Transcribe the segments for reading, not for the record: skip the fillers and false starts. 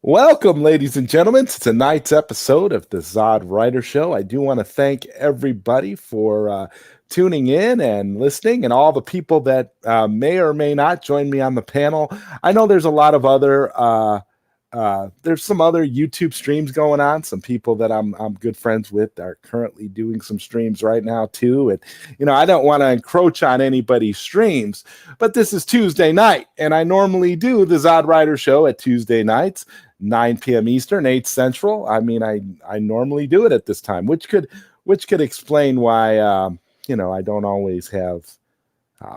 Welcome, ladies and gentlemen, to tonight's episode of the ZodWriter Show. I do want to thank everybody for tuning in and listening, and all the people that may or may not join me on the panel. I know there's a lot of other there's some other YouTube streams going on. Some people that I'm good friends with are currently doing some streams right now too. And I don't want to encroach on anybody's streams, but this is Tuesday night, and I normally do the ZodWriter Show at Tuesday nights, 9 p.m. Eastern, 8 Central. I mean, I normally do it at this time, which could explain why I don't always have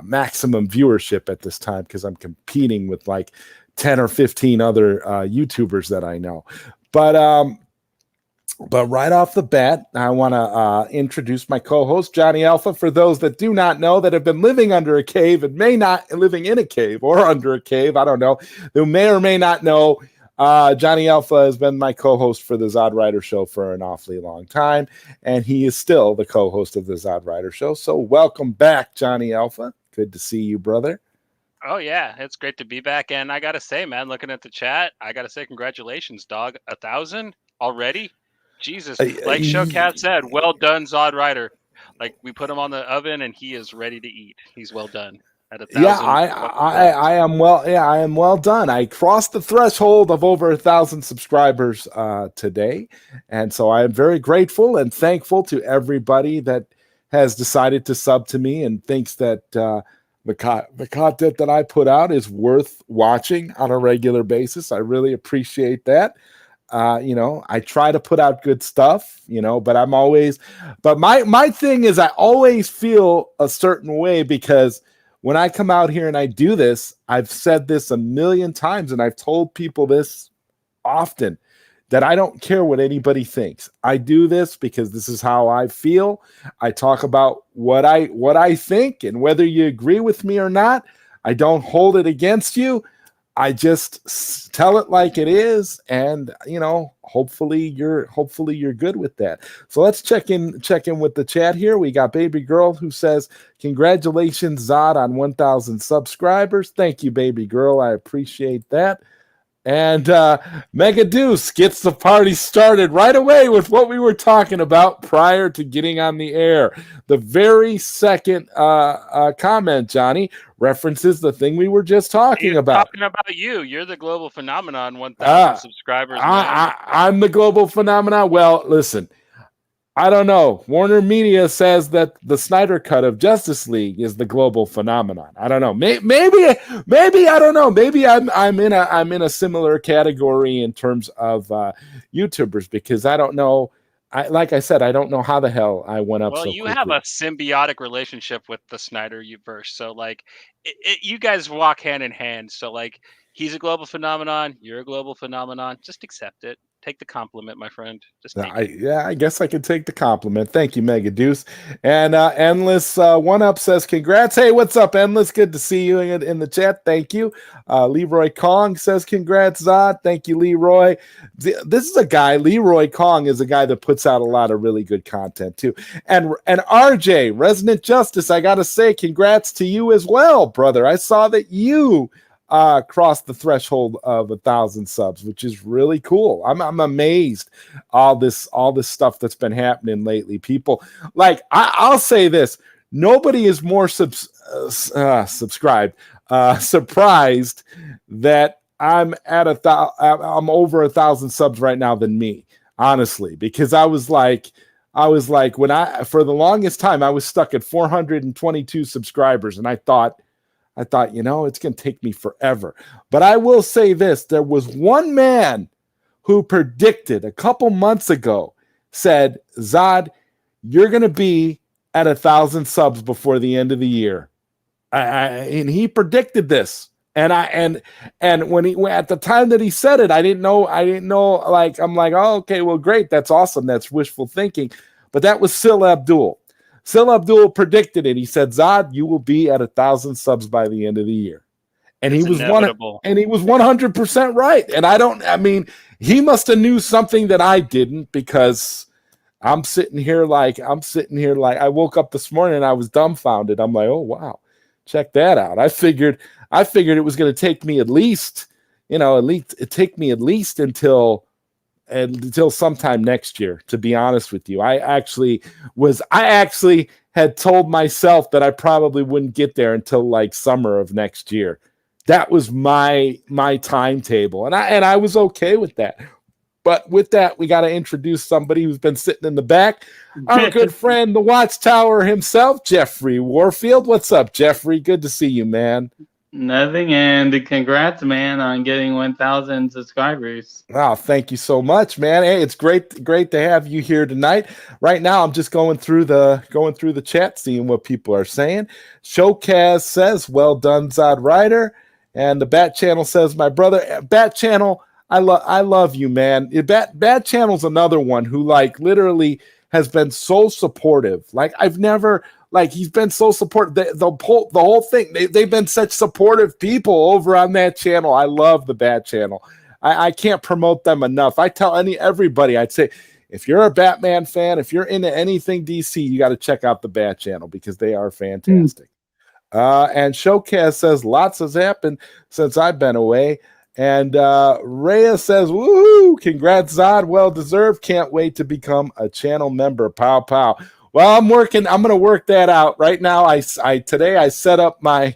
maximum viewership at this time, because I'm competing with like 10 or 15 other YouTubers that I know. But right off the bat, I want to introduce my co-host, Johnny Alpha. For those that do not know, that have been living under a cave and may not living in a cave or under a cave, I don't know, who may or may not know, Johnny Alpha has been my co-host for the ZodWriter Show for an awfully long time, and he is still the co-host of the ZodWriter Show. So welcome back, Johnny Alpha. Good to see you, brother. Oh, yeah, it's great to be back. And I got to say, man, looking at the chat, I got to say congratulations, dog. 1,000 already? Jesus. Like Showcat said, well done, ZodWriter. Like, we put him on the oven and he is ready to eat. He's well done. At 1,000. Yeah, I am well. Yeah, I am well done. I crossed the threshold of over 1,000 subscribers today, and so I am very grateful and thankful to everybody that has decided to sub to me and thinks that the content that I put out is worth watching on a regular basis. I really appreciate that. I try to put out good stuff, but my thing is I always feel a certain way, because when I come out here and I do this, I've said this a million times and I've told people this often, that I don't care what anybody thinks. I do this because this is how I feel. I talk about what I think, and whether you agree with me or not, I don't hold it against you. I just tell it like it is, and hopefully you're good with that. So let's check in with the chat here. We got Baby Girl who says, "Congratulations, Zod, on 1,000 subscribers." Thank you, Baby Girl. I appreciate that. And Mega Deuce gets the party started right away with what we were talking about prior to getting on the air. The very second comment, Johnny, references the thing we were just talking about. Talking about you. You're the global phenomenon, 1,000 subscribers. I'm the global phenomenon. Well, listen, I don't know. Warner Media says that the Snyder Cut of Justice League is the global phenomenon. I don't know. Maybe I don't know. Maybe I'm in a similar category in terms of YouTubers, because I don't know. Like I said, I don't know how the hell I went up. Well, so you quickly. have a symbiotic relationship with the Snyderverse, so like, you guys walk hand in hand. So like, he's a global phenomenon. You're a global phenomenon. Just accept it. Take the compliment, my friend. Just take it. I guess I can take the compliment. Thank you, Mega Deuce. And Endless One Up says, "Congrats." Hey, what's up, Endless? Good to see you in the chat. Thank you. Leroy Kong says, "Congrats, Zod." Thank you, Leroy. This is a guy, Leroy Kong is a guy that puts out a lot of really good content too. And RJ, Resonant Justice, I got to say, congrats to you as well, brother. I saw that you crossed the threshold of 1,000 subs, which is really cool. I'm amazed all this stuff that's been happening lately. People, like, I'll say this: nobody is more surprised that I'm over 1,000 subs right now than me, honestly, because I was like for the longest time I was stuck at 422 subscribers, and I thought, it's going to take me forever. But I will say this: there was one man who predicted a couple months ago, said, "Zod, you're going to be at 1,000 subs before the end of the year." And he predicted this. And when at the time that he said it, I didn't know, like, I'm like, oh, okay, well, great. That's awesome. That's wishful thinking. But that was Sil Abdul. Sil Abdul predicted it. He said, "Zod, you will be at 1,000 subs by the end of the year." And he was 100% right. And he must have knew something that I didn't, because I'm sitting here like I woke up this morning and I was dumbfounded. I'm like, oh wow, check that out. I figured it was going to take me at least at least it take me at least until sometime next year, to be honest with you. I actually had told myself that I probably wouldn't get there until like summer of next year. That was my timetable, and I was okay with that. But with that, we got to introduce somebody who's been sitting in the back. Our good friend, the Watchtower himself, Jeffrey Warfield. What's up, Jeffrey? Good to see you, man. Nothing, and congrats, man, on getting 1,000 subscribers. Oh, thank you so much, man. Hey, it's great to have you here tonight. Right now, I'm just going through the chat, seeing what people are saying. Showcast says, "Well done, ZodWriter," and the Bat Channel says, "My brother, Bat Channel, I love you, man." Bat Channel's another one who like literally has been so supportive. Like I've never. Like he's been so supportive. The whole thing. They've been such supportive people over on that channel. I love the Bat Channel. I can't promote them enough. I tell everybody, I'd say, if you're a Batman fan, if you're into anything DC, you got to check out the Bat Channel because they are fantastic. And Showcast says lots has happened since I've been away. And Rhea says, "Woohoo! Congrats, Zod. Well deserved. Can't wait to become a channel member." Pow pow. Well, I'm going to work that out right now. Today I finally set up my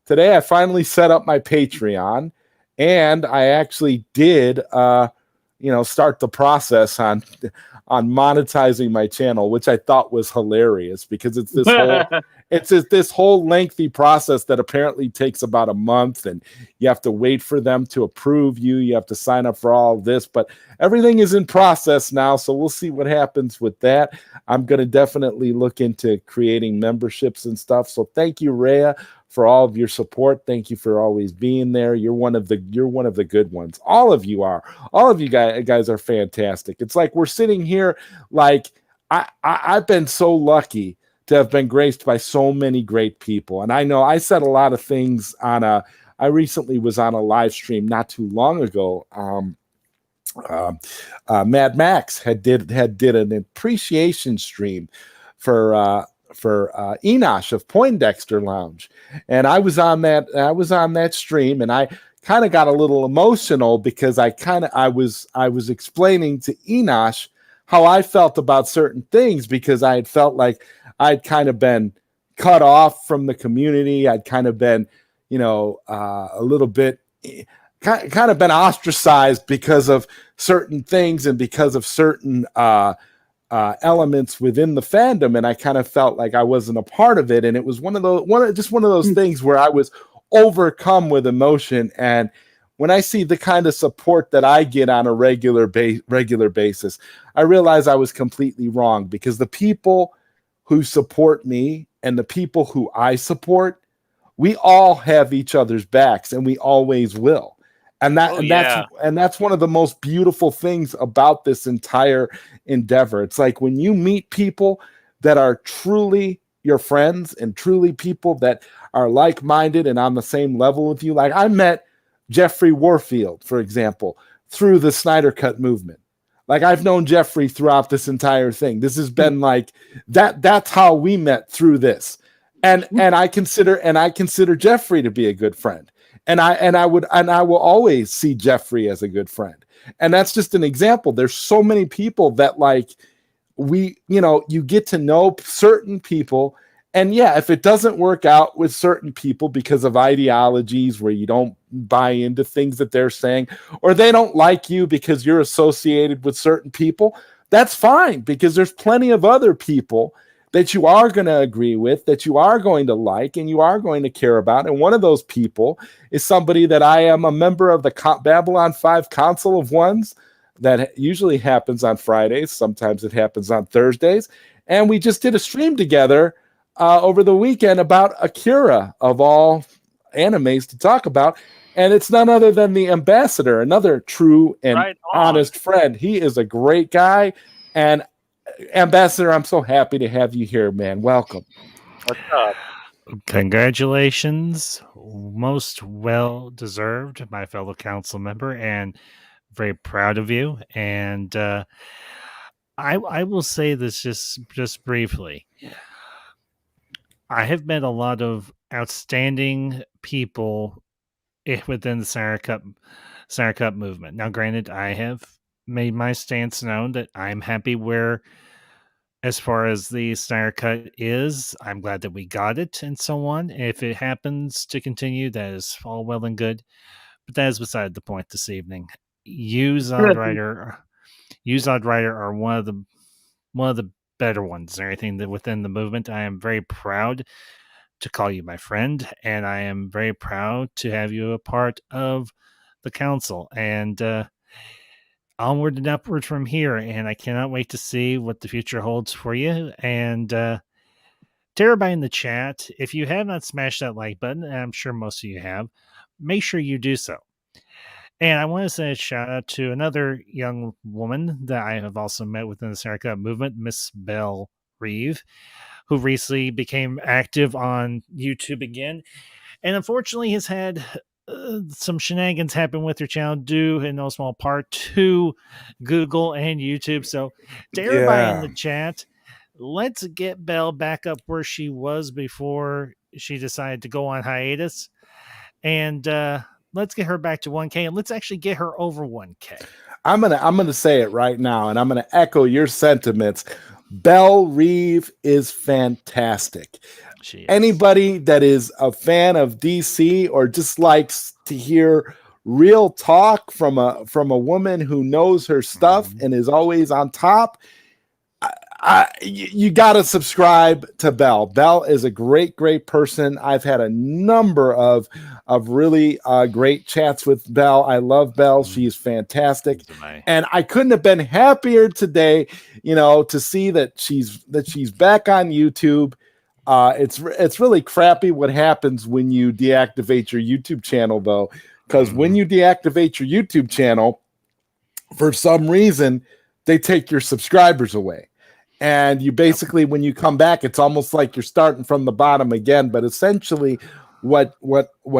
Patreon, and I actually did, start the process on monetizing my channel, which I thought was hilarious because it's this whole lengthy process that apparently takes about a month, and you have to wait for them to approve you. You have to sign up for all of this, but everything is in process now, so we'll see what happens with that. I'm going to definitely look into creating memberships and stuff. So thank you, Rhea, for all of your support. Thank you for always being there. You're one of the good ones. All of you are. All of you guys are fantastic. It's like we're sitting here like I've been so lucky to have been graced by so many great people. And I know I said a lot of things I recently was on a live stream not too long ago. Mad Max had did an appreciation stream for Enosh of Poindexter Lounge, and I was on that stream, and I kind of got a little emotional because I was explaining to Enosh how I felt about certain things because I had felt like I'd kind of been cut off from the community. I'd kind of been, a little bit kind of been ostracized because of certain things and because of certain elements within the fandom, and I kind of felt like I wasn't a part of it. And it was one of those things where I was overcome with emotion. And when I see the kind of support that I get on a regular basis, I realize I was completely wrong because the people who support me and the people who I support, we all have each other's backs, and we always will. And that's one of the most beautiful things about this entire endeavor. It's like when you meet people that are truly your friends and truly people that are like-minded and on the same level with you. Like I met Jeffrey Warfield, for example, through the Snyder Cut movement. Like I've known Jeffrey throughout this entire thing. This has been like that's how we met through this. And I consider Jeffrey to be a good friend. And I will always see Jeffrey as a good friend. And that's just an example. There's so many people that like you get to know certain people. And yeah, if it doesn't work out with certain people because of ideologies where you don't buy into things that they're saying, or they don't like you because you're associated with certain people, that's fine because there's plenty of other people that you are going to agree with, that you are going to like, and you are going to care about. And one of those people is somebody that I am a member of the Babylon 5 Council of Ones that usually happens on Fridays. Sometimes it happens on Thursdays. And we just did a stream together over the weekend about Akira, of all animes to talk about. And it's none other than the Ambassador, another true and honest friend. He is a great guy. And Ambassador, I'm so happy to have you here, man. Welcome. What's up? Congratulations. Most well deserved, my fellow council member, and very proud of you. And I will say this just briefly. I have met a lot of outstanding people within the Snyder Cut movement. Now, granted, I have made my stance known that I'm happy where, as far as the Snyder Cut is, I'm glad that we got it and so on. If it happens to continue, that is all well and good. But that is beside the point this evening. You, ZodWriter, are one of the better ones. Everything that within the movement, I am very proud to call you my friend, and I am very proud to have you a part of the council. And onward and upward from here. And I cannot wait to see what the future holds for you. And to everybody in the chat, if you have not smashed that like button, and I'm sure most of you have, make sure you do so. And I want to say a shout out to another young woman that I have also met within the Snyder Cut movement, Miss Belle Reeve, who recently became active on YouTube again, and unfortunately has had some shenanigans happen with her channel due in no small part to Google and YouTube. So to everybody in the chat, let's get Belle back up where she was before she decided to go on hiatus. And let's get her back to 1K, and let's actually get her over 1K. I'm gonna say it right now, and I'm gonna echo your sentiments. Belle Reeve is fantastic. Anybody that is a fan of DC or just likes to hear real talk from a woman who knows her stuff and is always on top, you got to subscribe to Belle. Belle is a great person. I've had a number of really great chats with Belle. I love Belle. She's fantastic, and I couldn't have been happier today, to see that she's back on YouTube. It's really crappy what happens when you deactivate your YouTube channel, though, because when you deactivate your YouTube channel, for some reason, they take your subscribers away. And you basically, when you come back, it's almost like you're starting from the bottom again. But essentially, what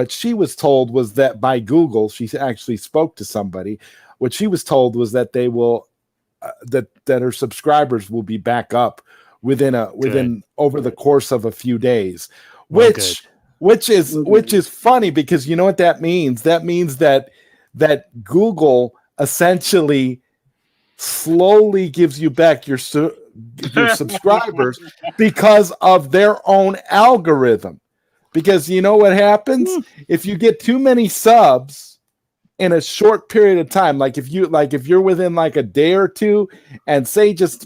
she was told was that by Google, she actually spoke to somebody. What she was told was that they will, that her subscribers will be back up within over the course of a few days, which is funny, because you know what that means? That means that Google essentially slowly gives you back your subscribers because of their own algorithm. Because you know what happens if you get too many subs in a short period of time, like if you're within like a day or two, and say just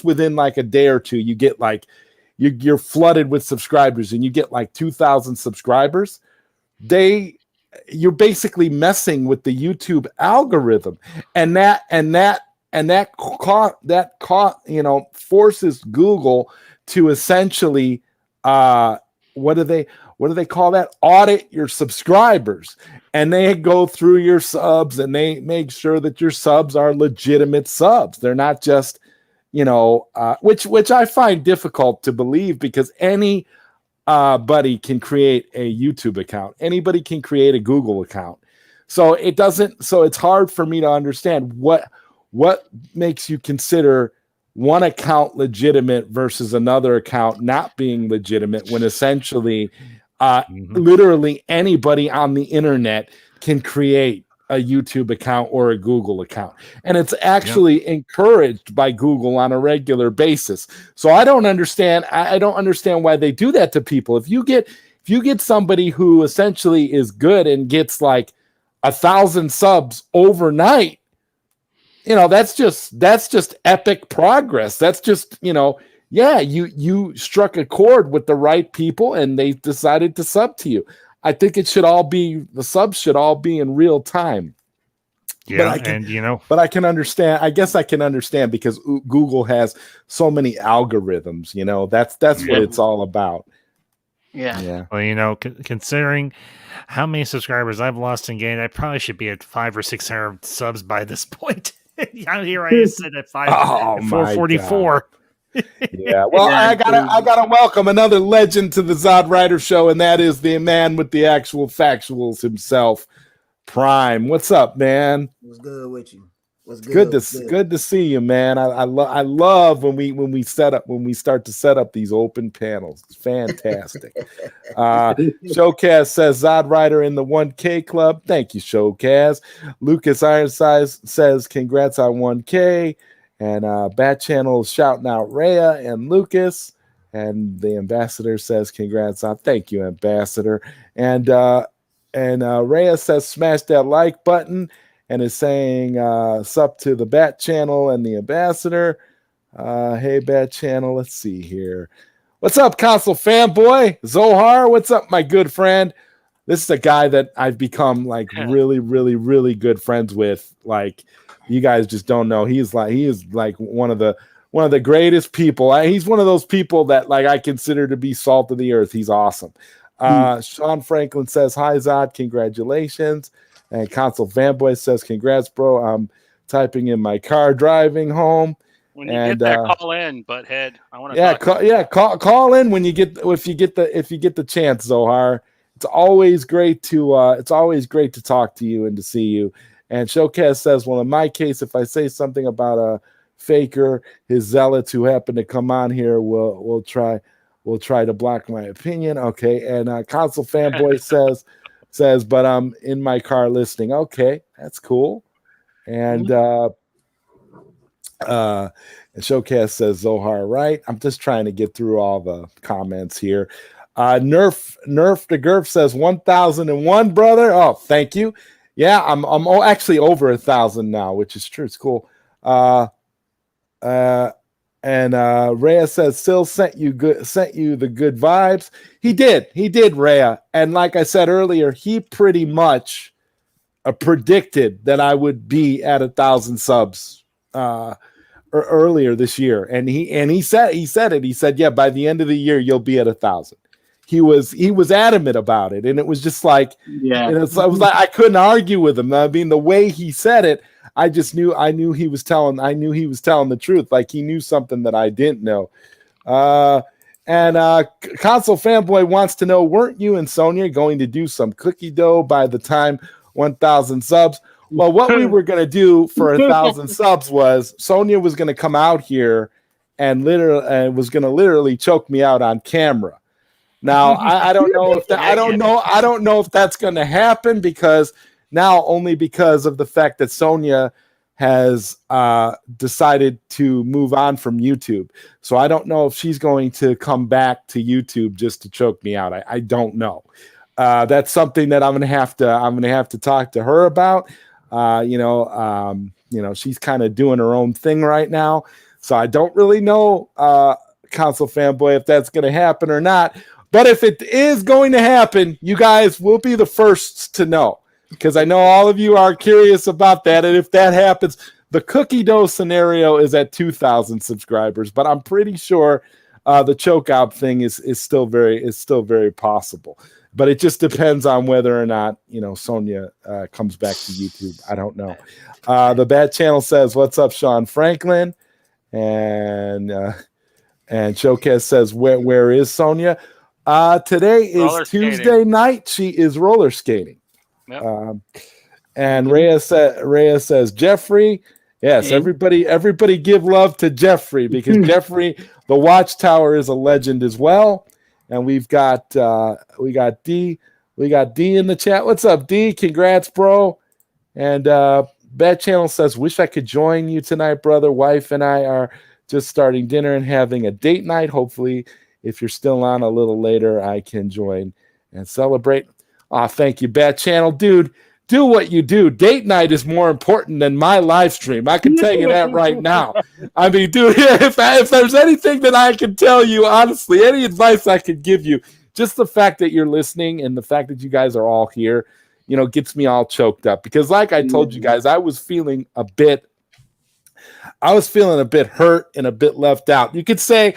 within like a day or two, you get like you're flooded with subscribers and you get like 2,000 subscribers, you're basically messing with the YouTube algorithm, and that forces Google to essentially what do they call that? Audit your subscribers, and they go through your subs and they make sure that your subs are legitimate subs. They're not just which I find difficult to believe, because any buddy can create a YouTube account. Anybody can create a Google account. So it's hard for me to understand what makes you consider one account legitimate versus another account not being legitimate, when essentially literally anybody on the internet can create a YouTube account or a Google account. And it's actually encouraged by Google on a regular basis. So I don't understand why they do that to people. If you get somebody who essentially is good and gets like 1,000 subs overnight, that's just epic progress. That's just, you struck a chord with the right people and they decided to sub to you. I think the subs should all be in real time. Yeah, but I can understand. I guess I can understand, because Google has so many algorithms. That's what it's all about. Yeah. Well, considering how many subscribers I've lost and gained, I probably should be at 500 or 600 subs by this point. Here I sit at 444. Yeah, well, I gotta welcome another legend to the ZodWriter show, and that is the man with the actual factuals himself, Prime. What's up, man? What's good with you? What's Good good? to see you, man. I love when we start to set up these open panels. It's fantastic. Showcast says ZodWriter in the 1K club. Thank you, Showcast. Lucas Ironsize says congrats on 1K. And Bat Channel shouting out Rhea and Lucas. And the ambassador says congrats on. Thank you, ambassador. And Rhea says smash that like button and is saying sup to the Bat Channel and the ambassador. Hey, Bat Channel. Let's see here. What's up, console fanboy? Zohar, what's up, my good friend? This is a guy that I've become like really, really, really good friends with. Like, you guys just don't know. He is like one of the greatest people. He's one of those people that like I consider to be salt of the earth. He's awesome. Sean Franklin says, hi, Zod, congratulations. And Console Fanboy says, congrats, bro. I'm typing in my car driving home. When you get there, call in, butthead. I want to call in when you get if you get the chance, Zohar. It's always great to talk to you and to see you. And Showcast says, well, in my case, if I say something about a faker, his zealots who happen to come on here will try to block my opinion. Okay. And Console Fanboy says, but I'm in my car listening. Okay, that's cool. And Showcast says Zohar, right? I'm just trying to get through all the comments here. Nerf the Gurf says 1001, brother. Oh, thank you. Yeah, I'm actually over 1,000 now, which is true. It's cool. And Rhea says Sil sent you the good vibes. He did, Rhea. And like I said earlier, he pretty much predicted that I would be at 1,000 subs earlier this year. And he said it. He said, yeah, by the end of the year you'll be at 1,000. He was adamant about it, and it was just like, yeah. I was like, I couldn't argue with him. I mean, the way he said it, I knew he was telling the truth. Like he knew something that I didn't know. And Console Fanboy wants to know, weren't you and Sonia going to do some cookie dough by the time 1,000 subs? Well, what we were going to do for 1,000 subs was Sonia was going to come out here and was going to literally choke me out on camera. Now, I don't know if I don't know if that's going to happen because of the fact that Sonia has decided to move on from YouTube. So I don't know if she's going to come back to YouTube just to choke me out. I don't know. That's something that I'm going to have to talk to her about. She's kind of doing her own thing right now. So I don't really know, Console Fanboy, if that's going to happen or not. But if it is going to happen, you guys will be the first to know, because I know all of you are curious about that. And if that happens, the cookie dough scenario is at 2,000 subscribers, but I'm pretty sure the choke out thing is still very possible. But it just depends on whether or not, Sonia comes back to YouTube. I don't know. The Bat Channel says, what's up, Sean Franklin? And Showcase says, where is Sonia? Today is Tuesday night. She is roller skating. Yep. And Rhea says, Jeffrey. Yes, everybody give love to Jeffrey, because Jeffrey, the Watchtower, is a legend as well. And we got D in the chat. What's up, D? Congrats, bro. And Bat Channel says, wish I could join you tonight, brother. Wife and I are just starting dinner and having a date night. Hopefully, if you're still on a little later, I can join and celebrate. Thank you, Bat Channel. Dude, do what you do. Date night is more important than my live stream. I can tell you that right now. I mean, dude, if there's anything that I can tell you, honestly, any advice I could give you, just the fact that you're listening and the fact that you guys are all here, gets me all choked up. Because like I told you guys, I was feeling a bit hurt and a bit left out. You could say,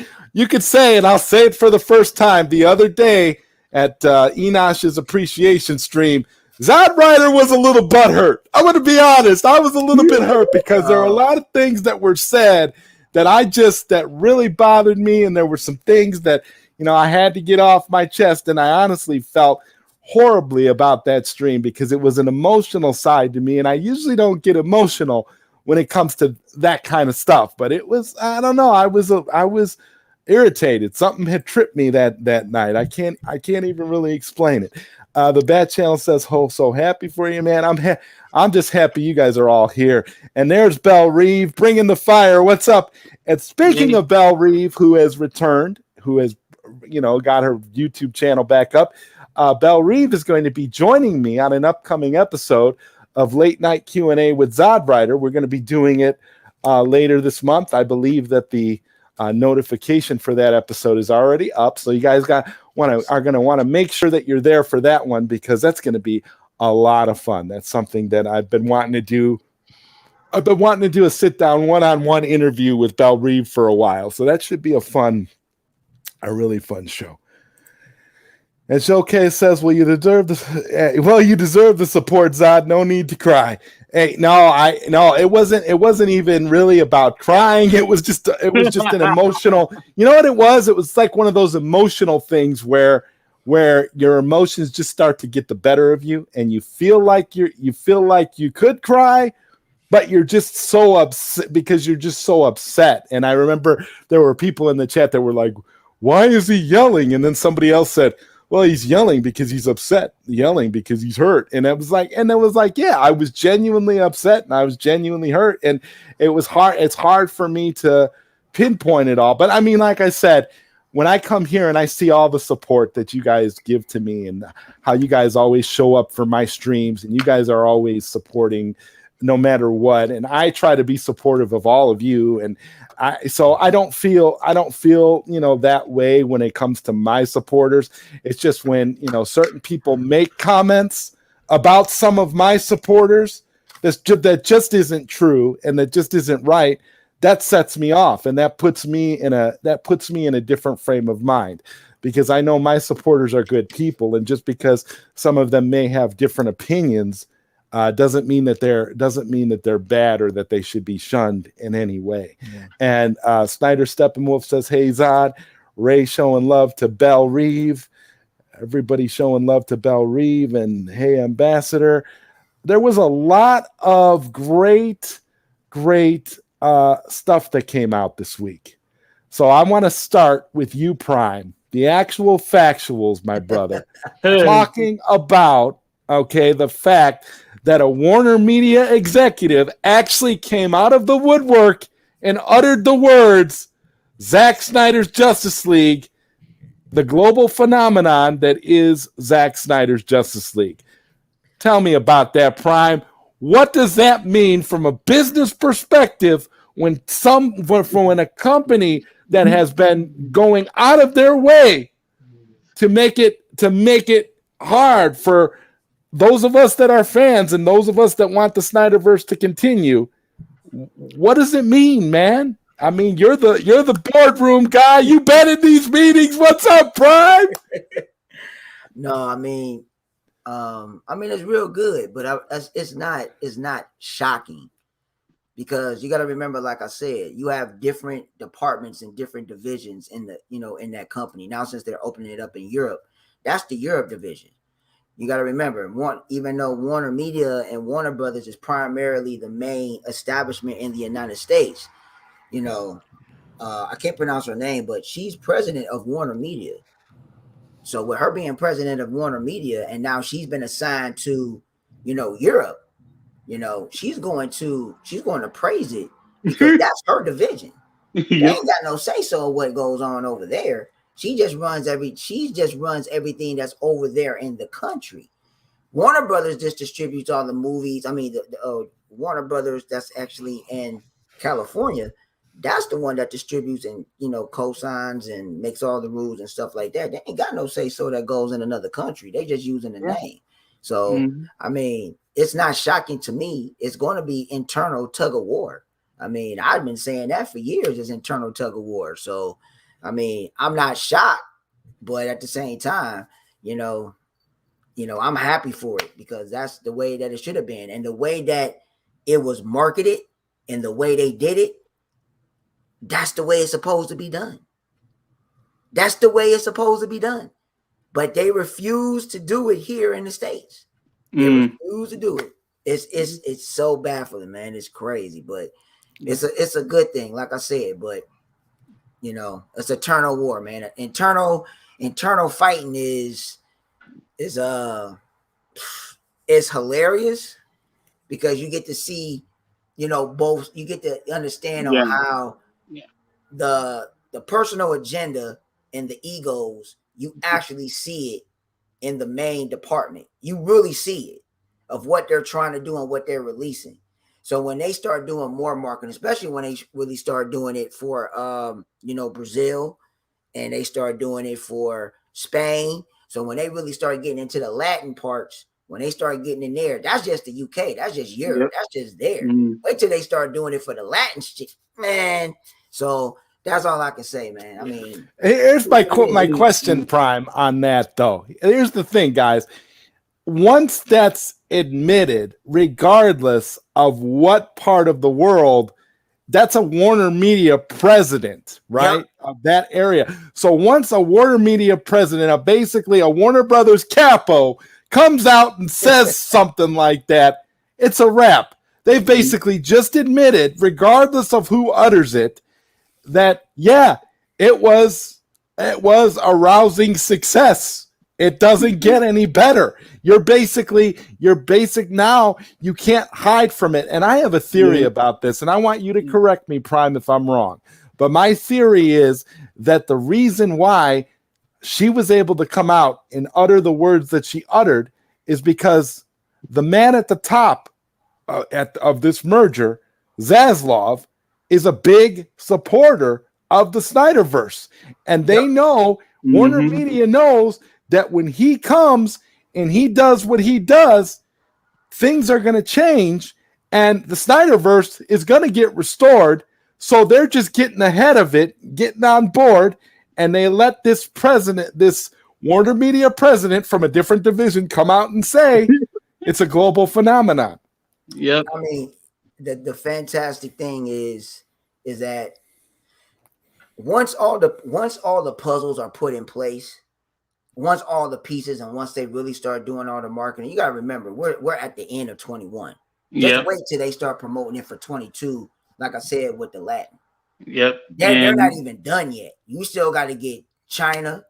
and I'll say it for the first time, the other day at Enosh's appreciation stream, ZodWriter was a little butthurt. I'm going to be honest. I was a little bit hurt because there are a lot of things that were said that really bothered me. And there were some things that, I had to get off my chest. And I honestly felt horribly about that stream because it was an emotional side to me. And I usually don't get emotional when it comes to that kind of stuff. But it was, I don't know, I was irritated. Something had tripped me that night. I can't even really explain it. The Bat Channel says, "Oh, so happy for you, man. I'm just happy you guys are all here." And there's Belle Reeve bringing the fire. What's up? And speaking of Belle Reeve, who has returned, who has, got her YouTube channel back up, Belle Reeve is going to be joining me on an upcoming episode of Late Night Q&A with ZodWriter. We're going to be doing it later this month. I believe that the notification for that episode is already up, so you guys are going to want to make sure that you're there for that one, because that's going to be a lot of fun. That's something that I've been wanting to do. I've been wanting to do a sit-down one-on-one interview with Belle Reeve for a while, so that should be a really fun show. And Showcase says, "Well, you deserve the support, Zod. No need to cry." Hey, no, it wasn't even really about crying. It was just an emotional. You know what it was? It was like one of those emotional things where your emotions just start to get the better of you, and you feel like you could cry, but you're just so upset because you're just so upset. And I remember there were people in the chat that were like, "Why is he yelling?" And then somebody else said, "Well, he's yelling because he's upset, yelling because he's hurt." And it was like, yeah, I was genuinely upset and I was genuinely hurt. And it was hard. It's hard for me to pinpoint it all. But I mean, like I said, when I come here and I see all the support that you guys give to me and how you guys always show up for my streams, and you guys are always supporting no matter what. And I try to be supportive of all of you. And so I don't feel, that way when it comes to my supporters. It's just when, certain people make comments about some of my supporters that just isn't true and that just isn't right. That sets me off, and that puts me in a different frame of mind, because I know my supporters are good people. And just because some of them may have different opinions, doesn't mean that they're bad or that they should be shunned in any way. Yeah. And Snyder Steppenwolf says, "Hey Zod, Ray showing love to Belle Reeve. Everybody showing love to Belle Reeve, and hey Ambassador." There was a lot of great stuff that came out this week. So I want to start with you, Prime, the actual factuals, my brother, talking about the fact that a Warner Media executive actually came out of the woodwork and uttered the words, "Zack Snyder's Justice League, the global phenomenon that is Zack Snyder's Justice League." Tell me about that, Prime. What does that mean from a business perspective when a company that has been going out of their way to make it hard for those of us that are fans and those of us that want the Snyderverse to continue? What does it mean, man? I mean, you're the boardroom guy. You've been in these meetings. What's up, Prime? No, I mean, it's real good, but it's not shocking, because you got to remember, like I said, you have different departments and different divisions in in that company. Now, since they're opening it up in Europe, that's the Europe division. You got to remember, even though Warner Media and Warner Brothers is primarily the main establishment in the United States, I can't pronounce her name, but she's president of Warner Media. So with her being president of Warner Media, and now she's been assigned to, Europe, she's going to praise it, because that's her division. Yep. They ain't got no say so of what goes on over there. She just runs everything that's over there in the country. Warner Brothers just distributes all the movies. I mean, the Warner Brothers that's actually in California, that's the one that distributes and co-signs and makes all the rules and stuff like that. They ain't got no say so that goes in another country. They just using the name. So I mean, it's not shocking to me. It's going to be internal tug of war. I mean, I've been saying that for years, is internal tug of war. So I mean, I'm not shocked, but at the same time, I'm happy for it, because that's the way that it should have been, and the way that it was marketed and the way they did it. That's the way it's supposed to be done. That's the way it's supposed to be done. But they refuse to do it here in the States. They refuse to do it. It's so baffling, man. It's crazy, but it's a good thing, like I said. But you know, it's eternal war, man. Internal fighting is it's hilarious because you get to see, you know, both. You get to understand on how the personal agenda and the egos, you actually see it in the main department. You really see it of what they're trying to do and what they're releasing. So when they start doing more marketing, especially when they really start doing it for you know, Brazil, and they start doing it for Spain. So when they really start getting into the Latin parts, when they start getting in there, that's just the UK, that's just Europe, that's just there. Wait till they start doing it for the Latin shit, man. So that's all I can say, man. I mean, here's my question, Prime, on that though. Here's the thing, guys. Once that's admitted, regardless of what part of the world, that's a Warner Media president, right? Yep. Of that area. So once a Warner Media president, of basically a Warner Brothers capo, comes out and says something like that, it's a wrap. They've basically just admitted, regardless of who utters it, that yeah, it was a rousing success. It doesn't get any better. You're basic now. You can't hide from it. And I have a theory about this, and I want you to correct me, Prime, if I'm wrong. But my theory is that the reason why she was able to come out and utter the words that she uttered is because the man at the top of this merger, Zaslav, is a big supporter of the Snyderverse. And they know, Warner Media knows, that when he comes and he does what he does, things are going to change and the Snyderverse is going to get restored. So they're just getting ahead of it, getting on board, and they let this president, this Warner Media president from a different division, come out and say it's a global phenomenon. Yep. I mean, the fantastic thing is that once all the puzzles are put in place, once all the pieces and once they really start doing all the marketing, you got to remember, we're at the end of 21. Just wait till they start promoting it for 22, like I said, with the Latin. Yep. They're not even done yet. You still got to get China.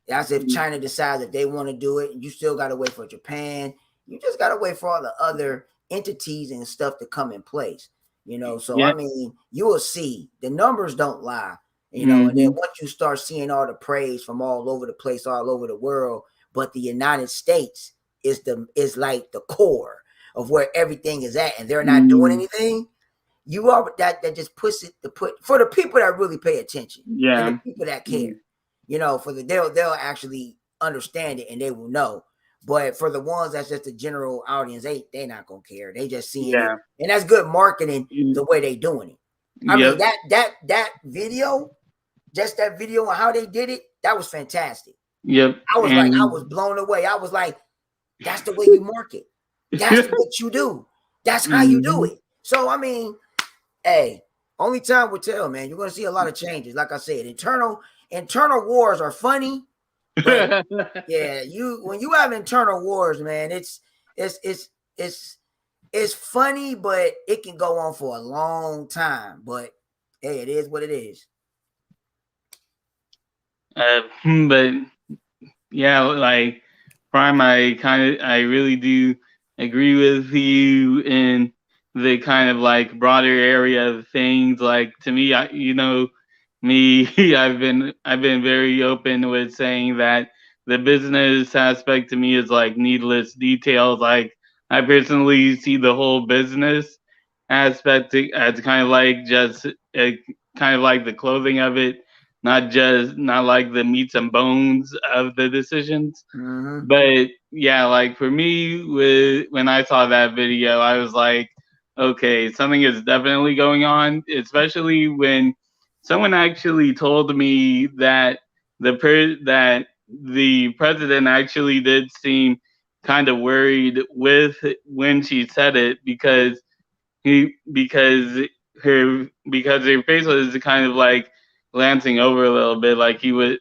That's if China decides that they want to do it. You still got to wait for Japan. You just got to wait for all the other entities and stuff to come in place. You know, so I mean, you will see the numbers don't lie. You know, and then once you start seeing all the praise from all over the place, all over the world, but the United States is like the core of where everything is at, and they're not doing anything. You are that just puts it for the people that really pay attention, and the people that care. You know, they'll actually understand it and they will know. But for the ones that's just the general audience, they're not gonna care. They just seeing it, and that's good marketing the way they doing it. I mean that video. Just that video and how they did it, that was fantastic. Yep. I was blown away. I was like, that's the way you market. That's what you do. That's how you do it. So I mean, hey, only time will tell, man. You're gonna see a lot of changes. Like I said, internal wars are funny. But yeah, when you have internal wars, man, it's funny, but it can go on for a long time. But hey, it is what it is. But yeah, like Prime, I really do agree with you in the kind of like broader area of things. Like to me, I've been very open with saying that the business aspect to me is like needless details. Like I personally see the whole business aspect as kind of like just kind of like the clothing of it. Not like the meats and bones of the decisions. But yeah, like for me, when I saw that video, I was like, okay, something is definitely going on, especially when someone actually told me that the president actually did seem kind of worried when she said it because her face was kind of like glancing over a little bit, like she was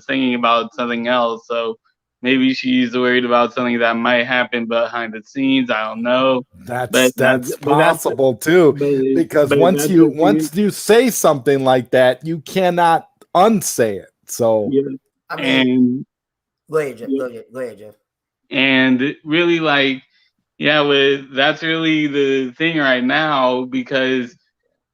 thinking about something else. So maybe she's worried about something that might happen behind the scenes. I don't know. That's That's possible too, because that's just once you say something like that, you cannot unsay it. So yeah. I mean, And go ahead, Jeff. yeah. Go ahead, Jeff. And really, like, yeah, that's really the thing right now, because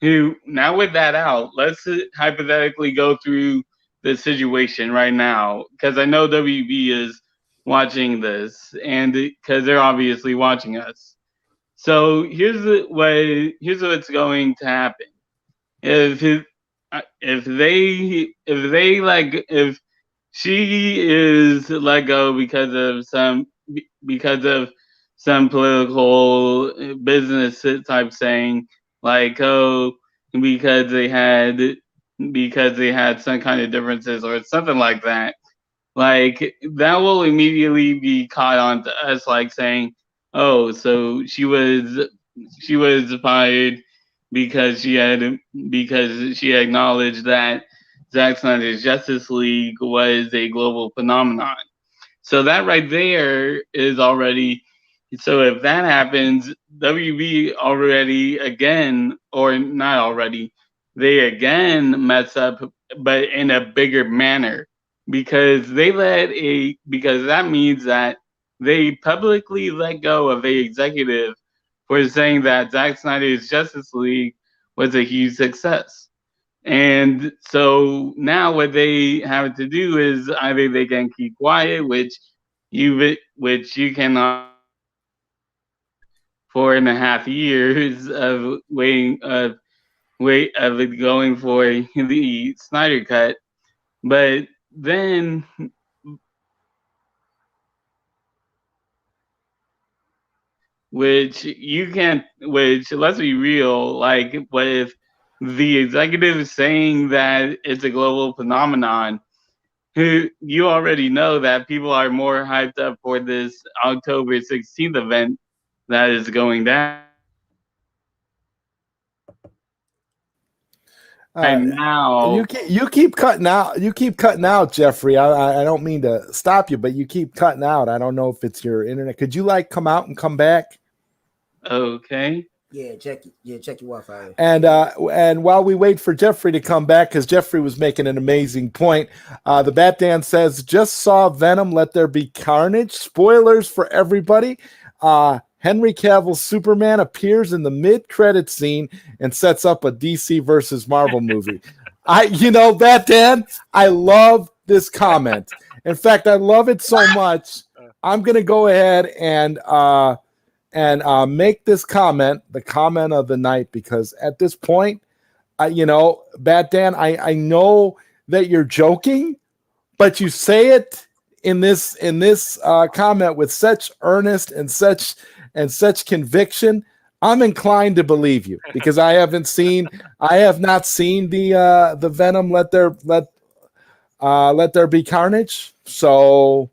now with that out, let's hypothetically go through the situation right now, because I know WB is watching this, and because they're obviously watching us. So here's what's going to happen. If it, if she is let go because of some political business type saying, like, oh, because they had some kind of differences or something like that, like that will immediately be caught on to us, like saying, oh, so she was fired because she acknowledged that Zack Snyder's Justice League was a global phenomenon. So that right there is already, so if that happens, WB already again, or not already, they again mess up, but in a bigger manner, because because that means that they publicly let go of a executive for saying that Zack Snyder's Justice League was a huge success. And so now what they have to do is either they can keep quiet, which you cannot 4.5 years of of it going for the Snyder Cut, but then which let's be real, like with the executive saying that it's a global phenomenon, who you already know that people are more hyped up for this October 16th event that is going down right now. you keep cutting out. You keep cutting out, Jeffrey. I don't mean to stop you, but you keep cutting out. I don't know if it's your internet. Could you like come out and come back? Okay. Check your Wi-Fi. And while we wait for Jeffrey to come back, because Jeffrey was making an amazing point, the Batman says, just saw Venom, let there be carnage. Spoilers for everybody. Henry Cavill's Superman appears in the mid-credit scene and sets up a DC versus Marvel movie. Batman, I love this comment. In fact, I love it so much. I'm going to go ahead and make this comment the comment of the night, because at this point, Batman, I know that you're joking, but you say it in this comment with such earnest and such conviction. I'm inclined to believe you, because I have not seen the Venom let there be carnage. So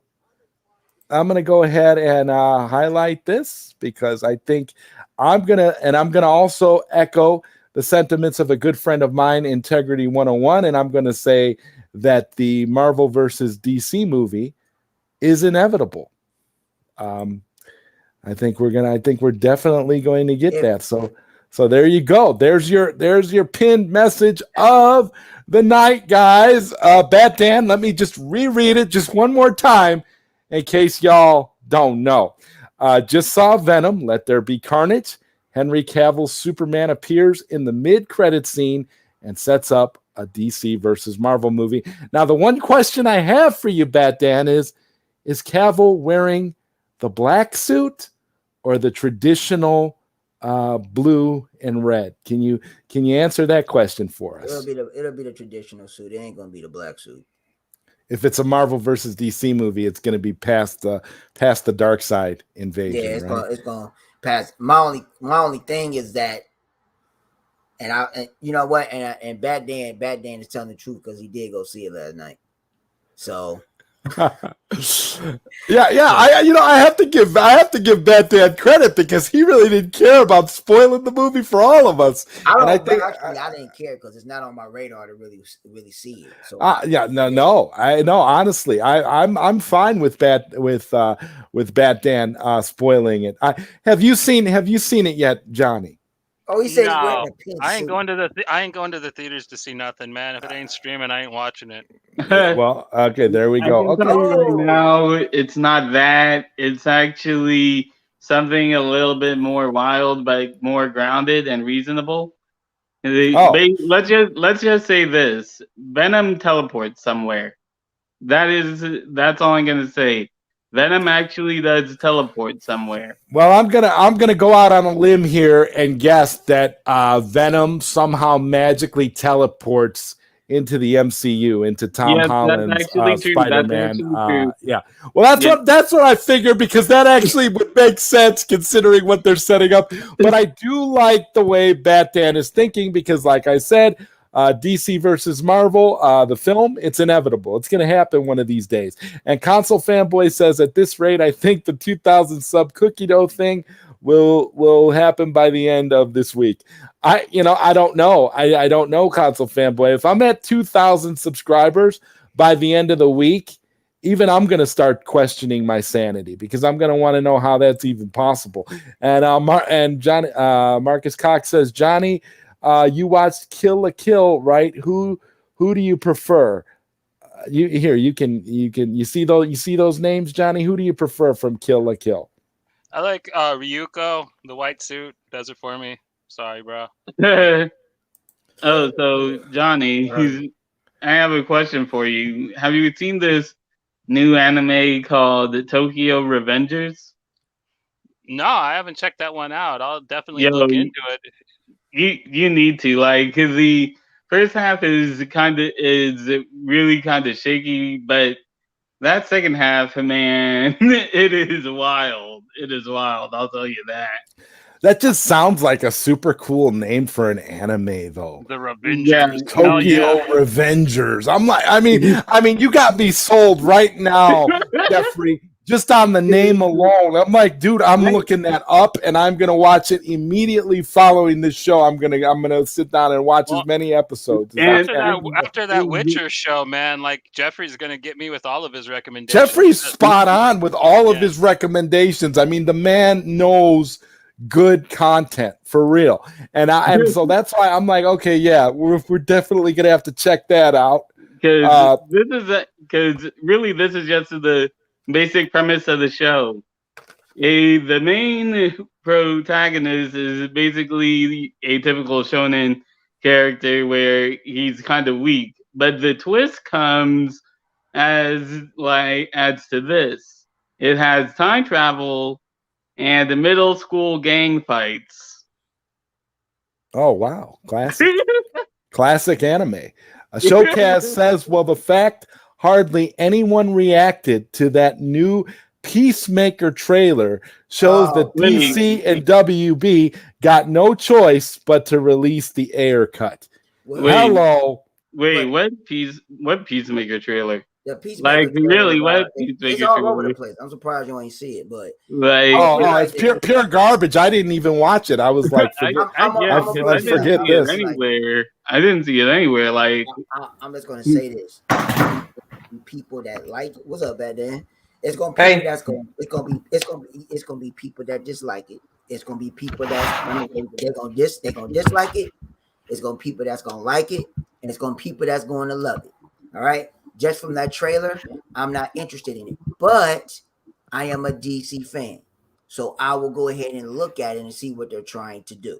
I'm going to go ahead and highlight this, because I think I'm going to also echo the sentiments of a good friend of mine, Integrity 101. And I'm going to say that the Marvel versus DC movie is inevitable. I think we're definitely going to get that. So there you go. There's your pinned message of the night, guys. Batman, let me just reread it just one more time, in case y'all don't know. Just saw Venom, let there be carnage. Henry Cavill's Superman appears in the mid-credit scene and sets up a DC versus Marvel movie. Now, the one question I have for you, Batman, is Cavill wearing the black suit or the traditional blue and red? Can you answer that question for us? It'll be the traditional suit. It ain't gonna be the black suit. If it's a Marvel versus DC movie, it's going to be past the dark side invasion. Yeah, it's gonna pass. My only thing is that, and you know what, and Bad Dan is telling the truth, because he did go see it last night. So I have to give Batman credit because he really didn't care about spoiling the movie for all of us. I didn't care because it's not on my radar to really see it. So honestly, I'm fine with Batman spoiling it. Have you seen it yet, Johnny? Oh, he said No, he's wearing a I ain't going to the theaters to see nothing, man. If it ain't streaming, I ain't watching it. Well, okay, there we go. I can tell you right now, it's not that. It's actually something a little bit more wild, but more grounded and reasonable. Let's just say this: Venom teleports somewhere. That's all I'm gonna say. Venom actually does teleport somewhere. Well, I'm gonna go out on a limb here and guess that Venom somehow magically teleports into the MCU, into Tom Holland's Spider-Man. Yeah. Well, that's what I figured because that actually would make sense considering what they're setting up. But I do like the way Batman is thinking because, like I said, DC versus Marvel, the film, it's inevitable. It's going to happen one of these days. And Console Fanboy says, at this rate, I think the 2,000 sub cookie dough thing will happen by the end of this week. I don't know. I don't know, Console Fanboy. If I'm at 2,000 subscribers by the end of the week, even I'm going to start questioning my sanity because I'm going to want to know how that's even possible. And Johnny, Marcus Cox says, Johnny, you watched Kill la Kill, right? Who do you prefer? You see those names, Johnny? Who do you prefer from Kill la Kill? I like Ryuko, the white suit, does it for me. Sorry, bro. So Johnny, I have a question for you. Have you seen this new anime called Tokyo Revengers? No, I haven't checked that one out. I'll definitely look into it. You need to, like, cause the first half is really kind of shaky, but that second half, man, it is wild. It is wild. I'll tell you that. That just sounds like a super cool name for an anime, though. The Revengers. Yeah. Tokyo Revengers. I mean, you got me sold right now, Jeffrey. Just on the name alone, I'm like, dude, I'm looking that up, and I'm gonna watch it immediately following this show. I'm gonna sit down and watch as many episodes. After that Witcher show, man, like Jeffrey's gonna get me with all of his recommendations. Jeffrey's spot on with all of his recommendations. I mean, the man knows good content for real, and so that's why I'm like, okay, yeah, we're definitely gonna have to check that out. Because this is just the basic premise of the show. The main protagonist is basically a typical shonen character where he's kind of weak, but the twist comes adds to this. It has time travel and the middle school gang fights. Oh wow, classic anime. A showcast says, well, the fact hardly anyone reacted to that new Peacemaker trailer shows that DC and WB got no choice but to release the Ayer cut. Hello. Wait, what Peacemaker trailer? The Peacemaker really, what Peacemaker it's all over the place. I'm surprised you ain't see it, but it's pure garbage. I didn't even watch it. I was like, forget this. I didn't see it anywhere. Like, I'm just gonna say this: people that like it. What's up, bad Dan? It's gonna be people that dislike it. It's gonna be people they're gonna dislike it. It's gonna be people that's gonna like it, and it's gonna be people that's going to love it. All right. Just from that trailer, I'm not interested in it, but I am a DC fan. So I will go ahead and look at it and see what they're trying to do.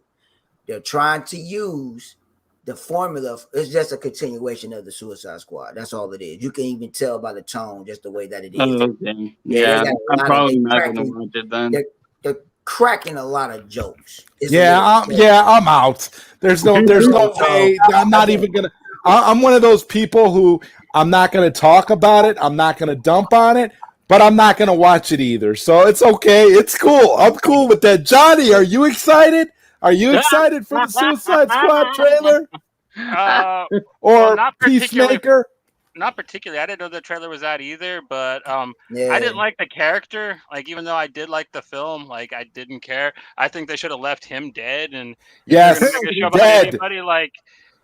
They're trying to use the formula. It's just a continuation of the Suicide Squad. That's all it is. You can even tell by the tone, just the way that it is. Okay. Yeah, I'm probably not going to watch it then. They're cracking a lot of jokes. I'm out. There's no way. I'm not even going to. I'm one of those people who I'm not going to talk about it. I'm not going to dump on it, but I'm not going to watch it either. So it's okay. It's cool. I'm cool with that. Johnny, are you excited? Are you excited for the Suicide Squad trailer? Or Peacemaker? not particularly. I didn't know the trailer was out either, but I Yeah. didn't like the character. Like, even though I did like the film, like, I didn't care. I think they should have left him dead. And if they're gonna Yes, make a show about dead. anybody, like,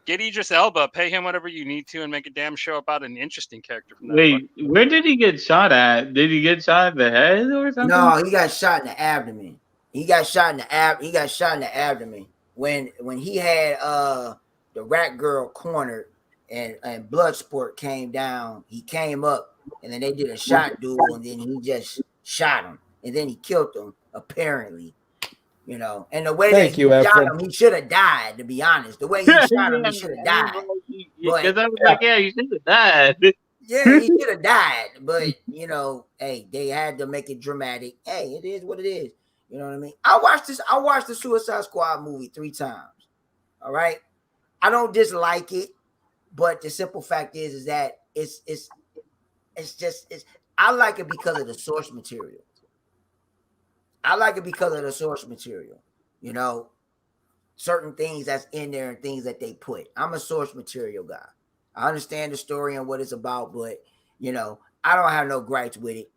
get Idris Elba, pay him whatever you need to, and make a damn show about an interesting character from that. Wait, where did he get shot at? Did he get shot at the head or something? No, he got shot in the abdomen. He got shot in the abdomen when he had the rat girl cornered and Bloodsport came down. He came up and then they did a shot duel and then he just shot him and then he killed him apparently. You know, and the way that he shot him, he should have died. To be honest, the way he shot him, he should have died. Because I was like, yeah, he should have died. Yeah, he should have died. But you know, hey, they had to make it dramatic. Hey, it is what it is. You know what I mean? I watched the Suicide Squad movie 3 times. All right, I don't dislike it, but the simple fact is that it's I like it because of the source material. You know, certain things that's in there and things that they put. I'm a source material guy. I understand the story and what it's about, but you know, I don't have no gripes with it.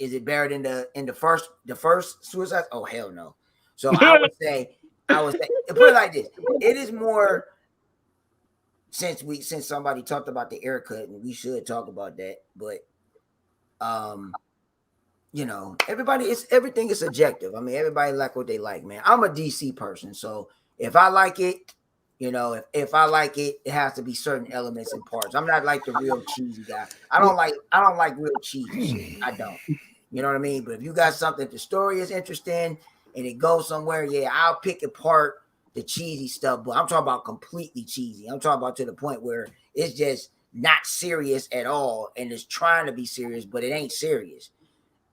Is it better than the first Suicide? Oh hell no. So I would say put it like this. It is more since somebody talked about the haircut, and we should talk about that, but you know, everything is subjective. I mean, everybody like what they like, man. I'm a DC person, so if I like it, you know, if I like it, it has to be certain elements and parts. I'm not like the real cheesy guy. I don't like real cheesy shit. I don't. You know what I mean? But if you got something, the story is interesting and it goes somewhere, yeah, I'll pick apart the cheesy stuff. But I'm talking about completely cheesy. I'm talking about to the point where it's just not serious at all, and it's trying to be serious, but it ain't serious.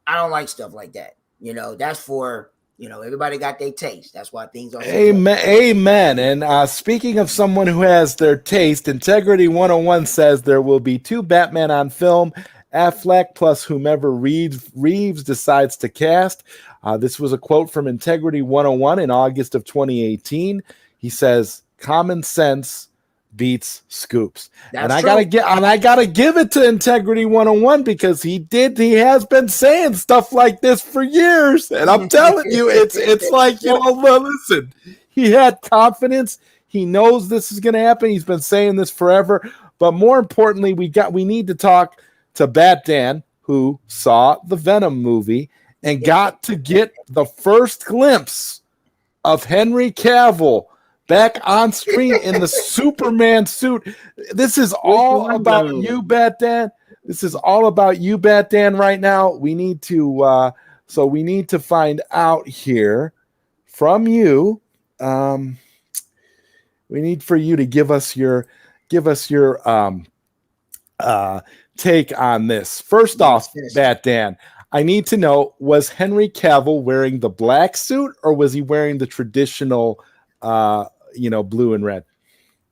I don't like stuff like that. You know, that's for, you know, everybody got their taste. That's why things are. Amen. And speaking of someone who has their taste, Integrity 101 says there will be 2 Batman on film, Affleck plus whomever Reeves decides to cast. This was a quote from Integrity 101 in August of 2018. He says, "Common sense beats scoops." And I gotta give it to Integrity 101 because he has been saying stuff like this for years. And I'm telling you, it's like, you know, listen, he had confidence. He knows this is gonna happen. He's been saying this forever. But more importantly, we need to talk to Bat Dan, who saw the Venom movie and got to get the first glimpse of Henry Cavill back on screen in the Superman suit. This is all about you, Bat Dan. This is all about you, Bat Dan, right now. We need to find out here from you. We need for you to give us your take on this. First off, Bat Dan, I need to know, was Henry Cavill wearing the black suit or was he wearing the traditional blue and red?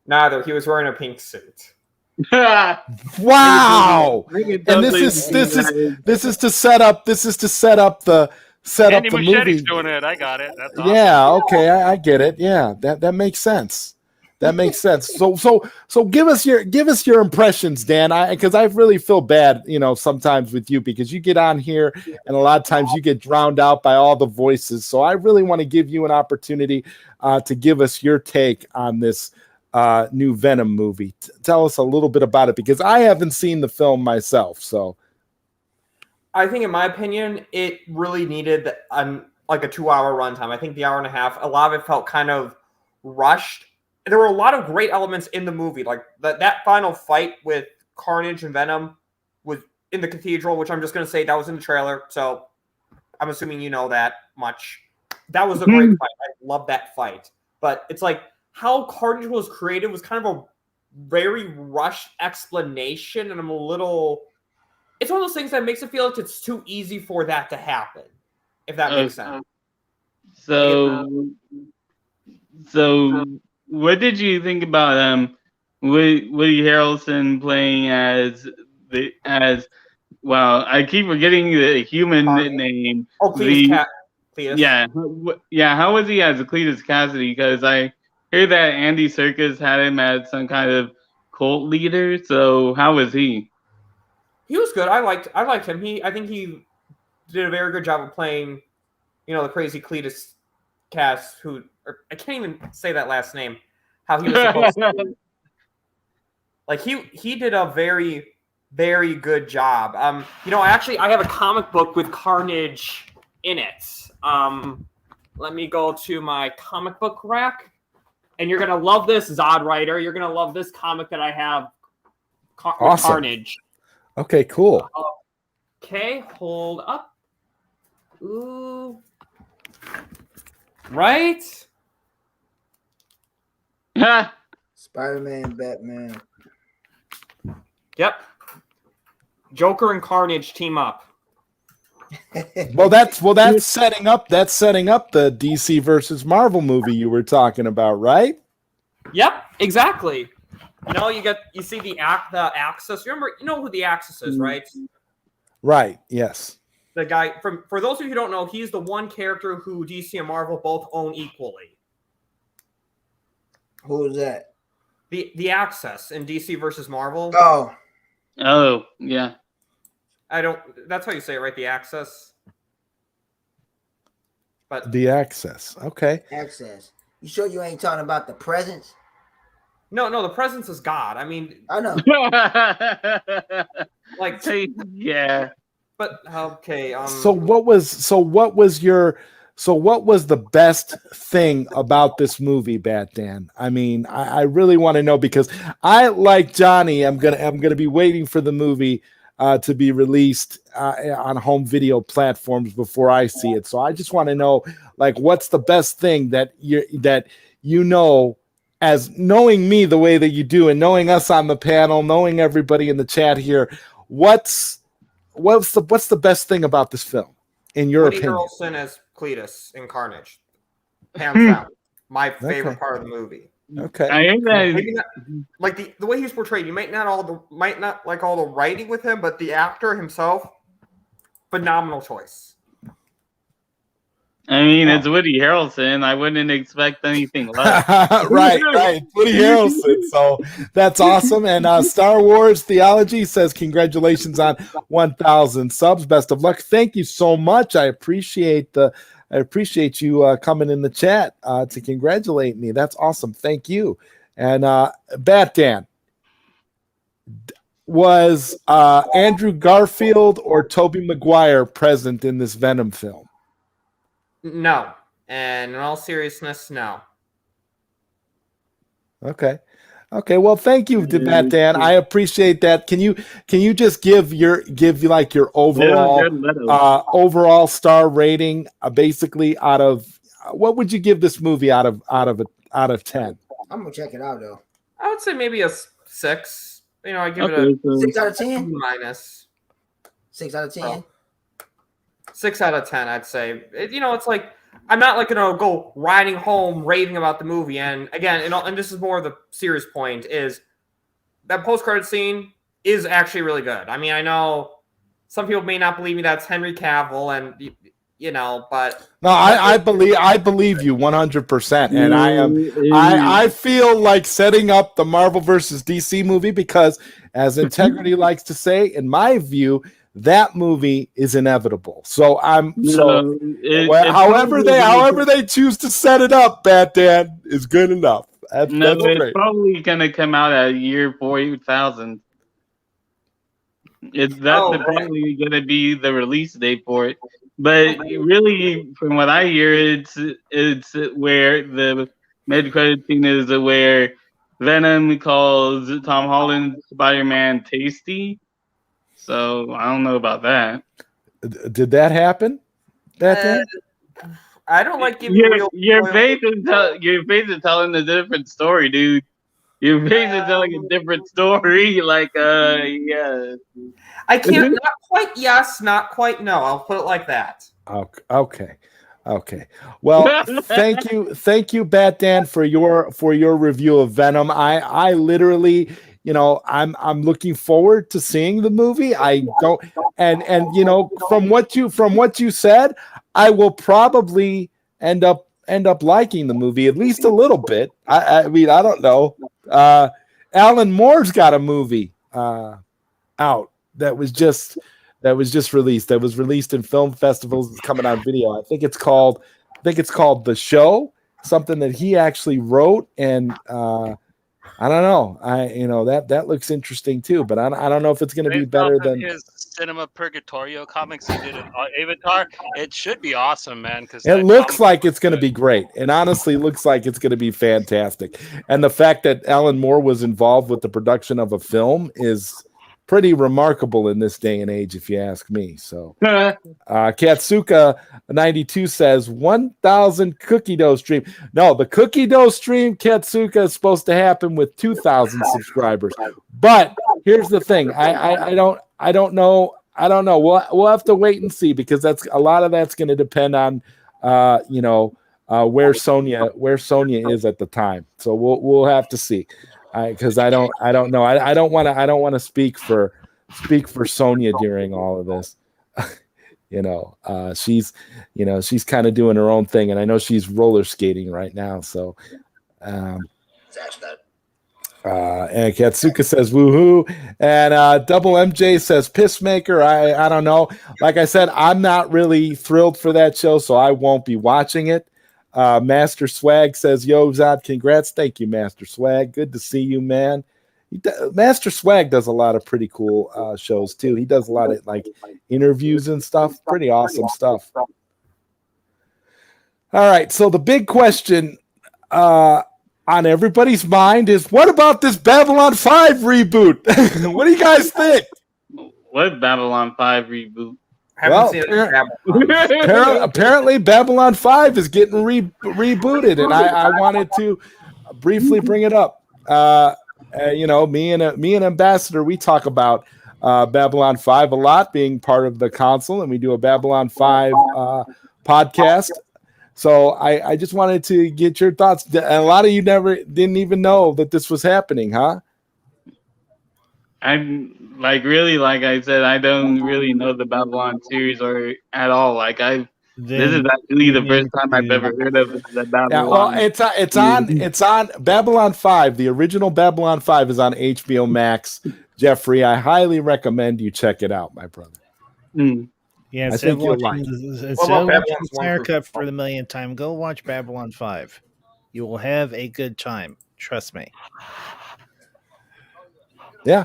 Neither. He was wearing a pink suit. Wow! And this is to set up the movie. Doing it. I got it. That's awesome. Yeah. Okay. I get it. Yeah. That makes sense. That makes sense. So give us your impressions, Dan. Because I really feel bad, sometimes with you because you get on here and a lot of times you get drowned out by all the voices. So I really want to give you an opportunity to give us your take on this new Venom movie. Tell us a little bit about it because I haven't seen the film myself. So I think, in my opinion, it really needed like a 2-hour runtime. I think the hour and a half, a lot of it felt kind of rushed. There were a lot of great elements in the movie, like that final fight with Carnage and Venom was in the cathedral, which I'm just going to say that was in the trailer. So I'm assuming you know that much. That was a great fight. I love that fight. But it's like how Carnage was created was kind of a very rushed explanation. And it's one of those things that makes it feel like it's too easy for that to happen, if that makes sense. So what did you think about Woody Harrelson playing as I keep forgetting the human name. Oh, Cletus. Yeah. How was he as Cletus Cassidy? Because I hear that Andy Serkis had him as some kind of cult leader. So how was he? He was good. I liked him. I think he did a very good job of playing, the crazy Cletus Cass, who I can't even say that last name. How he was supposed to. Like he did a very, very good job. Actually, I have a comic book with Carnage in it. Let me go to my comic book rack, and you're gonna love this, ZodWriter. You're gonna love this comic that I have. Awesome. Carnage. Okay, cool. Okay, hold up. Ooh. Right? Spider-Man, Batman. Yep. Joker and Carnage team up. Well, that's setting up the DC versus Marvel movie you were talking about, right? Yep, exactly. You see the Axis. You know who the Axis is, right? Right. Yes. The guy for those of you who don't know, he's the one character who DC and Marvel both own equally. Who is that? The Axis in DC versus Marvel. Oh, yeah. That's how you say it, right? The Axis. But the Access. Okay. Access. You sure you ain't talking about the Presence? No, the Presence is God. I mean, I know. Like, yeah. But okay. So what was the best thing about this movie, Bat Dan? I mean, I really want to know, because I, like Johnny, I'm gonna be waiting for the movie to be released on home video platforms before I see it. So I just want to know, like, what's the best thing that you know, as knowing me the way that you do, and knowing us on the panel, knowing everybody in the chat here, what's the best thing about this film, in your opinion? Woody Harrelson as Cletus in Carnage, hands down, my favorite part of the movie. Okay, I think that Maybe not, like the way he was portrayed. You might not like all the writing with him, but the actor himself, phenomenal choice. I mean, it's Woody Harrelson. I wouldn't expect anything less. right. Woody Harrelson. So that's awesome. And Star Wars Theology says, congratulations on 1,000 subs. Best of luck. Thank you so much. I appreciate you coming in the chat to congratulate me. That's awesome. Thank you. And Bat Dan, was Andrew Garfield or Tobey Maguire present in this Venom film? No. And in all seriousness, no. Okay. Well, thank you, Bat Dan. I appreciate that. Can you just give your overall star rating, basically out of what would you give this movie out of 10? I'm gonna check it out though. I would say maybe a 6. I give it a 6 out of 10. minus. 6 out of 10. Oh. 6 out of 10, I'd say. It's like, I'm not like gonna go riding home raving about the movie. And again, and this is more of the serious point, is that post-credit scene is actually really good. I mean, I know some people may not believe me that's Henry Cavill, and but no, I believe you 100%, and I feel like setting up the Marvel versus DC movie, because, as Integrity likes to say, in my view, that movie is inevitable. So however they choose to set it up, Bat Dan, is good enough. That's it's probably gonna come out at year 4000. Probably gonna be the release date for it. But really, from what I hear, it's where the mid-credit scene is where Venom calls Tom Holland's Spider-Man tasty. So I don't know about that. Did that happen? I don't like giving your face is telling a different story, dude. Your face is telling a different story. Like, yeah. I can't. Not quite yes, not quite no. I'll put it like that. Okay. Well, thank you, Bat Dan, for your review of Venom. I literally, I'm looking forward to seeing the movie. I don't, and from what you said, I will probably end up liking the movie at least a little bit. I mean, I don't know. Alan Moore's got a movie out that was just released. That was released in film festivals. It's coming on video. I think it's called The Show. Something that he actually wrote, and I don't know. That looks interesting too, but I don't know if it's going to be better than his Cinema Purgatorio comics he did at Avatar. It should be awesome, man. Because it looks like it's going to be great. It honestly looks like it's going to be fantastic. And the fact that Alan Moore was involved with the production of a film is pretty remarkable in this day and age, if you ask me. So, Katsuka92 says 1,000 cookie dough stream. No, the cookie dough stream, Katsuka, is supposed to happen with 2,000 subscribers. But here's the thing: I don't know. We'll have to wait and see, because that's a lot of that's going to depend on where Sonya is at the time. So we'll have to see. Because I don't know. I don't want to speak for Sonya during all of this. She's kind of doing her own thing, and I know she's roller skating right now. So, and Katsuka says woohoo, and Double MJ says Peacemaker. I don't know. Like I said, I'm not really thrilled for that show, so I won't be watching it. Master Swag says, yo, Zod, congrats. Thank you, Master Swag. Good to see you, man. Master Swag does a lot of pretty cool shows too. He does a lot of like interviews and stuff. Pretty awesome stuff. All right, so the big question on everybody's mind is, what about this Babylon 5 reboot? What do you guys think? What Babylon 5 reboot? Apparently Babylon 5 is getting rebooted, and I wanted to briefly bring it up. Me and Ambassador, we talk about Babylon 5 a lot, being part of the console, and we do a Babylon 5 podcast. So I just wanted to get your thoughts. A lot of you didn't even know that this was happening, huh? I'm like I said, I don't really know the Babylon series or at all. This is actually the first time I've ever heard of the Babylon. Yeah, well, it's on Babylon 5. The original Babylon 5 is on HBO Max. Jeffrey, I highly recommend you check it out, my brother. Yeah, I think you'll like it. Snyder Cut for the millionth time. Go watch Babylon 5. You will have a good time. Trust me. Yeah,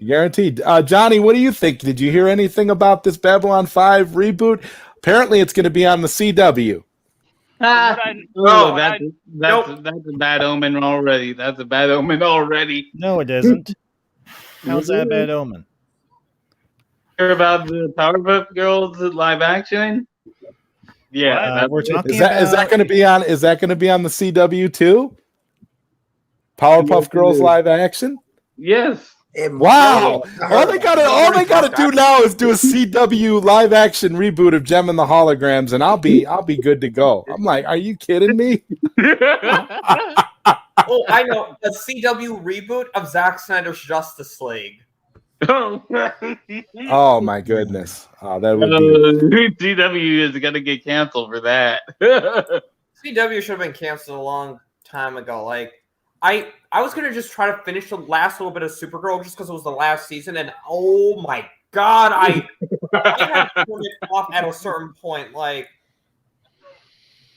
guaranteed. Johnny, what do you think? Did you hear anything about this Babylon 5 reboot? Apparently, it's going to be on the CW. That's a bad omen already. That's a bad omen already. No, it isn't. How's that a bad omen? Hear about the Powerpuff Girls live action? Yeah, we're talking. Is that going to be on? Is that going to be on the CW too? Powerpuff Girls live action. Yes. Wow! All they gotta do now is do a CW live action reboot of Gem and the Holograms, and I'll be good to go. I'm like, are you kidding me? Oh, I know, a CW reboot of Zack Snyder's Justice League. Oh my goodness! That would be. CW is gonna get canceled for that. CW should have been canceled a long time ago. Like, I was gonna just try to finish the last little bit of Supergirl just because it was the last season, and oh my god, I had to turn it off at a certain point. Like,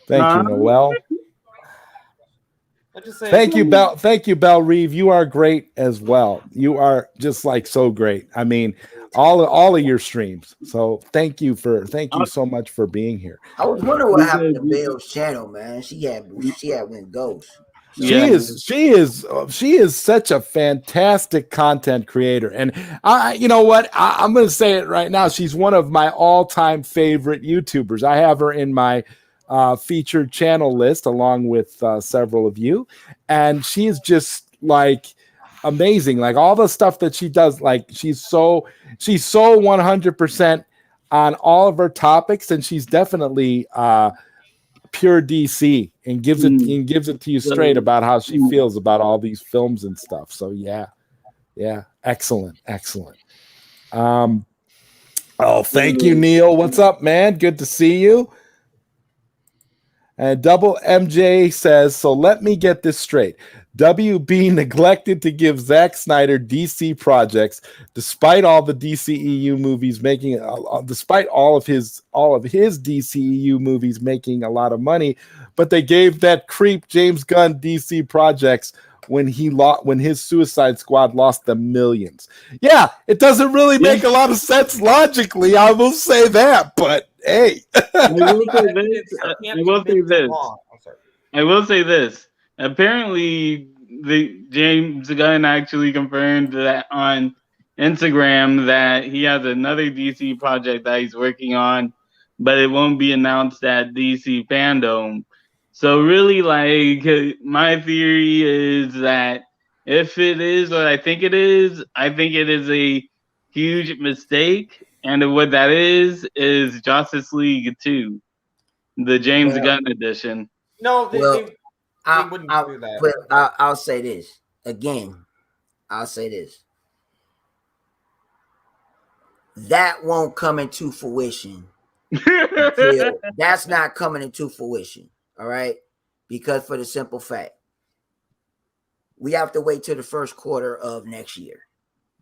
thank you, Noel. Thank you, Belle Reeve. You are great as well. You are just like so great. I mean, all of your streams. So thank you so much for being here. I was wondering what happened to Belle's channel, man. She had went ghost. She is such a fantastic content creator, and you know what? I'm going to say it right now. She's one of my all-time favorite YouTubers. I have her in my featured channel list along with several of you, and she's just like amazing. Like all the stuff that she does, like she's so 100% on all of her topics, and she's definitely pure DC and gives it to you straight about how she feels about all these films and stuff. So yeah, excellent. Oh, thank you, Neil. What's up, man? Good to see you. And Double MJ says, so let me get this straight. WB neglected to give Zack Snyder DC projects, despite all the DCEU movies making, despite all of his DCEU movies making a lot of money, but they gave that creep James Gunn DC projects when his Suicide Squad lost them millions. Yeah, it doesn't really make a lot of sense logically. I will say that, but hey. I will say this. Apparently, the James Gunn actually confirmed that on Instagram that he has another DC project that he's working on, but it won't be announced at DC Fandom. So really, like, my theory is that if it is what I think it is a huge mistake. And what that is Justice League 2, the James Gunn edition. No, they wouldn't do that. But I'll say this again. I'll say this. That won't come into fruition. That's not coming into fruition. All right. Because for the simple fact, we have to wait till the first quarter of next year.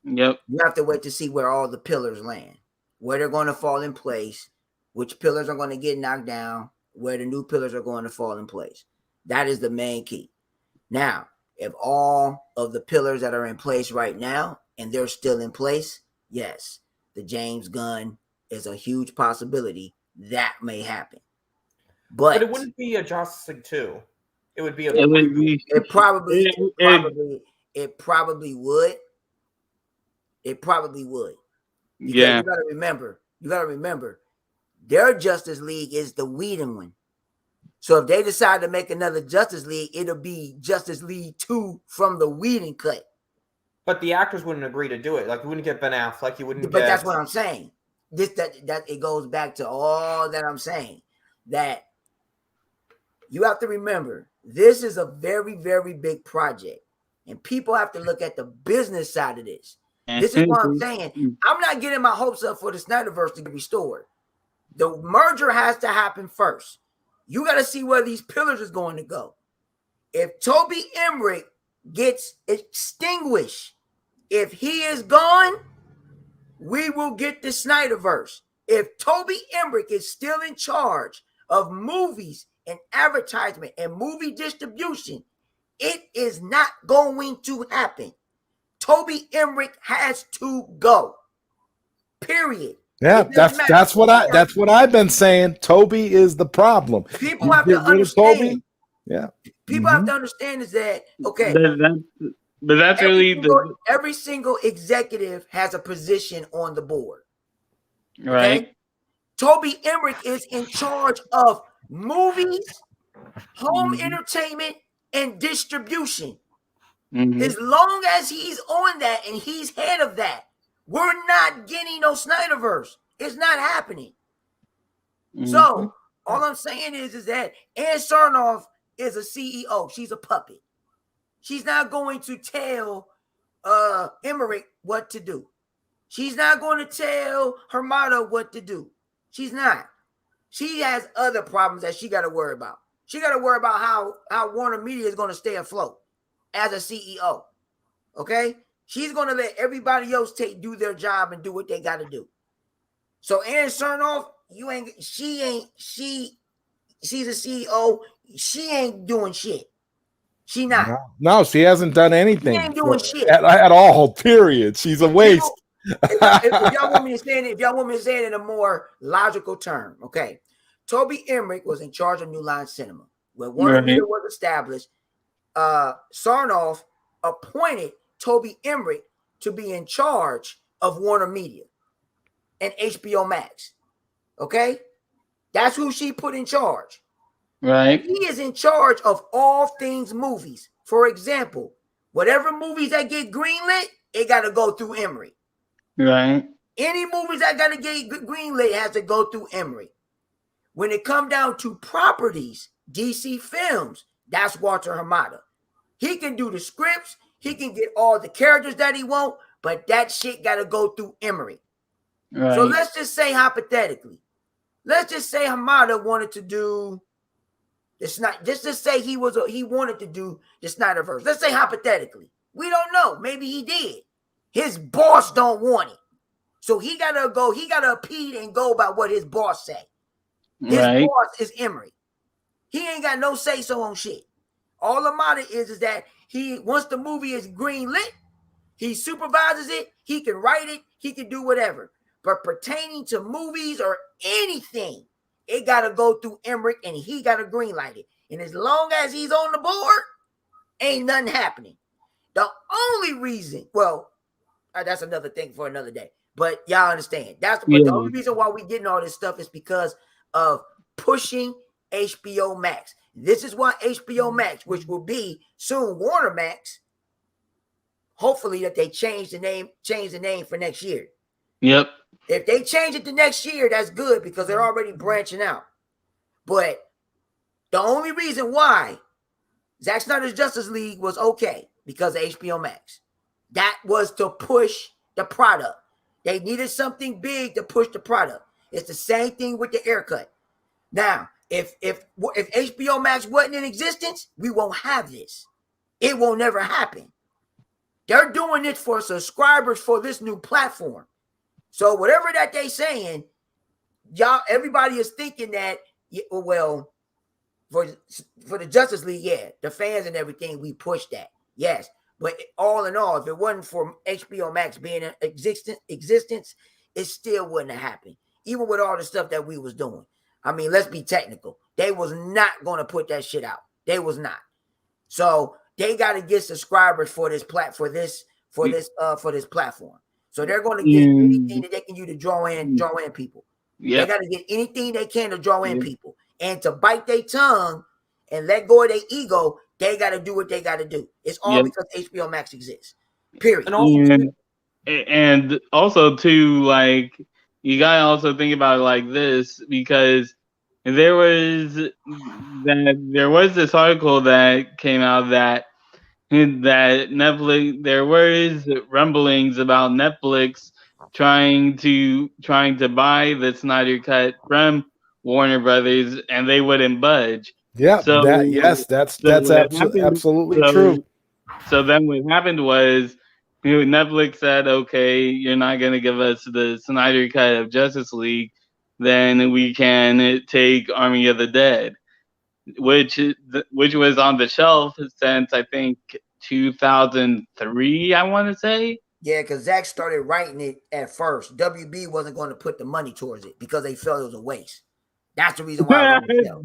Yep. You have to wait to see where all the pillars land, where they're going to fall in place, which pillars are going to get knocked down, where the new pillars are going to fall in place. That is the main key. Now, if all of the pillars that are in place right now and they're still in place, yes, the James Gunn is a huge possibility that may happen. But it wouldn't be a Justice League 2. It would be a. It probably would. It probably would. Because yeah. You gotta remember, their Justice League is the Whedon one. So if they decide to make another Justice League, it'll be Justice League 2 from the Whedon cut. But the actors wouldn't agree to do it. Like, you wouldn't get Ben Affleck. You wouldn't. But that's what I'm saying. That it goes back to all that I'm saying. That you have to remember, this is a very, very big project, and people have to look at the business side of this. This is what I'm saying. I'm not getting my hopes up for the Snyderverse to get restored. The merger has to happen first. You got to see where these pillars is going to go. If Toby Emmerich gets extinguished, if he is gone, we will get the Snyderverse. If Toby Emmerich is still in charge of movies and advertisement and movie distribution, it is not going to happen. Toby Emmerich has to go. Period. Yeah, that's what I've been saying. Toby is the problem. People have to understand. Toby? Yeah. People have to understand is that okay. But that's every single executive has a position on the board. Right. Okay? Toby Emmerich is in charge of movies, home entertainment, and distribution. As long as he's on that and he's head of that, we're not getting no Snyderverse. It's not happening. So all I'm saying is that Ann Sarnoff is a CEO. She's a puppet. She's not going to tell Emmerich what to do. She's not going to tell Hamada what to do. She's not. She has other problems that she got to worry about. She got to worry about how Warner Media is going to stay afloat as a CEO. Okay? She's going to let everybody else do their job and do what they got to do. So Ann Sarnoff, she's a CEO. She ain't doing shit. She not. No, she hasn't done anything. She ain't doing shit. At all, period. She's a waste. If y'all want me to say it in a more logical term, okay. Toby Emmerich was in charge of New Line Cinema. When Warner Media was established, Sarnoff appointed Toby Emmerich to be in charge of Warner Media and HBO Max. Okay? That's who she put in charge. Right. He is in charge of all things movies. For example, whatever movies that get greenlit, it got to go through Emmerich. Right. Any movies that got to get greenlit has to go through Emmerich. When it come down to properties, DC Films, that's Walter Hamada. He can do the scripts. He can get all the characters that he want, but that shit got to go through Emmerich. Right. So let's just say hypothetically, let's just say Hamada wanted to do It's not just to say he wanted to do the Snyderverse. Let's say hypothetically. We don't know. Maybe he did. His boss don't want it. So he gotta appeal and go by what his boss say. His boss is Emery. He ain't got no say so on shit. All the matter is that once the movie is green lit, he supervises it, he can write it, he can do whatever. But pertaining to movies or anything, it got to go through Emmerich and he got to green light it. And as long as he's on the board, ain't nothing happening. The only reason, that's another thing for another day. But y'all understand. The only reason why we getting all this stuff is because of pushing HBO Max. This is why HBO Max, which will be soon Warner Max, hopefully that they change the name for next year. Yep. If they change it to next year, that's good because they're already branching out. But the only reason why Zack Snyder's Justice League was okay because of HBO Max. That was to push the product. They needed something big to push the product. It's the same thing with the haircut. Now, if HBO Max wasn't in existence, we won't have this. It will never happen. They're doing it for subscribers for this new platform. So whatever that they saying, everybody is thinking that, for the Justice League, the fans and everything, we push that. Yes. But all in all, if it wasn't for HBO Max being in existence, it still wouldn't have happened. Even with all the stuff that we was doing. I mean, let's be technical. They was not going to put that shit out. They was not. So they got to get subscribers for this platform. So they're going to get anything that they can use to draw in people. They got to get anything they can to draw in people. And to bite their tongue and let go of their ego, they got to do what they got to do. It's all because HBO Max exists. Period. And also too, like, you gotta also think about it like this, because there was this article that came out that Netflix, there was rumblings about Netflix trying to buy the Snyder Cut from Warner Brothers, and they wouldn't budge. Yeah, so that's absolutely true. So then what happened was, Netflix said, okay, you're not going to give us the Snyder Cut of Justice League, then we can take Army of the Dead, which was on the shelf since, I think, 2003, I want to say. Yeah, because Zack started writing it at first. WB wasn't going to put the money towards it because they felt it was a waste. That's the reason why.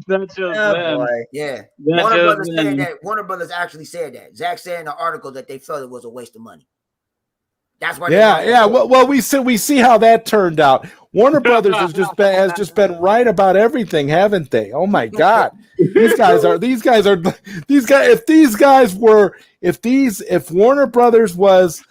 That's just them. Yeah. Warner Brothers actually said that. Zack said in the article that they felt it was a waste of money. That's why. Well, we see how that turned out. Warner Brothers has just been right about everything, haven't they? Oh my God, if Warner Brothers was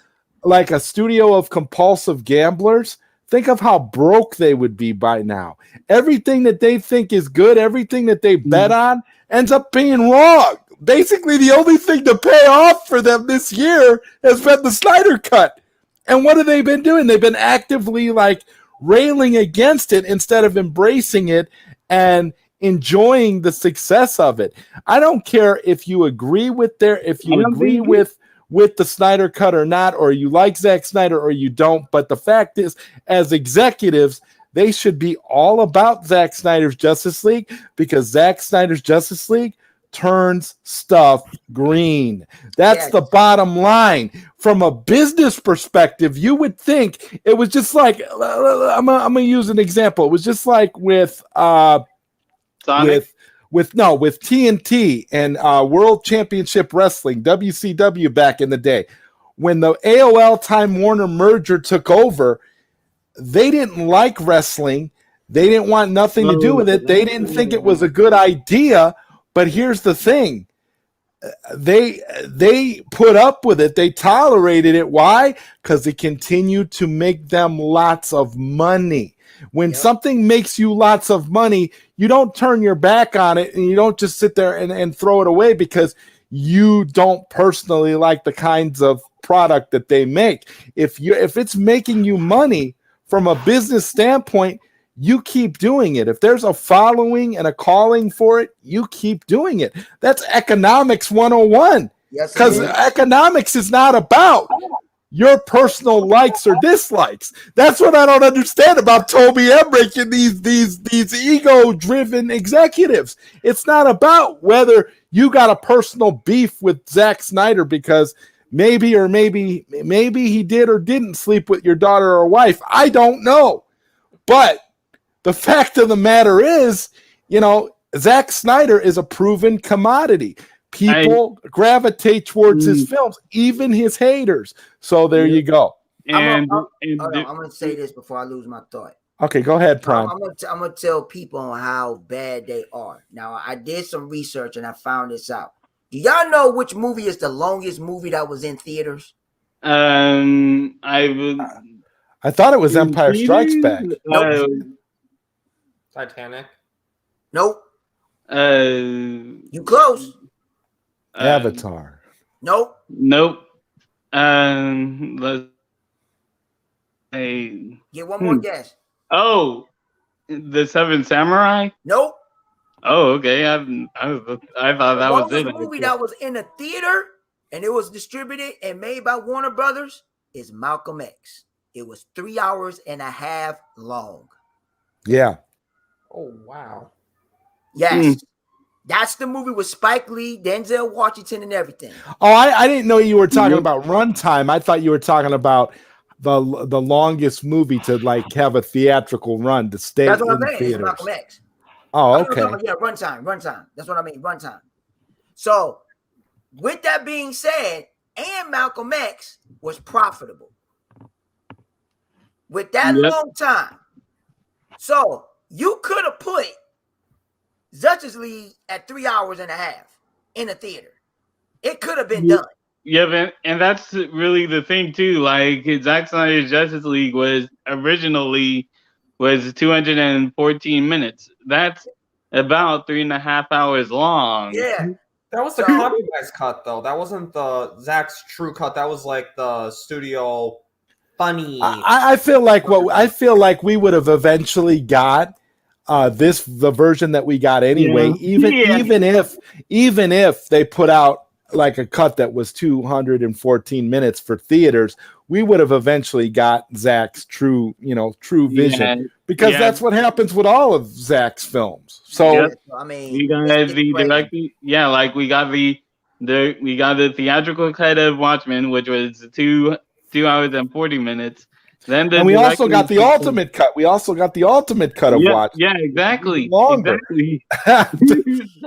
like a studio of compulsive gamblers, think of how broke they would be by now. Everything that they think is good, everything that they bet on, ends up being wrong. Basically, the only thing to pay off for them this year has been the Snyder Cut. And what have they been doing? They've been actively railing against it instead of embracing it and enjoying the success of it. I don't care if you agree with with the Snyder Cut or not, or you like Zack Snyder or you don't. But the fact is, as executives, they should be all about Zack Snyder's Justice League, because Zack Snyder's Justice League turns stuff green. That's the bottom line. From a business perspective, you would think it was just like, I'm gonna use an example. It was just like with TNT and World Championship Wrestling, WCW, back in the day. When the AOL Time Warner merger took over, they didn't like wrestling. They didn't want nothing to do with it. They didn't think it was a good idea. But here's the thing. They put up with it. They tolerated it. Why? Because it continued to make them lots of money. When something makes you lots of money, you don't turn your back on it, and you don't just sit there and throw it away because you don't personally like the kinds of product that they make. If it's making you money from a business standpoint, you keep doing it. If there's a following and a calling for it, you keep doing it. That's economics 101. Yes, it Because is. economics is not about your personal likes or dislikes. That's what I don't understand about Toby Emmerich and these ego-driven executives. It's not about whether you got a personal beef with Zack Snyder because maybe he did or didn't sleep with your daughter or wife. I don't know. But the fact of the matter is, Zack Snyder is a proven commodity. People gravitate towards his films, even his haters. So there you go. I'm going to say this before I lose my thought. Okay, go ahead, Prime. I'm going to tell people on how bad they are. Now, I did some research and I found this out. Do y'all know which movie is the longest movie that was in theaters? I thought it was Empire Strikes Back. Nope. Titanic. Nope. You close. Avatar. Nope. Let's say. Get one more guess. Oh, The Seven Samurai. Nope. Oh, okay. I thought that was it. The movie that was in a theater and it was distributed and made by Warner Brothers is Malcolm X. It was 3 hours and a half long. Yeah. Oh, wow. Yes. That's the movie with Spike Lee, Denzel Washington, and everything. Oh, I didn't know you were talking about runtime. I thought you were talking about the longest movie to have a theatrical run to stay That's what in I'm saying. theaters. It's Malcolm X. Oh, okay. Yeah, runtime. That's what I mean, runtime. So, with that being said, and Malcolm X was profitable with that long time. So, you could have put Justice League at 3 hours and a half in a theater. It could have been done. Yeah, and that's really the thing too. Like Zack Snyder's Justice League was originally 214 minutes. That's about 3.5 hours long. Yeah. That was the compromise cut, though. That wasn't the Zack's true cut. That was like the studio funny. I feel like we would have eventually got the version that we got anyway. Even if they put out like a cut that was 214 minutes for theaters, we would have eventually got Zack's true vision, because that's what happens with all of Zack's films. So I mean, we got the directing, like we got the theatrical cut of Watchmen, which was 2 hours and 40 minutes. Then and we also got the ultimate cut. We also got the ultimate cut of Watchmen. Yeah, exactly. Longer. Exactly.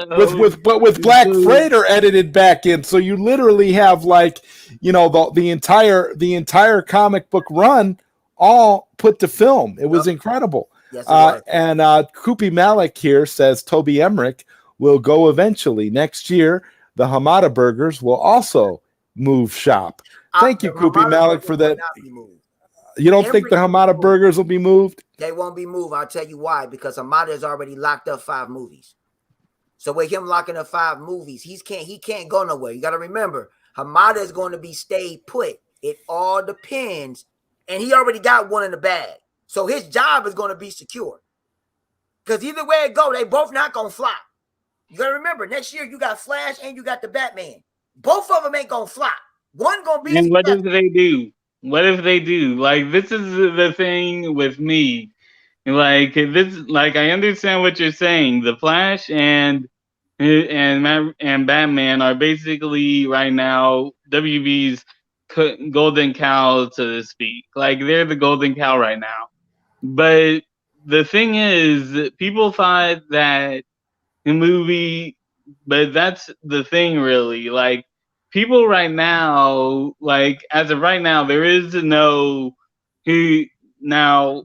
with Black Freighter edited back in, so you literally have the entire comic book run all put to film. It was incredible. Yes, it was. And Kupi Malik here says Toby Emmerich will go eventually next year. The Hamada Burgers will also move shop. Thank you, Kupi Malik, for that. You don't think the Hamada Burgers will be moved? They won't be moved. I'll tell you why. Because Hamada has already locked up 5 movies. So with him locking up 5 movies, he can't go nowhere. You got to remember, Hamada is going to be stayed put. It all depends. And he already got one in the bag. So his job is going to be secure. Because either way it go, they both not going to fly. You got to remember, next year you got Flash and you got the Batman. Both of them ain't going to fly. One going to be... And what if they do? What if they do? Like, this is the thing with me. Like, I understand what you're saying. The Flash and Batman are basically right now WB's golden cow, so to speak. Like, they're the golden cow right now. But the thing is, people thought that the movie, but that's the thing, really. Like, people right now, like as of right now, there is no now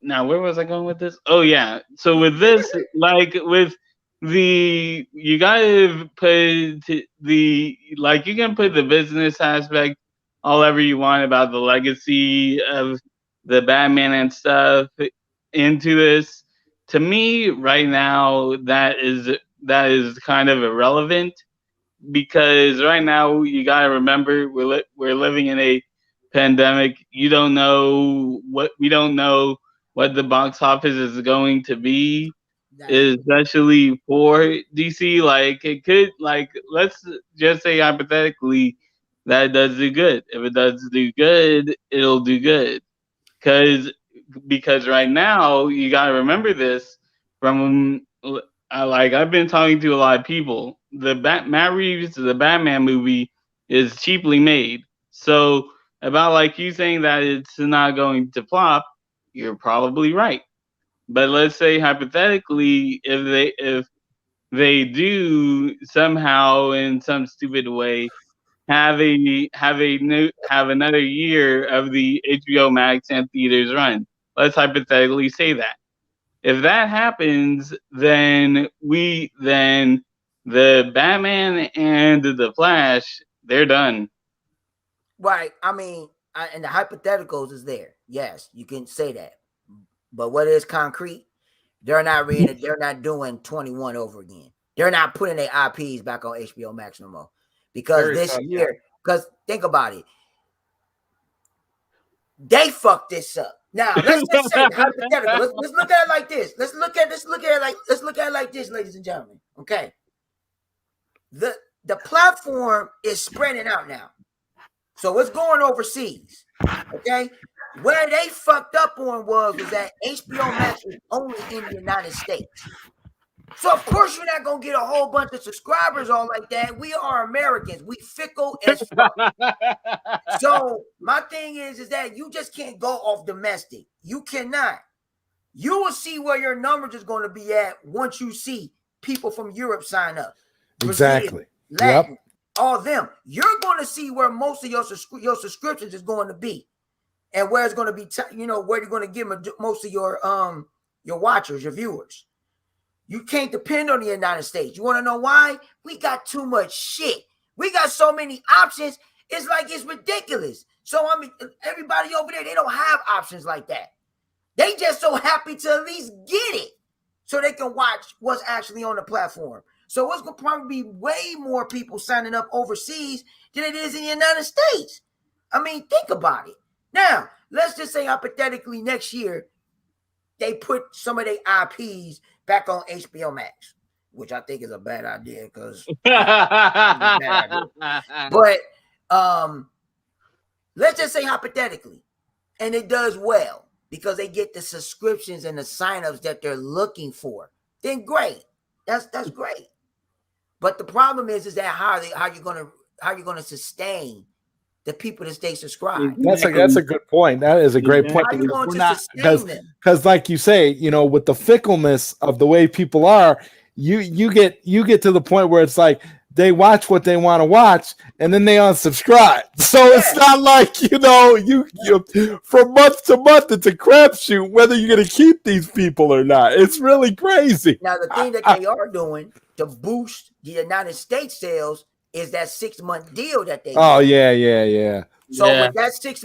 where was I going with this? Oh yeah. So with this, like with you gotta put you can put the business aspect all ever you want about the legacy of the Batman and stuff into this. To me, right now, that is kind of irrelevant. Because right now you gotta remember we're living in a pandemic. We don't know what what the box office is going to be, especially for DC. Like it could, like let's just say hypothetically that it does do good. If it does do good, it'll do good. Because right now you gotta remember this from like I've been talking to a lot of people. Matt Reeves, the Batman movie is cheaply made. So about like you saying that it's not going to flop, you're probably right. But let's say hypothetically, if they do somehow in some stupid way have another year of the HBO Max and theaters run. Let's hypothetically say that. If that happens, then the Batman and the Flash, they're done. Right. I mean, and the hypotheticals is there. Yes, you can say that. But what is concrete? They're not reading. They're not doing 21 over again. They're not putting their IPs back on HBO Max no more because this year. Because think about it, they fucked this up. Now let's just say hypothetical. Let's look at it like this. Let's look at it like this, ladies and gentlemen. Okay. The platform is spreading out now. So it's going overseas. Okay. Where they fucked up on was that HBO Max was only in the United States. So of course you're not gonna get a whole bunch of subscribers all like that. We are Americans. We fickle as fuck. So my thing is that you just can't go off domestic. You cannot. You will see where your numbers is going to be at once you see people from Europe sign up. Exactly. Brazil, Latin, all of them. You're going to see where most of your subscriptions is going to be, and where it's going to be. Where you're going to give most of your watchers, your viewers. You can't depend on the United States. You want to know why? We got too much shit. We got so many options. It's like it's ridiculous. So I mean, everybody over there, they don't have options like that. They just so happy to at least get it so they can watch what's actually on the platform. So it's going to probably be way more people signing up overseas than it is in the United States. I mean, think about it. Now, let's just say hypothetically next year, they put some of their IPs back on HBO Max, which I think is a bad idea because but let's just say hypothetically, and it does well because they get the subscriptions and the signups that they're looking for, then great. That's great. But the problem is that how you gonna sustain the people that stay subscribed? That's a good point. That is a great point. How you going to sustain them? Because like you say, with the fickleness of the way people are, you get to the point where it's like they watch what they want to watch and then they unsubscribe. So it's not like you from month to month it's a crapshoot whether you're going to keep these people or not. It's really crazy. Now the thing that they are doing to boost the United States sales is that 6-month deal that they do. Yeah. So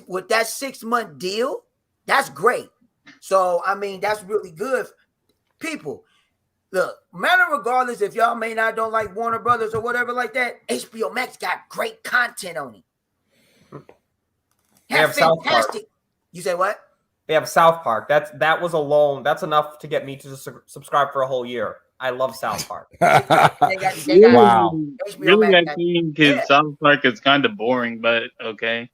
with that 6-month deal, that's great. So I mean, that's really good. People, look, regardless if y'all don't like Warner Brothers or whatever like that, HBO Max got great content on it. They have South Park. You say what? They have South Park. That was alone. That's enough to get me to subscribe for a whole year. I love South Park. They got wow. Really, I think South Park is kind of boring, but okay.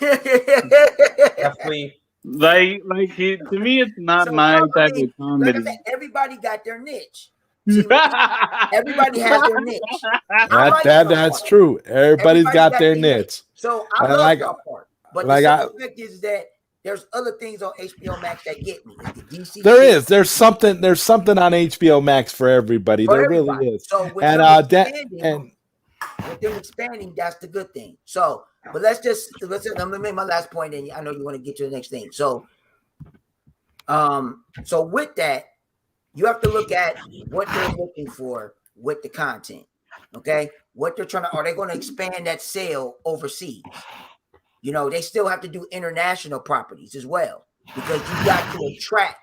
Definitely. Like to me, it's not my type of comedy. Like everybody got their niche. See, everybody has their niche. That's true. Everybody's got their niche. So I love South Park, but the fact is that there's other things on HBO Max that get me. Like the DC there's something on HBO Max for everybody. There really is. So with them expanding, that's the good thing. So, but let's I'm gonna make my last point, and I know you want to get to the next thing. So, so with that, you have to look at what they're looking for with the content. Okay, what they're trying to, are they going to expand that sale overseas? They still have to do international properties as well because you got to attract,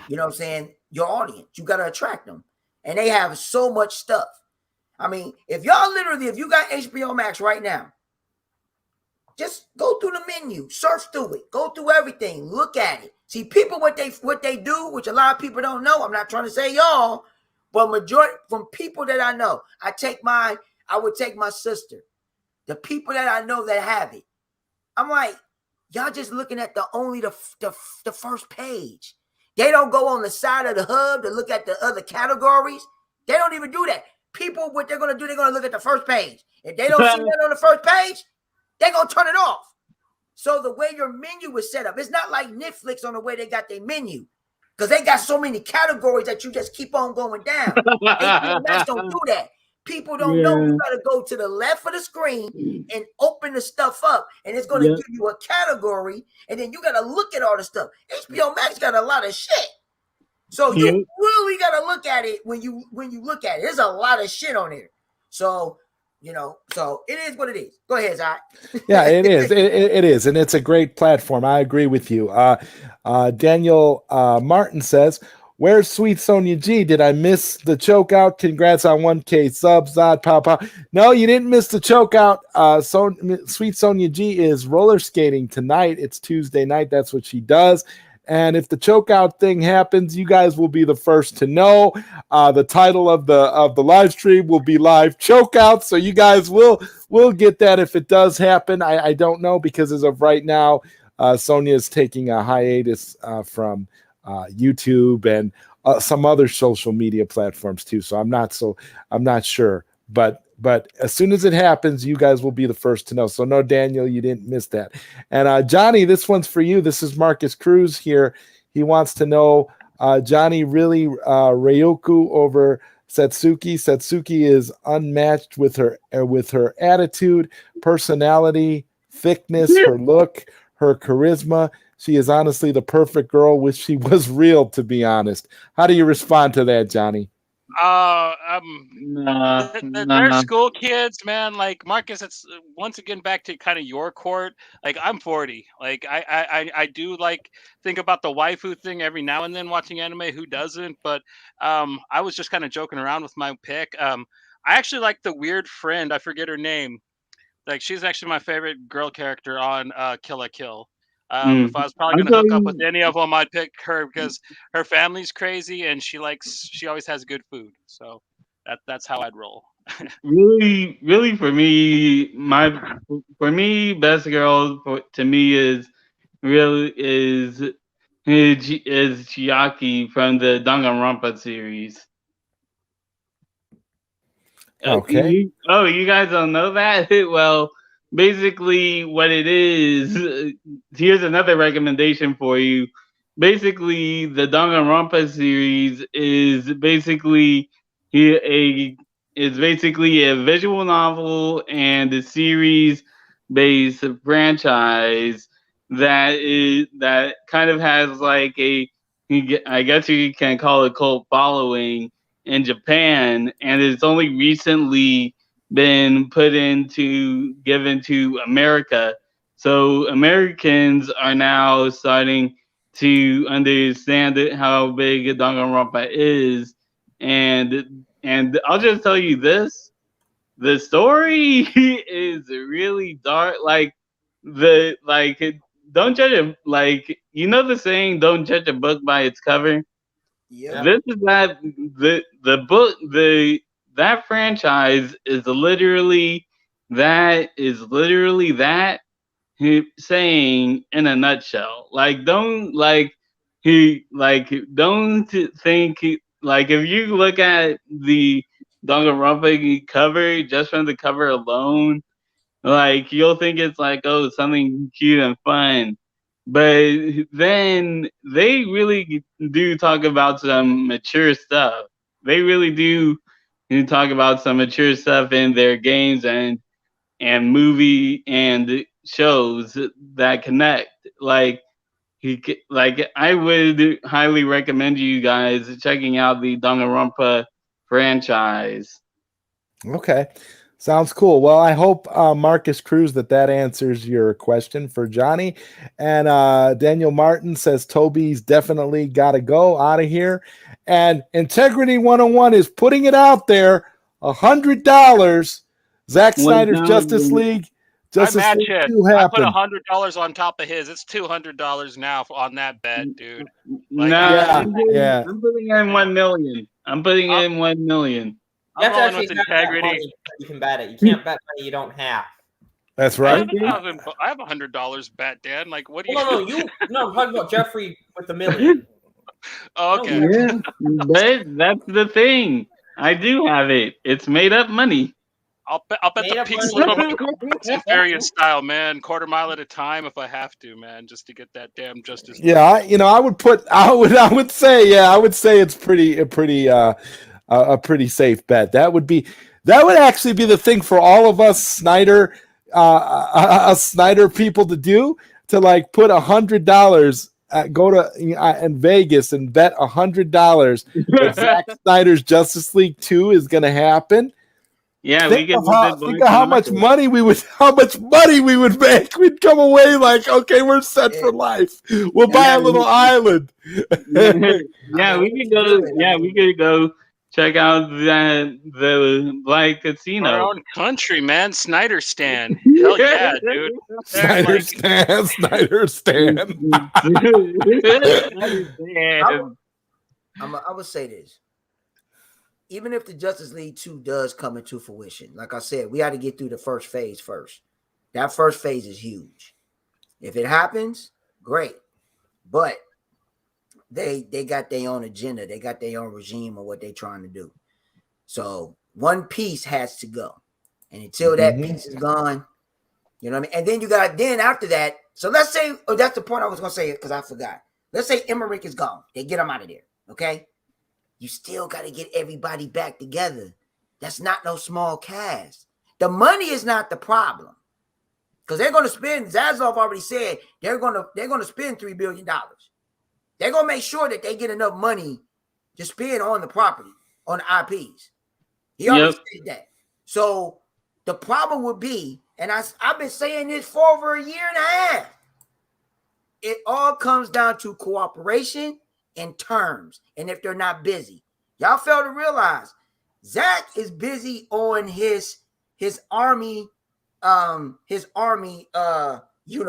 your audience. You got to attract them. And they have so much stuff. I mean, if you got HBO Max right now, Just go through the menu, surf through it, go through everything, look at it. See, people what they do, which a lot of people don't know. I'm not trying to say y'all, but majority from people that I know, I would take my sister, the people that I know that have it. I'm like, y'all just looking at the first page. They don't go on the side of the hub to look at the other categories. They don't even do that. People, what they're gonna do, they're gonna look at the first page. If they don't see that on the first page, they're gonna turn it off. So the way your menu is set up, it's not like Netflix on the way they got their menu. Because they got so many categories that you just keep on going down. HBO Max don't do that. People don't know you gotta go to the left of the screen and open the stuff up, and it's gonna give you a category, and then you gotta look at all the stuff. HBO Max got a lot of shit. So you really gotta look at it when you look at it. There's a lot of shit on there. So so it is what it is. Go ahead, Zach. Yeah, it is. It is, and it's a great platform. I agree with you. Daniel Martin says, "Where's Sweet Sonia G? Did I miss the choke out? Congrats on 1K subs, Zod Papa." No, you didn't miss the choke out. Sweet Sonia G is roller skating tonight. It's Tuesday night. That's what she does. And if the chokeout thing happens, you guys will be the first to know. The title of the live stream will be live chokeout, so you guys will get that if it does happen. I don't know, because as of right now, Sonia is taking a hiatus from YouTube and some other social media platforms too. So I'm not sure, but as soon as it happens, you guys will be the first to know. So no, Daniel, you didn't miss that. And Johnny, this one's for you. This is Marcus Cruz here. He wants to know, Johnny, really Ryoku over Satsuki? Satsuki is unmatched with her attitude, personality, thickness, her look, her charisma. She is honestly the perfect girl. Wish she was real, to be honest. How do you respond to that, Johnny? They're school kids, man. Like, Marcus, it's once again back to kind of your court. Like, I'm 40. Like, I do like think about the waifu thing every now and then watching anime. Who doesn't? But I was just kind of joking around with my pick. I actually like the weird friend. I forget her name. Like, she's actually my favorite girl character on Kill la Kill. If I was probably going to hook up with any of them, I'd pick her because her family's crazy and she always has good food. So that's how I'd roll. really for me, best girl to me is Chiaki from the Danganronpa series. Okay. You guys don't know that? Well, basically what it is, here's another recommendation for you. Basically, the Danganronpa series is basically a visual novel and a series based franchise that kind of has like I guess you can call it cult following in Japan, and it's only recently been given to America. So Americans are now starting to understand how big Danganronpa is, and I'll just tell you this: the story is really dark. Don't judge it. Like, you know the saying, "Don't judge a book by its cover." Yeah. This is that franchise is literally that saying in a nutshell. Like, don't think, like, if you look at the Danganronpa cover, just from the cover alone, like, you'll think it's like, oh, something cute and fun. But then they really do talk about some mature stuff. They really do talk about some mature stuff in their games and movie and shows that connect. Like, I would highly recommend you guys checking out the Danganronpa franchise. Okay. Sounds cool. Well, I hope, Marcus Cruz, that answers your question for Johnny. And Daniel Martin says Toby's definitely got to go out of here. And Integrity 101 is putting it out there, $100. Zack Snyder's Justice League Justice match League it. 2 I put happened. $100 on top of his. It's $200 now on that bet, dude. No, Yeah, yeah. I'm putting in 1 million. I'm putting in 1 million. You I'm have to rolling actually with have that integrity. money before you can bet it. You can't bet money you don't have. That's I right. have $100 bet, Dan. Like, what do you? No, I'm talking about Jeffrey with the million. Oh, okay. Yeah, but that's the thing. I do have it. It's made up money. I'll bet Made the up Peace money. Various style, man. Quarter mile at a time if I have to, man, just to get that damn Justice. Yeah, I would say it's a pretty safe bet. That would actually be the thing for all of us Snyder Snyder people to do, to like put $100, go to in Vegas and bet $100 that Zack Snyder's Justice League 2 is going to happen. Yeah, think of how much money we would make. We'd come away like, okay, we're set for life. We'll buy a little island. Yeah, we could go. Yeah, we could go check out the Black Casino. Our own country, man. Snyder Stan. Hell yeah, dude. Snyder Stan. I would say this. Even if the Justice League 2 does come into fruition, like I said, we had to get through the first phase first. That first phase is huge. If it happens, great. But they got their own agenda. They got their own regime of what they're trying to do. So one piece has to go. And until that piece is gone, you know what I mean? And then after that, so let's say, that's the point I was going to say because I forgot. Let's say Emmerich is gone. They get him out of there, okay? You still got to get everybody back together. That's not no small cast. The money is not the problem, because they're going to spend. Zaslav already said they're going to spend $3 billion. They're going to make sure that they get enough money to spend on the property, on the IPs. He already said that. So the problem would be, and I've been saying this for over a year and a half. It all comes down to cooperation and terms, and if they're not busy. Y'all fail to realize Zach is busy on his army universe.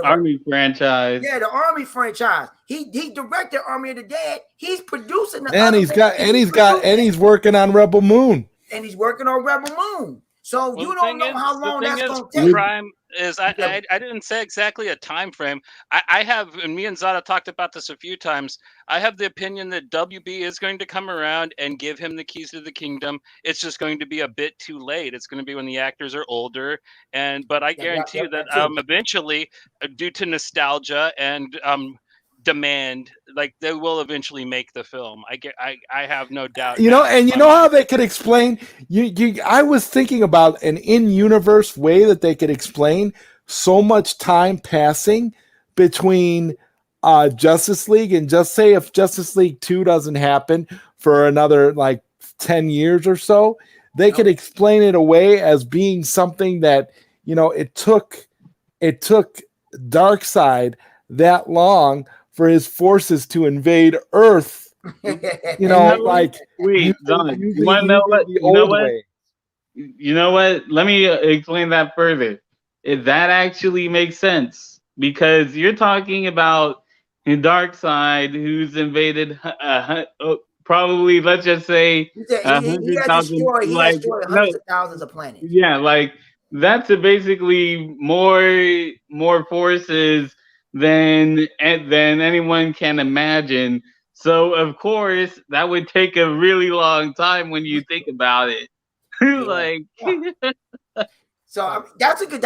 Army franchise. Yeah, the Army franchise. He directed Army of the Dead. He's producing and he's working on Rebel Moon. And he's working on Rebel Moon. So you don't know how long that's going to take. Prime is I didn't say exactly a time frame. I have, and me and Zada talked about this a few times. I have the opinion that WB is going to come around and give him the keys to the kingdom. It's just going to be a bit too late. It's going to be when the actors are older, but I guarantee you that eventually, due to nostalgia and demand, like, they will eventually make the film. I have no doubt. You know, and you know how they could explain I was thinking about an in-universe way that they could explain so much time passing between Justice League, and just say if Justice League 2 doesn't happen for another like 10 years or so, they could explain it away as being something that, you know, it took Darkseid that long for his forces to invade Earth. You know, like, wait, Don, you want to know what? You know what? Let me explain that further. That actually makes sense, because you're talking about Darkseid, who's invaded probably, let's just say, he has destroyed hundreds of thousands of planets. Yeah, like that's basically more forces than anyone can imagine. So of course that would take a really long time when you think about it. Like, so that's a good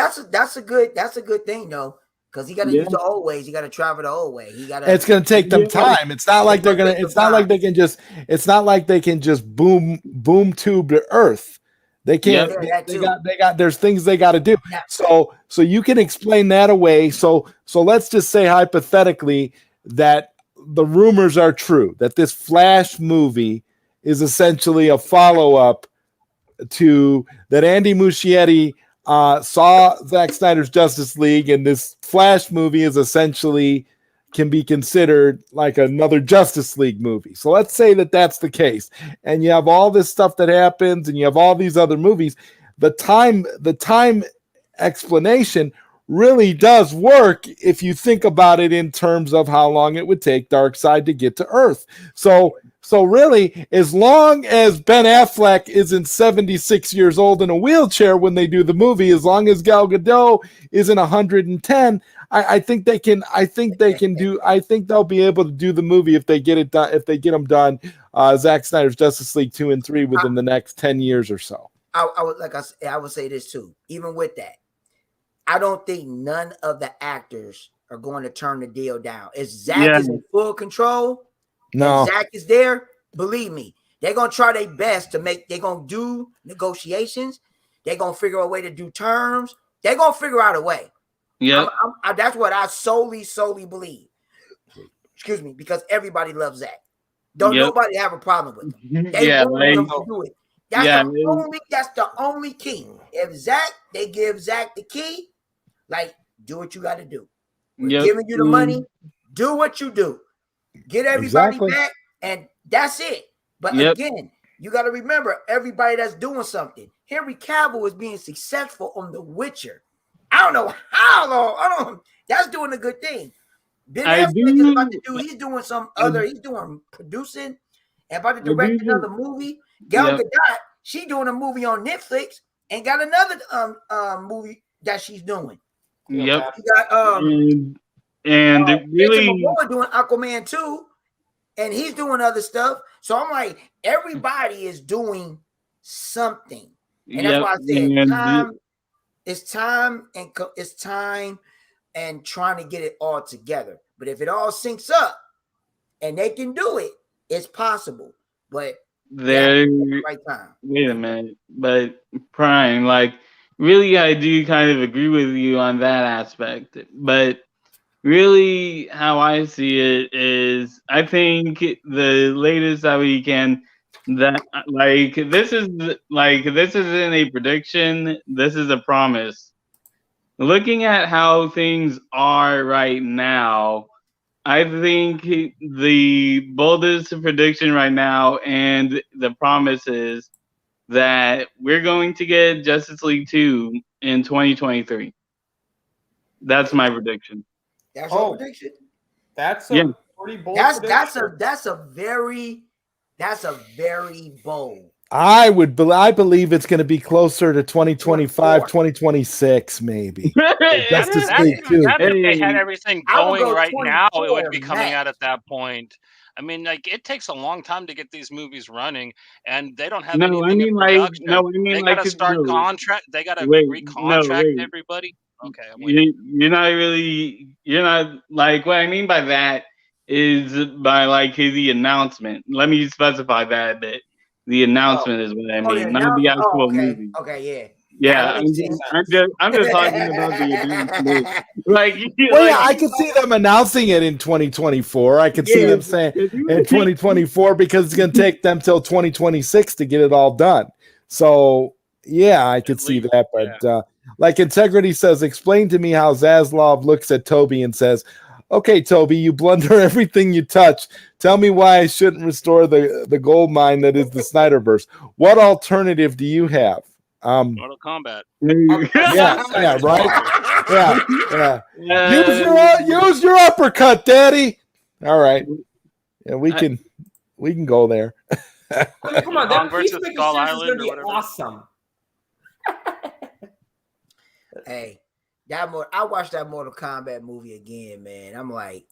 thing though, because he got to use the old ways. He got to travel the old way. It's going to take them time. It's not like it's not like they can just boom tube to Earth. They can't. There's things they got to do. Yeah. So you can explain that away. So let's just say hypothetically that the rumors are true, that this Flash movie is essentially a follow-up to that. Andy Muschietti saw Zack Snyder's Justice League, and this Flash movie is essentially can be considered like another Justice League movie. So let's say that that's the case, and you have all this stuff that happens, and you have all these other movies. The time explanation really does work if you think about it in terms of how long it would take Darkseid to get to Earth. So really, as long as Ben Affleck isn't 76 years old in a wheelchair when they do the movie, as long as Gal Gadot isn't 110, I think they can. I think they'll be able to do the movie if they get it done. If they get them done, Zack Snyder's Justice League 2 and 3 within the next 10 years or so. I would say this too. Even with that, I don't think none of the actors are going to turn the deal down. If Zack is in full control, Zack is there, believe me, they're going to try their best to they're going to do negotiations. They're going to figure out a way to do terms. They're going to figure out a way. Yeah. That's what I solely believe. Excuse me, because everybody loves Zack. Don't nobody have a problem with him. They want him to do it. That's the only key. If they give Zack the key, like, do what you got to do. We're giving you the money. Do what you do. Get everybody back, and that's it. But again, you got to remember, everybody that's doing something. Henry Cavill is being successful on The Witcher. I don't know how long. That's doing a good thing. Ben Affleck is about to do. He's doing he's doing producing and about to direct another movie. Gal Gadot, she's doing a movie on Netflix and got another movie that she's doing. Yep. You got and really doing Aquaman 2, and he's doing other stuff. So I'm like, everybody is doing something, and that's why I said it's time and trying to get it all together. But if it all syncs up and they can do it, it's possible. But right time. Wait a minute, but Prime, like, really, I do kind of agree with you on that aspect. But really, how I see it is, I think the latest that we can, that this isn't a prediction. This is a promise. Looking at how things are right now, I think the boldest prediction right now and the promise is that we're going to get Justice League 2 in 2023. That's my prediction. That's your prediction? That's a pretty bold prediction. That's a very bold. I believe it's going to be closer to 2025, 2026, maybe. Justice League 2. If they had everything going right now, it would be coming out at that point. I mean, like, it takes a long time to get these movies running, and they don't have anything in production. They got to start contract. They got to recontract everybody. Okay, you're not like, what I mean by that is by like the announcement. Let me specify that a bit. The announcement is what I mean, not the actual movie. Okay, yeah. Yeah, I'm just talking about the announcement. I could see them announcing it in 2024. I could see them saying in 2024 because it's going to take them till 2026 to get it all done. So yeah, I could see that. But like Integrity says, explain to me how Zaslav looks at Toby and says, "Okay, Toby, you blunder everything you touch. Tell me why I shouldn't restore the gold mine that is the Snyderverse. What alternative do you have?" Mortal Kombat. Yeah, right. Yeah. Use your uppercut, Daddy. All right. Yeah, we can go there. Come on, that Peacemaker series is gonna be awesome. Hey, I watched that Mortal Kombat movie again, man. I'm like,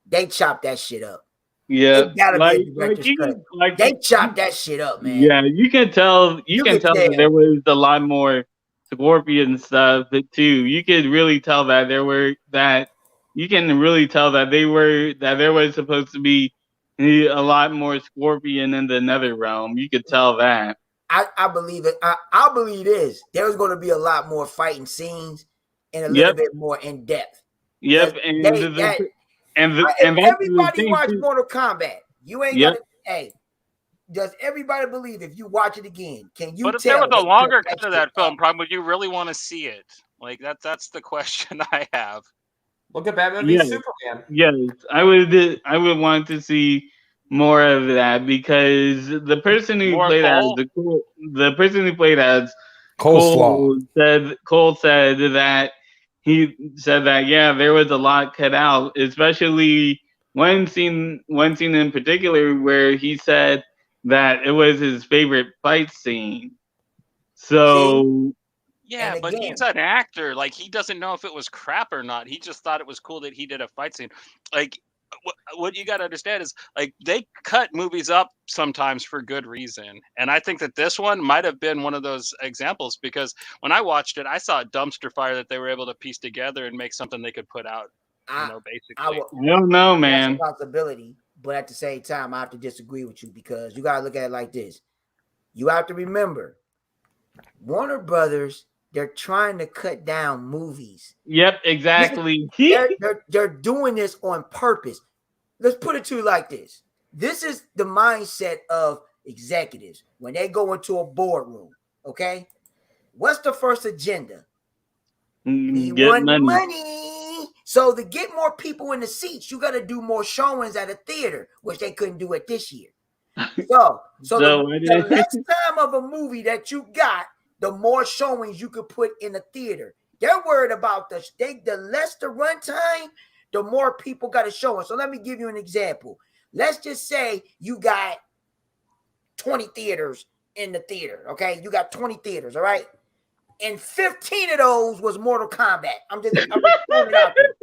they chopped that shit up. Yeah, they chopped that shit up, man. Yeah, you can tell that there was a lot more Scorpion stuff too. You could really tell that there was supposed to be a lot more Scorpion in the Nether Realm. You could tell that. I believe it. I believe this. There's going to be a lot more fighting scenes and a little bit more in depth. Yep, everybody watch Mortal Kombat. You ain't got to. Hey, does everybody believe if you watch it again, can you? But if there was a longer cut of that film, probably would you really want to see it? Like that's the question I have. Look at Batman v Superman. Yes, I would want to see more of that because the person who played as Coleslaw. Cole said that yeah, there was a lot cut out, especially one scene in particular where he said that it was his favorite fight scene. So Yeah, And but again, he's an actor. Like, he doesn't know if it was crap or not. He just thought it was cool that he did a fight scene. Like, what you got to understand is, like, they cut movies up sometimes for good reason. And I think that this one might have been one of those examples, because when I watched it, I saw a dumpster fire that they were able to piece together and make something they could put out, basically. I don't know, man. That's a possibility, but at the same time, I have to disagree with you, because you got to look at it like this. You have to remember, Warner Brothers, they're trying to cut down movies. Yep, exactly. They're doing this on purpose. Let's put it to you like this. This is the mindset of executives when they go into a boardroom, okay? What's the first agenda? We want money. So to get more people in the seats, you got to do more showings at a theater, which they couldn't do it this year. So the less time of a movie that you got, the more showings you could put in a theater. They're worried about the less the runtime, the more people got to show it. So let me give you an example. Let's just say you got 20 theaters in the theater, okay? You got 20 theaters, all right? And 15 of those was Mortal Kombat. I'm just throwing it out there.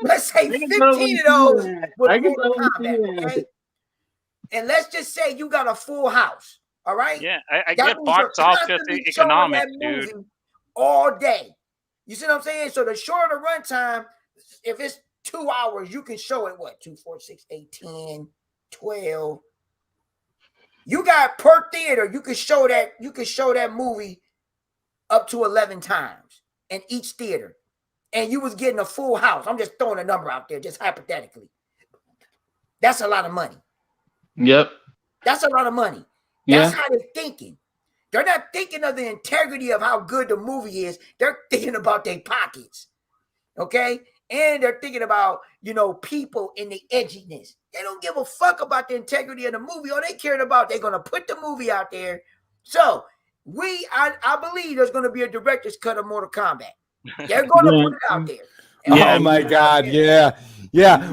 Let's say 15 of those was Mortal Kombat, okay? And let's just say you got a full house. All right. Yeah, I get box office economics, dude. All day. You see what I'm saying? So the shorter runtime, if it's 2 hours, you can show it 2, 4, 6, 8, 10, 12. You got per theater, you can show that movie up to 11 times in each theater. And you was getting a full house. I'm just throwing a number out there, just hypothetically. That's a lot of money. Yep. That's a lot of money. That's how they're thinking. They're not thinking of the integrity of how good the movie is. They're thinking about their pockets. Okay? And they're thinking about, people in the edginess. They don't give a fuck about the integrity of the movie. All they care about, they're going to put the movie out there. So, I believe there's going to be a director's cut of Mortal Kombat. They're going to put it out there. Oh my God, yeah.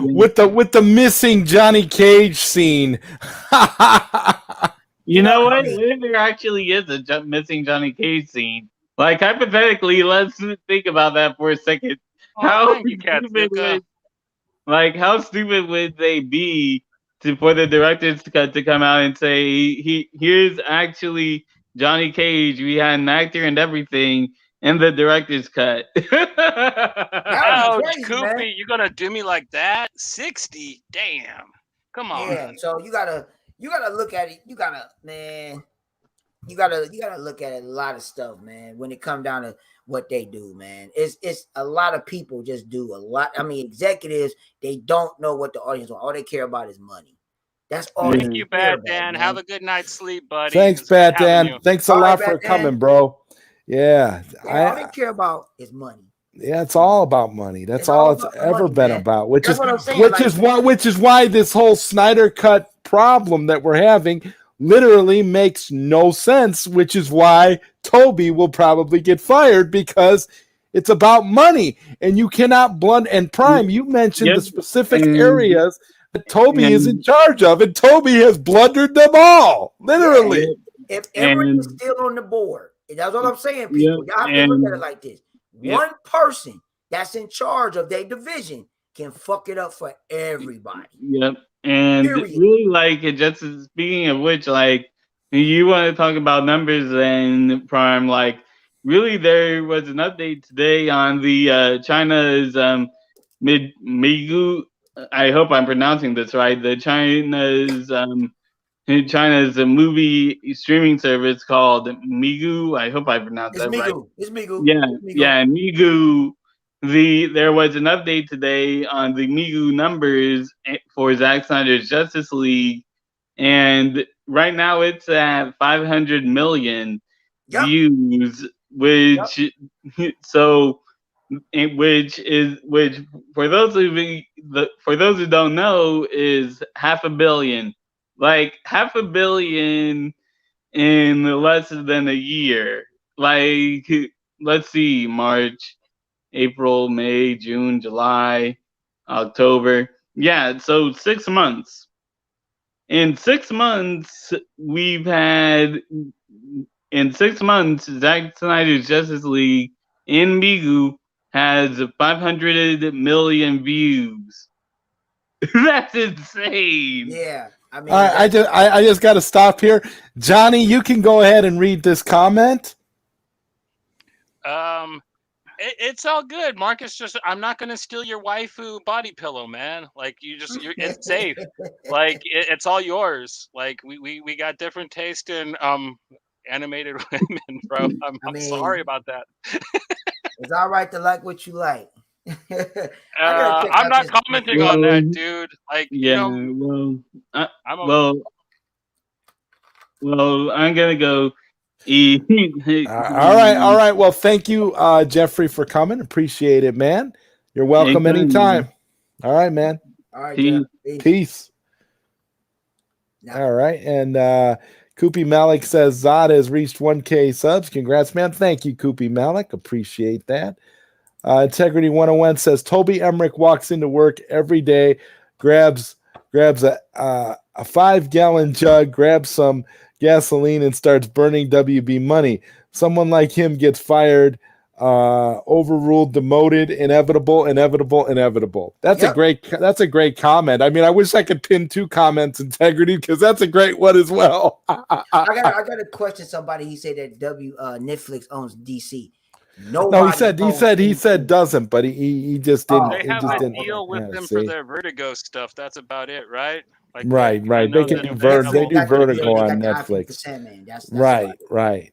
With the missing Johnny Cage scene. You know what? If there actually is a missing Johnny Cage scene, like hypothetically, let's think about that for a second. How stupid would they be for the director's cut to come out and say, here's actually Johnny Cage. We had an actor and everything in the director's cut. Ouch, Koopy, you gonna do me like that? 60? Damn. Come on. Yeah, so you gotta look at it. You gotta look at it, a lot of stuff, man. When it comes down to what they do, man, it's a lot of people just do a lot. I mean, executives, they don't know what the audience wants. All they care about is money. That's all. Thank you, Bad Dan. Have a good night's sleep, buddy. Thanks, Bad Dan. Thanks a lot for coming, bro. Yeah, all they care about is money. Yeah, it's all about money. That's all it's ever been about. Which is why this whole Snyder Cut problem that we're having literally makes no sense. Which is why Toby will probably get fired, because it's about money, and you cannot blunt. And Prime, you mentioned the specific areas that Toby is in charge of, and Toby has blundered them all, literally. If Everett is still on the board, that's what I'm saying, people. Y'all have to look at it like this. One person that's in charge of their division can fuck it up for everybody. Yep. And really, like, just speaking of which, like, you want to talk about numbers and Prime, like, really, there was an update today on the China's Migu. I hope I'm pronouncing this right. The China's a movie streaming service called Migu. I hope I pronounced that right. It's Migu. Yeah, Migu. There was an update today on the Migu numbers for Zack Snyder's Justice League, and right now it's at 500 million views, which for those who don't know is $500 million. Like $500 million in less than a year. like, let's see, March, April, May, June, July, October. Yeah, so 6 months. In 6 months, Zack Snyder's Justice League in Migu has 500 million views. That's insane. Yeah, I mean, All right, I just got to stop here. Johnny, you can go ahead and read this comment. It's all good, Marcus. Just I'm not gonna steal your waifu body pillow, man. Like it's safe. Like it's all yours. Like we got different taste in animated women, bro. I'm mean, sorry about that. It's all right to like what you like. I'm not commenting on that, dude. Like, yeah, you know, well, I'm gonna go. All right. Well, thank you, Jeffrey, for coming. Appreciate it, man. You're welcome anytime. All right, man. All right, Jeff. Peace. All right, and Koopy Malik says Zod has reached 1K subs. Congrats, man. Thank you, Koopy Malik. Appreciate that. Integrity 101 says Toby Emmerich walks into work every day, grabs a 5-gallon jug, grabs some gasoline, and starts burning WB money. Someone like him gets fired, overruled, demoted, inevitable. That's a great comment. I mean, I wish I could pin 2 comments, Integrity, because that's a great one as well. I got to question somebody. He said that Netflix owns DC. No, he said doesn't, but he just didn't. They have a deal with them for their Vertigo stuff. That's about it, right? Like right. They can do Vertigo on Netflix. Right.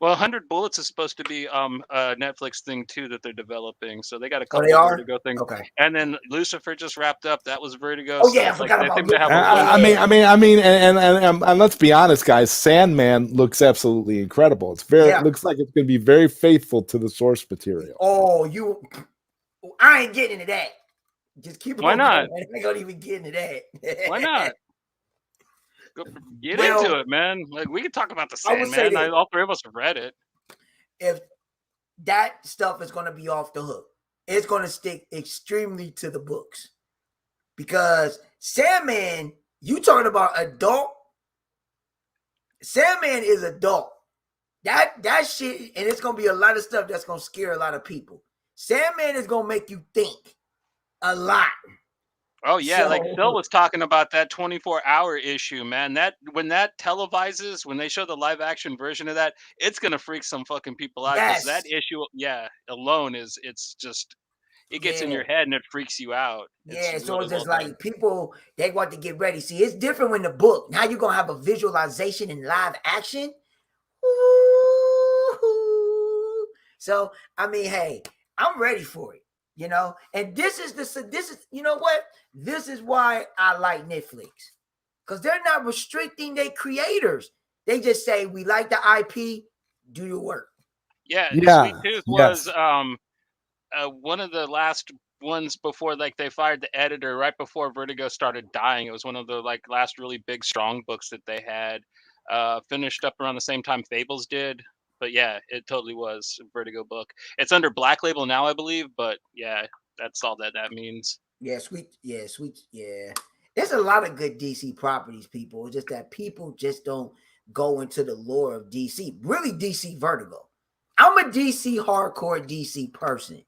Well, 100 Bullets is supposed to be a Netflix thing too that they're developing. So they got a couple of Vertigo things. Okay. And then Lucifer just wrapped up. That was Vertigo. Oh yeah, I forgot about Lucifer. I mean, and let's be honest, guys. Sandman looks absolutely incredible. It looks like it's going to be very faithful to the source material. Oh, I ain't getting into that. Just keep it. Why not? I ain't gonna even get into that. Why not? Get into it, man. Like we can talk about the Sandman. All 3 of us have read it. If that stuff is going to be off the hook, it's going to stick extremely to the books. Because Sandman, you talking about adult? Sandman is adult. That shit, and it's going to be a lot of stuff that's going to scare a lot of people. Sandman is going to make you think a lot. Oh yeah, like Phil was talking about that 24-hour issue, man. That when that televises, when they show the live action version of that, it's gonna freak some fucking people out. Because that issue, alone it gets in your head and it freaks you out. So it's just like people, they want to get ready. See, it's different when the book. Now you're gonna have a visualization in live action. Ooh. So I mean, hey, I'm ready for it. You know, and this is you know what? This is why I like Netflix, because they're not restricting their creators. They just say, we like the IP, do your work. Yeah. Sweet Tooth was one of the last ones before they fired the editor right before Vertigo started dying. It was one of the last really big strong books that they had. Finished up around the same time Fables did. But yeah, it totally was a Vertigo book. It's under Black Label now, I believe. But yeah, that's all that means. Sweet. There's a lot of good DC properties, people. It's just that people just don't go into the lore of DC. Really, DC Vertigo. I'm a DC hardcore DC person.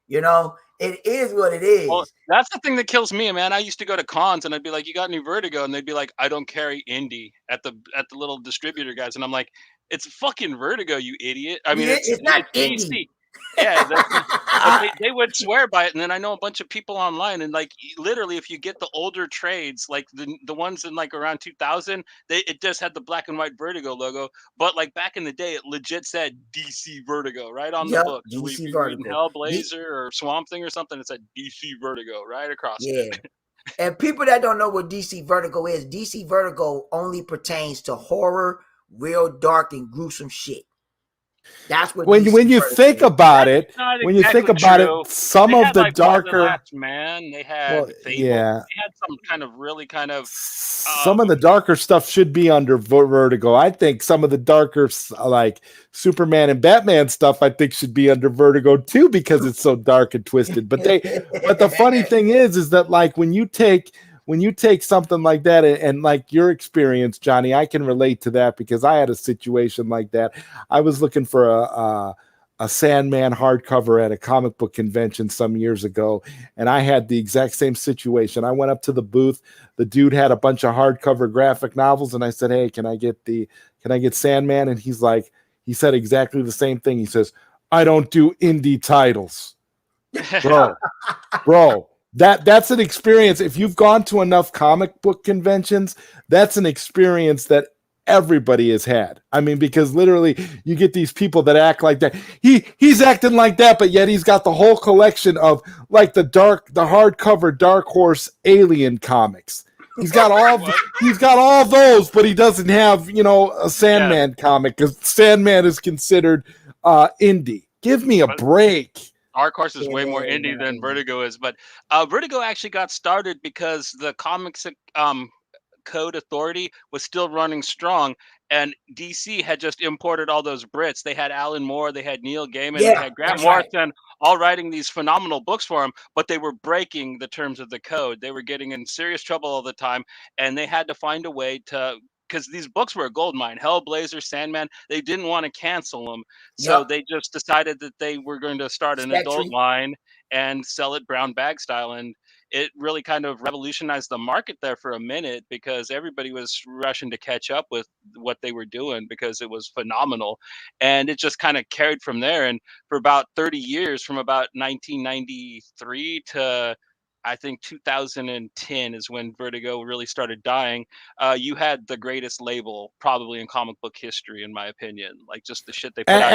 You know, it is what it is. Well, that's the thing that kills me, man. I used to go to cons and I'd be like, "You got any Vertigo?" And they'd be like, "I don't carry indie at the little distributor guys." And I'm like, "It's fucking Vertigo, you idiot!" I mean, it's not DC. indie. Yeah, they would swear by it, and then I know a bunch of people online, and literally, if you get the older trades, like the ones in around 2000, it just had the black and white Vertigo logo, but back in the day, it legit said DC Vertigo right on the book. So DC Vertigo, Hellblazer or Swamp Thing or something, it said DC Vertigo right across it. And people that don't know what DC Vertigo is, DC Vertigo only pertains to horror, real dark and gruesome shit. That's what when DC you first think did. about it, Not when you think exactly about true. it, some They of had the like Marvel darker, Last Man. They had Fable. yeah, They had some kind of really kind of some of the darker stuff should be under Vertigo. I think some of the darker, like Superman and Batman stuff, I think should be under Vertigo too, because it's so dark and twisted. But the funny thing is that like when you take something like that and like your experience, Johnny, I can relate to that because I had a situation like that. I was looking for a Sandman hardcover at a comic book convention some years ago, and I had the exact same situation. I went up to the booth. The dude had a bunch of hardcover graphic novels, and I said, "Hey, can I get Sandman?" And he said exactly the same thing. He says, "I don't do indie titles." Bro, that's an experience. If you've gone to enough comic book conventions, that's an experience that everybody has had. I mean, because literally you get these people that act like that. He's acting like that, but yet he's got the whole collection of like the hardcover Dark Horse Alien comics. He's got all those, but he doesn't have, a Sandman comic because Sandman is considered indie. Give me a break. Dark Horse is way more indie than Vertigo is, but Vertigo actually got started because the Comics Code Authority was still running strong, and DC had just imported all those Brits. They had Alan Moore, they had Neil Gaiman, they had Grant Morrison, all writing these phenomenal books for him, but they were breaking the terms of the code. They were getting in serious trouble all the time, and they had to find a way to, because these books were a gold mine. Hellblazer, Sandman, they didn't want to cancel them. So they just decided that they were going to start an adult line and sell it brown bag style. And it really kind of revolutionized the market there for a minute because everybody was rushing to catch up with what they were doing because it was phenomenal. And it just kind of carried from there. And for about 30 years, from about 1993 to I think 2010 is when Vertigo really started dying. You had the greatest label probably in comic book history, in my opinion. Like just the shit they put out.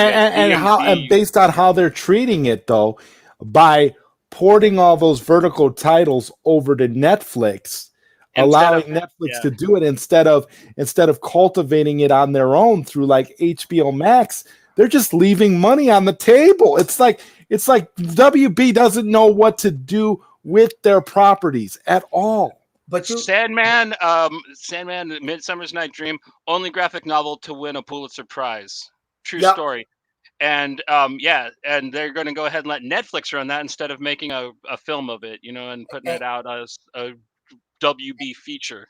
And based on how they're treating it, though, by porting all those Vertigo titles over to Netflix, allowing Netflix to do it instead of cultivating it on their own through like HBO Max, they're just leaving money on the table. It's like WB doesn't know what to with their properties at all. But Sandman, Midsummer's Night Dream, only graphic novel to win a Pulitzer Prize. True story. And and they're going to go ahead and let Netflix run that instead of making a film of it, and putting it out as a WB feature.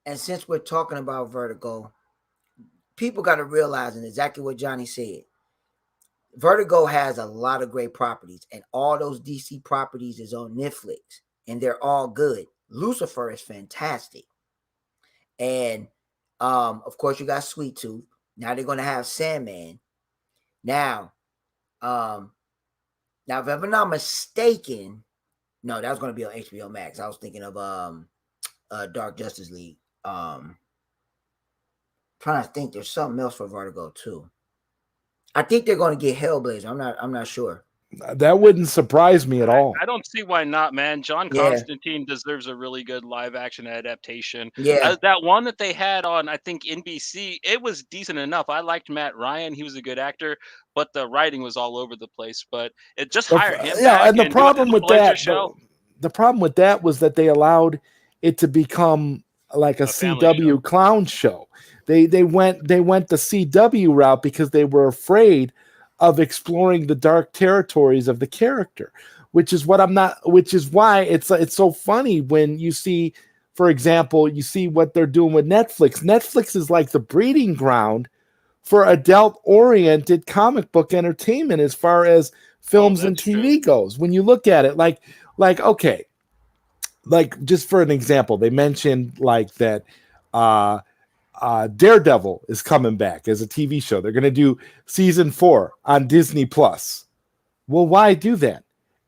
And since we're talking about Vertigo, people got to realize, and exactly what Johnny said, Vertigo has a lot of great properties, and all those DC properties is on Netflix, and they're all good. Lucifer is fantastic, and of course you got Sweet Tooth. Now they're going to have Sandman. Now, if I'm not mistaken, no, that was going to be on HBO Max. I was thinking of Dark Justice League. Trying to think, there's something else for Vertigo too. I think they're going to get Hellblazer. I'm not sure. That wouldn't surprise me at all. I don't see why not, man. John Constantine deserves a really good live action adaptation. That one that they had on, I think, NBC, it was decent enough. I liked Matt Ryan. He was a good actor, but the writing was all over the place. But it just hired him. And the problem with that was that they allowed it to become like a CW clown show. They went the CW route because they were afraid of exploring the dark territories of the character, which is why it's so funny when you see, for example, you see what they're doing with Netflix. Netflix is like the breeding ground for adult-oriented comic book entertainment as far as films and TV goes. When you look at it, like okay, like just for an example, they mentioned like that Daredevil is coming back as a TV show. They're going to do season 4 on Disney Plus. Well, why do that?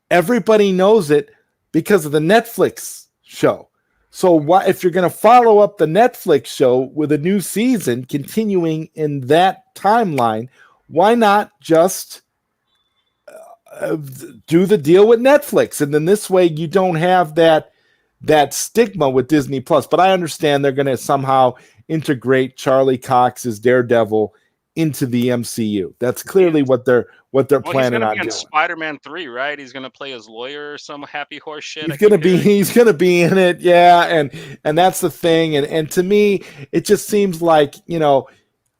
Everybody knows it because of the Netflix show. So why, if you're going to follow up the Netflix show with a new season continuing in that timeline, why not just do the deal with Netflix? And then this way you don't have that stigma with Disney Plus. But I understand they're going to somehow integrate Charlie Cox's Daredevil into the MCU. That's clearly what they're planning on doing. Spider-Man 3, right? He's gonna play his lawyer or some happy horse shit. He's gonna be in it, yeah, and that's the thing. And to me, it just seems like, you know,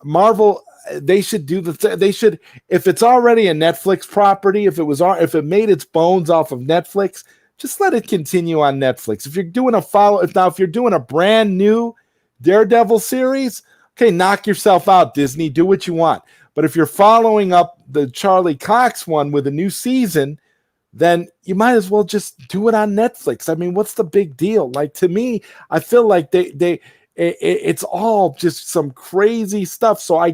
Marvel, they should do they should, if it's already a Netflix property, if it made its bones off of Netflix, just let it continue on Netflix. If you're doing if you're doing a brand new Daredevil series, okay, knock yourself out, Disney, do what you want. But if you're following up the Charlie Cox one with a new season, then you might as well just do it on Netflix. I mean, what's the big deal? Like, to me, I feel like it's all just some crazy stuff. So I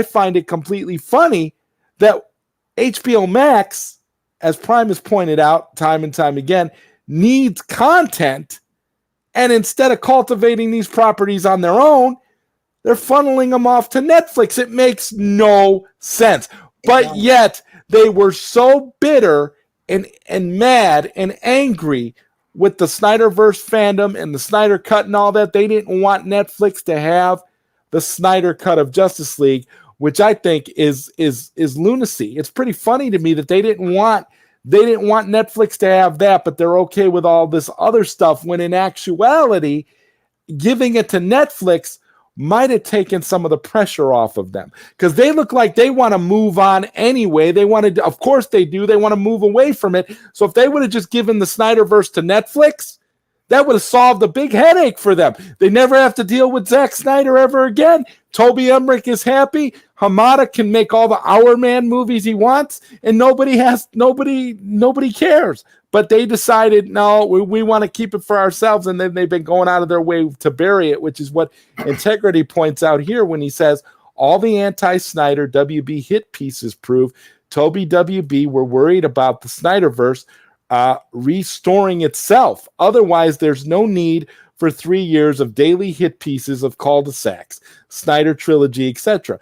find it completely funny that HBO Max, as Prime has pointed out time and time again, needs content, and instead of cultivating these properties on their own, they're funneling them off to Netflix. It makes no sense. But yet they were so bitter and mad and angry with the Snyderverse fandom and the Snyder Cut and all that. They didn't want Netflix to have the Snyder Cut of Justice League, which I think is lunacy. It's pretty funny to me that they didn't want Netflix to have that, but they're okay with all this other stuff, when in actuality, giving it to Netflix might have taken some of the pressure off of them, because they look like they want to move on anyway. Of course they do. They want to move away from it. So if they would have just given the Snyderverse to Netflix, that would have solved a big headache for them. They never have to deal with Zack Snyder ever again. Toby Emmerich is happy. Hamada can make all the Hour Man movies he wants, and nobody cares. But they decided, no, we want to keep it for ourselves, and then they've been going out of their way to bury it, which is what Integrity points out here when he says all the anti-Snyder WB hit pieces prove Toby WB were worried about the Snyderverse restoring itself. Otherwise, there's no need for 3 years of daily hit pieces of cul-de-sacs, Snyder trilogy, etc.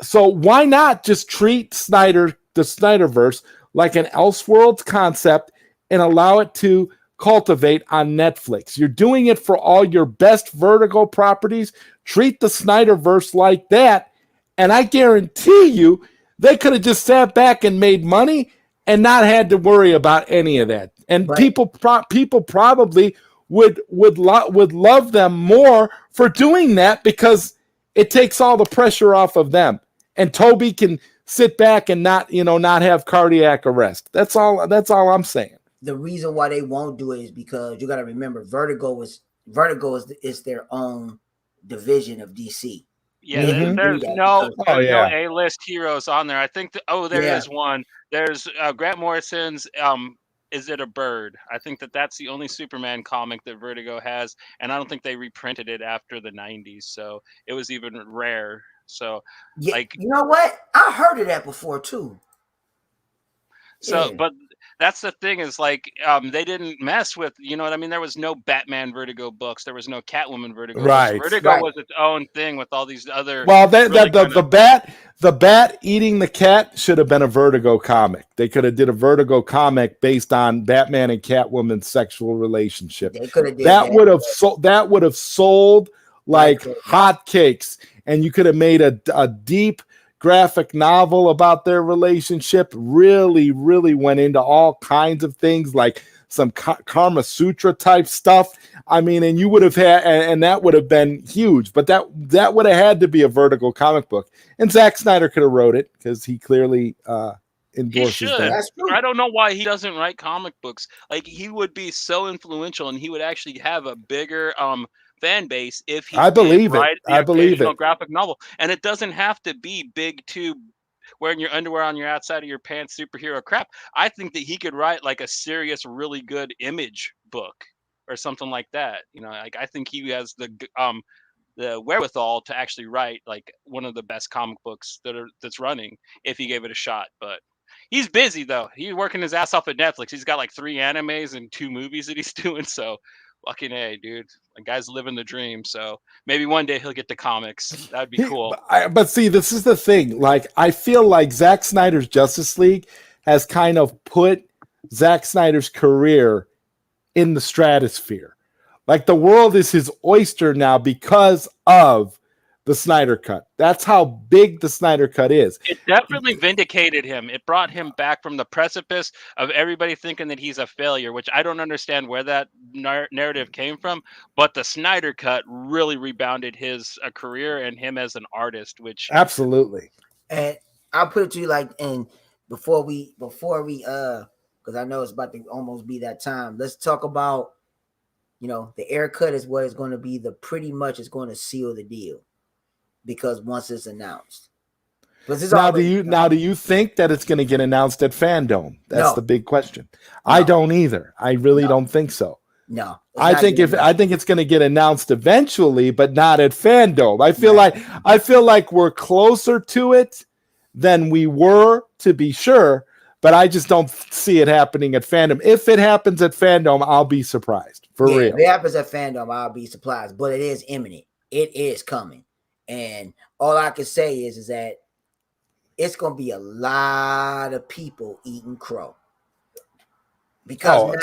So why not just treat the Snyderverse like an Elseworlds concept and allow it to cultivate on Netflix? You're doing it for all your best Vertigo properties. Treat the Snyderverse like that, and I guarantee you they could have just sat back and made money and not had to worry about any of that. And people probably would love them more for doing that, because it takes all the pressure off of them, and Toby can sit back and not have cardiac arrest. That's all I'm saying. The reason why they won't do it is because you got to remember, Vertigo is their own division of DC. Yeah, there's no A-list heroes on there. I think there is one. There's Grant Morrison's Is It a Bird? I think that's the only Superman comic that Vertigo has, and I don't think they reprinted it after the 90s, so it was even rare. So, yeah, you know what? I heard of that before too. So, but that's the thing, is like they didn't mess with, you know what I mean? There was no Batman Vertigo books. There was no Catwoman Vertigo books. Vertigo was its own thing with all these other. Well, the bat eating the cat should have been a Vertigo comic. They could have did a Vertigo comic based on Batman and Catwoman's sexual relationship. They could have did that. Would have sold like hotcakes, and you could have made a deep graphic novel about their relationship. Really went into all kinds of things, like some Karma Sutra type stuff. I mean, and you would have had, and that would have been huge, but that would have had to be a Vertigo comic book. And Zack Snyder could have wrote it, because he clearly endorses that. That's true. I don't know why he doesn't write comic books. Like, he would be so influential, and he would actually have a bigger fan base if he I believe it. Graphic novel. And it doesn't have to be big tube wearing your underwear on your outside of your pants superhero crap. I think that he could write like a serious, really good Image book or something like that. You know, like, I think he has the wherewithal to actually write like one of the best comic books that's running if he gave it a shot. But he's busy though. He's working his ass off at Netflix. He's got like 3 animes and 2 movies that he's doing. So fucking A, dude. The guy's living the dream. So maybe one day he'll get to comics. That'd be cool. But see, this is the thing. Like, I feel like Zack Snyder's Justice League has kind of put Zack Snyder's career in the stratosphere. Like, the world is his oyster now because of the Snyder Cut. That's how big the Snyder Cut is. It definitely vindicated him. It brought him back from the precipice of everybody thinking that he's a failure, which I don't understand where that narrative came from. But the Snyder Cut really rebounded his career and him as an artist, which absolutely. And I'll put it to you like, and before we, because I know it's about to almost be that time. Let's talk about, the air cut is what is going to be pretty much is going to seal the deal. Because once it's announced, now do you think that it's going to get announced at Fandom? That's the big question. No. I don't either. I really don't think so. No, I think it's going to get announced eventually, but not at Fandom. I feel like we're closer to it than we were, to be sure, but I just don't see it happening at Fandom. If it happens at Fandom, I'll be surprised for real. If it happens at Fandom, I'll be surprised, but it is imminent. It is coming. And all I can say is that it's going to be a lot of people eating crow. Because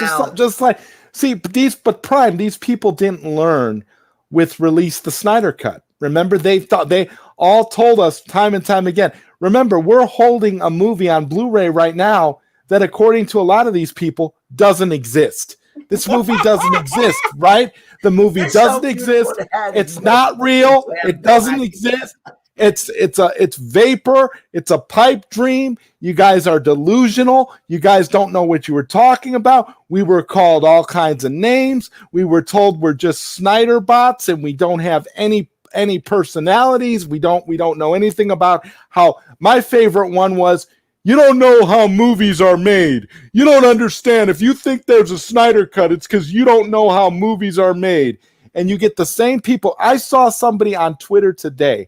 these people didn't learn with Release the Snyder Cut. Remember, they all told us time and time again. Remember, we're holding a movie on Blu-ray right now that, according to a lot of these people, doesn't exist. This movie doesn't exist, right? The movie doesn't exist. It's not real. It doesn't exist. It's vapor. It's a pipe dream. You guys are delusional. You guys don't know what you were talking about. We were called all kinds of names. We were told we're just Snyder bots and we don't have any personalities. We don't know anything about how. My favorite one was, you don't know how movies are made. You don't understand. If you think there's a Snyder Cut, it's because you don't know how movies are made. And you get the same people. I saw somebody on Twitter today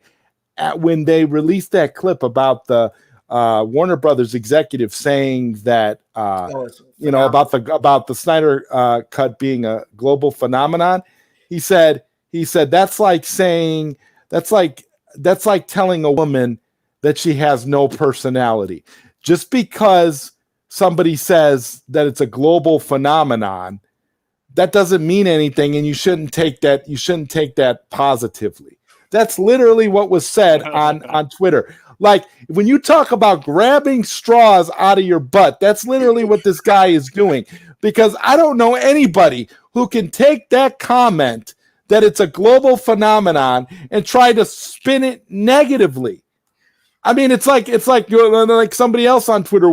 when they released that clip about the Warner Brothers executive saying that about the Snyder Cut being a global phenomenon. He said that's like telling a woman that she has no personality. Just because somebody says that it's a global phenomenon, that doesn't mean anything, and you shouldn't take that positively. That's literally what was said on Twitter. Like, when you talk about grabbing straws out of your butt, that's literally what this guy is doing. Because I don't know anybody who can take that comment that it's a global phenomenon and try to spin it negatively. I mean, it's like somebody else on Twitter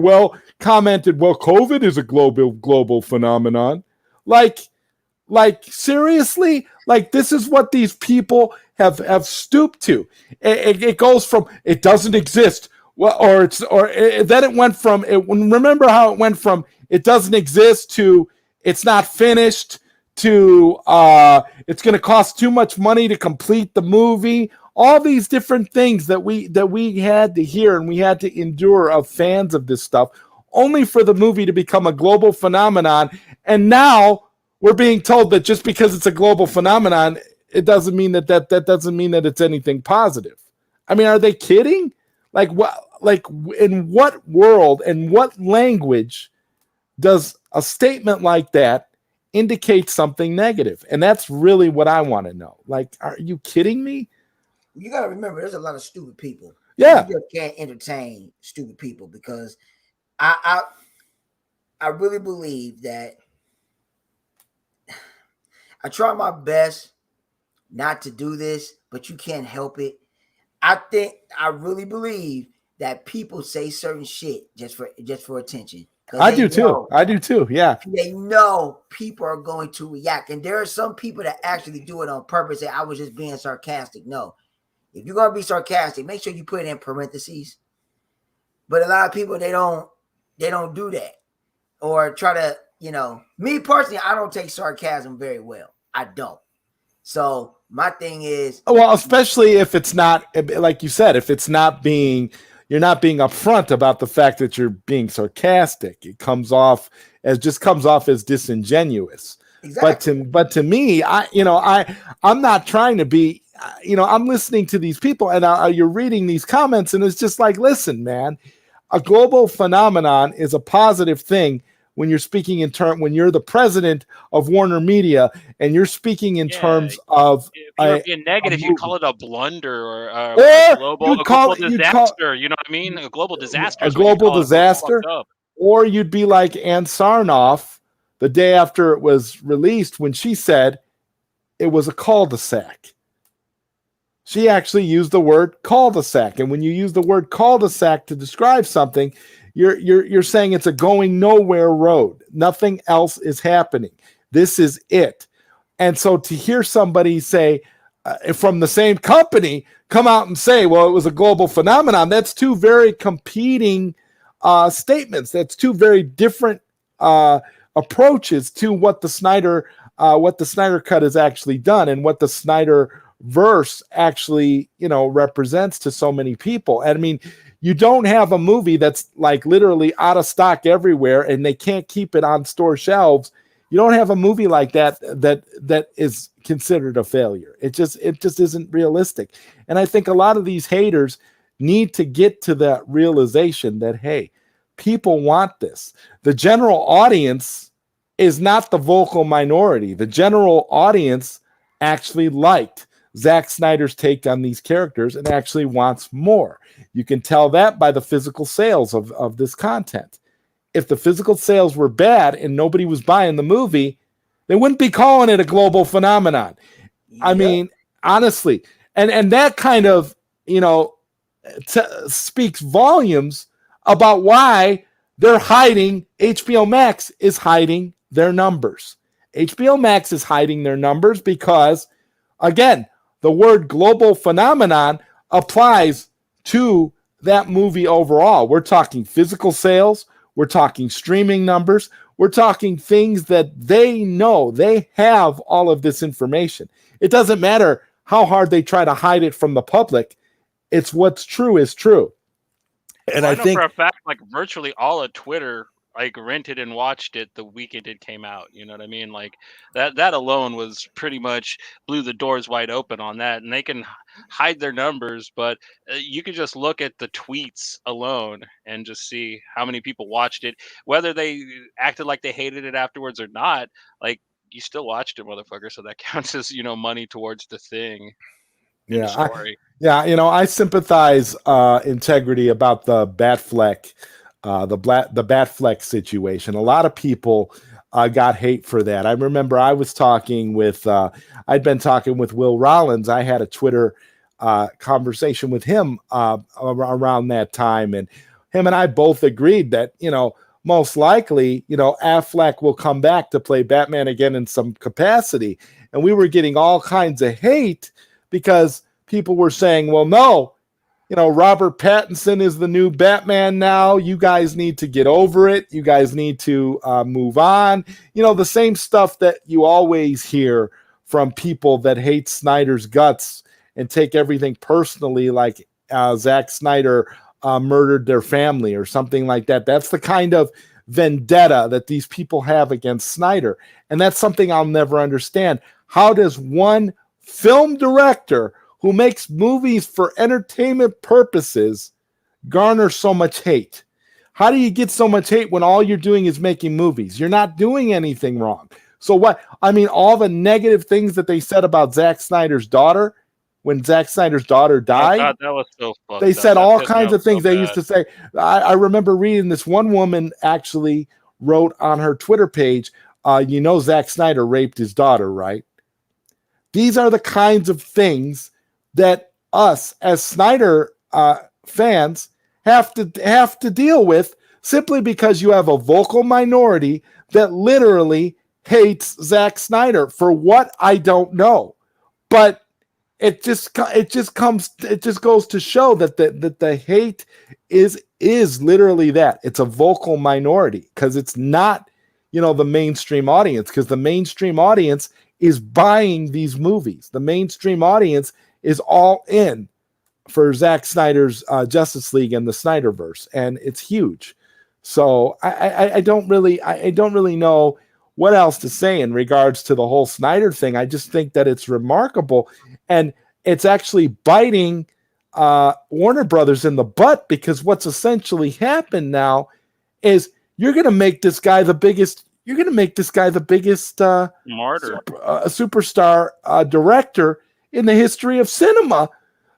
commented, COVID is a global phenomenon. Like seriously, like this is what these people have stooped to. It goes from it doesn't exist, then it went from remember how it went from it doesn't exist to it's not finished to it's going to cost too much money to complete the movie. All these different things that we had to hear and we had to endure of fans of this stuff, only for the movie to become a global phenomenon. And now we're being told that just because it's a global phenomenon, it doesn't mean that doesn't mean that it's anything positive. I mean, are they kidding? Like what? Like in what world and what language does a statement like that indicate something negative? And that's really what I want to know. Like, are you kidding me? You got to remember, there's a lot of stupid people. Yeah, you just can't entertain stupid people because I really believe that I try my best not to do this, but you can't help it. I really believe that people say certain shit just for attention. I do too. Yeah. They know people are going to react. And there are some people that actually do it on purpose. Say, I was just being sarcastic. No. If you're going to be sarcastic, make sure you put it in parentheses. But a lot of people, they don't do that. Or try to, me personally, I don't take sarcasm very well. I don't. So my thing is, well, especially if it's not, like you said, if it's not being, you're not being upfront about the fact that you're being sarcastic. It comes off as disingenuous. Exactly. But to me, I'm not trying to be, I'm listening to these people and you're reading these comments and it's just like, listen, man, a global phenomenon is a positive thing, when you're speaking in term when you're the president of Warner Media and you're speaking in terms of if you were being negative, you'd call it a blunder or a global disaster. You know what I mean? A global disaster. A global disaster. Or you'd be like Ann Sarnoff the day after it was released when she said it was a cul-de-sac. She actually used the word cul-de-sac. And when you use the word cul-de-sac to describe something, you're saying it's a going nowhere road. Nothing else is happening. This is it. And so to hear somebody say from the same company come out and say, well, it was a global phenomenon, that's two very competing statements. That's two very different approaches to what the Snyder Cut has actually done and what the Snyderverse actually, represents to so many people. And I mean, you don't have a movie that's like literally out of stock everywhere and they can't keep it on store shelves. You don't have a movie like that is considered a failure. It just isn't realistic. And I think a lot of these haters need to get to that realization that, hey, people want this. The general audience is not the vocal minority. The general audience actually liked Zack Snyder's take on these characters and actually wants more. You can tell that by the physical sales of this content. If the physical sales were bad and nobody was buying the movie, they wouldn't be calling it a global phenomenon. Yep. I mean, honestly, and that kind of, speaks volumes about why they're hiding. HBO Max is hiding their numbers. HBO Max is hiding their numbers because, again, the word global phenomenon applies to that movie overall. We're talking physical sales. We're talking streaming numbers. We're talking things that they know. They have all of this information. It doesn't matter how hard they try to hide it from the public. It's what's true is true. And I I know think for a fact, like virtually all of Twitter, like rented and watched it the weekend it came out. You know what I mean? Like that alone was pretty much blew the doors wide open on that. And they can hide their numbers, but you could just look at the tweets alone and just see how many people watched it, whether they acted like they hated it afterwards or not. Like you still watched it, motherfucker. So that counts as, money towards the thing. Yeah. Story. I sympathize integrity about the Batfleck. The Batfleck situation. A lot of people got hate for that. I remember I was talking with, I'd been talking with Will Rollins. I had a Twitter conversation with him around that time. And him and I both agreed that, most likely, Affleck will come back to play Batman again in some capacity. And we were getting all kinds of hate because people were saying, well, no, Robert Pattinson is the new Batman now. You guys need to get over it. You guys need to move on. The same stuff that you always hear from people that hate Snyder's guts and take everything personally, like Zack Snyder murdered their family or something like that. That's the kind of vendetta that these people have against Snyder. And that's something I'll never understand. How does one film director who makes movies for entertainment purposes garner so much hate? How do you get so much hate when all you're doing is making movies? You're not doing anything wrong. So what? I mean, all the negative things that they said about Zack Snyder's daughter, when Zack Snyder's daughter died, that was so fucked they up. said That all pissed me kinds off of things. so They bad. used to say, I remember reading this one woman actually wrote on her Twitter page, Zack Snyder raped his daughter, right? These are the kinds of things that us as Snyder fans have to deal with simply because you have a vocal minority that literally hates Zack Snyder for what I don't know. But it just goes to show that the hate is literally that. It's a vocal minority because it's not, the mainstream audience, because the mainstream audience is buying these movies. The mainstream audience is all in for Zack Snyder's Justice League and the Snyderverse, and it's huge. So I don't really know what else to say in regards to the whole Snyder thing. I just think that it's remarkable, and it's actually biting Warner Brothers in the butt, because what's essentially happened now is you're going to make this guy the biggest. You're going to make this guy the biggest Martyr. superstar director in the history of cinema,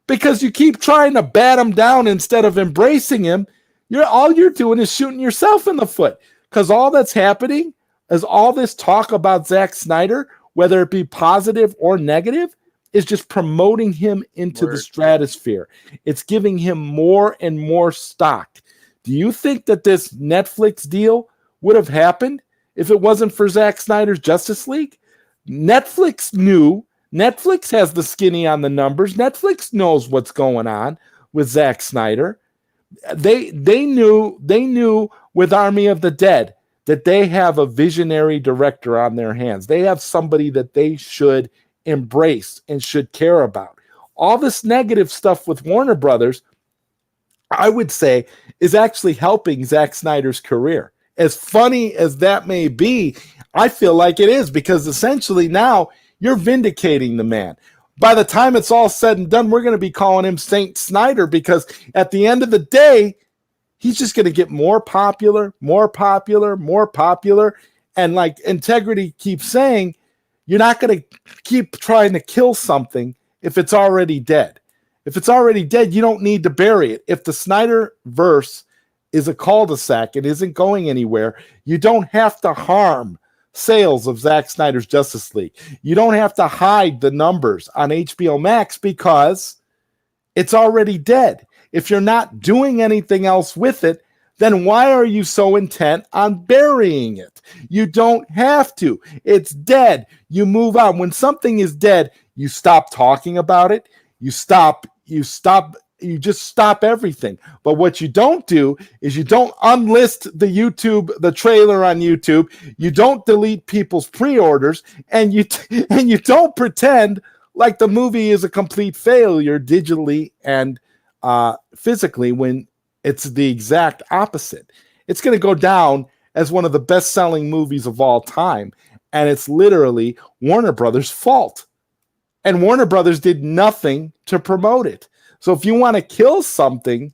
because you keep trying to bat him down instead of embracing him. All you're doing is shooting yourself in the foot, because all that's happening is all this talk about Zack Snyder, whether it be positive or negative, is just promoting him into the stratosphere. It's giving him more and more stock. Do you think that this Netflix deal would have happened if it wasn't for Zack Snyder's Justice League? Netflix knew. Netflix has the skinny on the numbers. Netflix knows what's going on with Zack Snyder. They knew with Army of the Dead that they have a visionary director on their hands. They have somebody that they should embrace and should care about. All this negative stuff with Warner Brothers, I would say, is actually helping Zack Snyder's career. As funny as that may be, I feel like it is, because essentially now you're vindicating the man. By the time it's all said and done, we're going to be calling him Saint Snyder, because at the end of the day, he's just going to get more popular. And like Integrity keeps saying, you're not going to keep trying to kill something if it's already dead. If it's already dead, you don't need to bury it. If the Snyderverse is a cul-de-sac, it isn't going anywhere, you don't have to harm sales of Zack Snyder's Justice League. You don't have to hide the numbers on HBO Max, because it's already dead. If you're not doing anything else with it, then why are you so intent on burying it? You don't have to. It's dead. You move on. When something is dead, you stop talking about it. You just stop everything. But what you don't do is you don't unlist the trailer on YouTube. You don't delete people's pre-orders, and you don't pretend like the movie is a complete failure digitally and physically, when it's the exact opposite. It's going to go down as one of the best-selling movies of all time, and it's literally Warner Brothers' fault. And Warner Brothers did nothing to promote it. So if you want to kill something,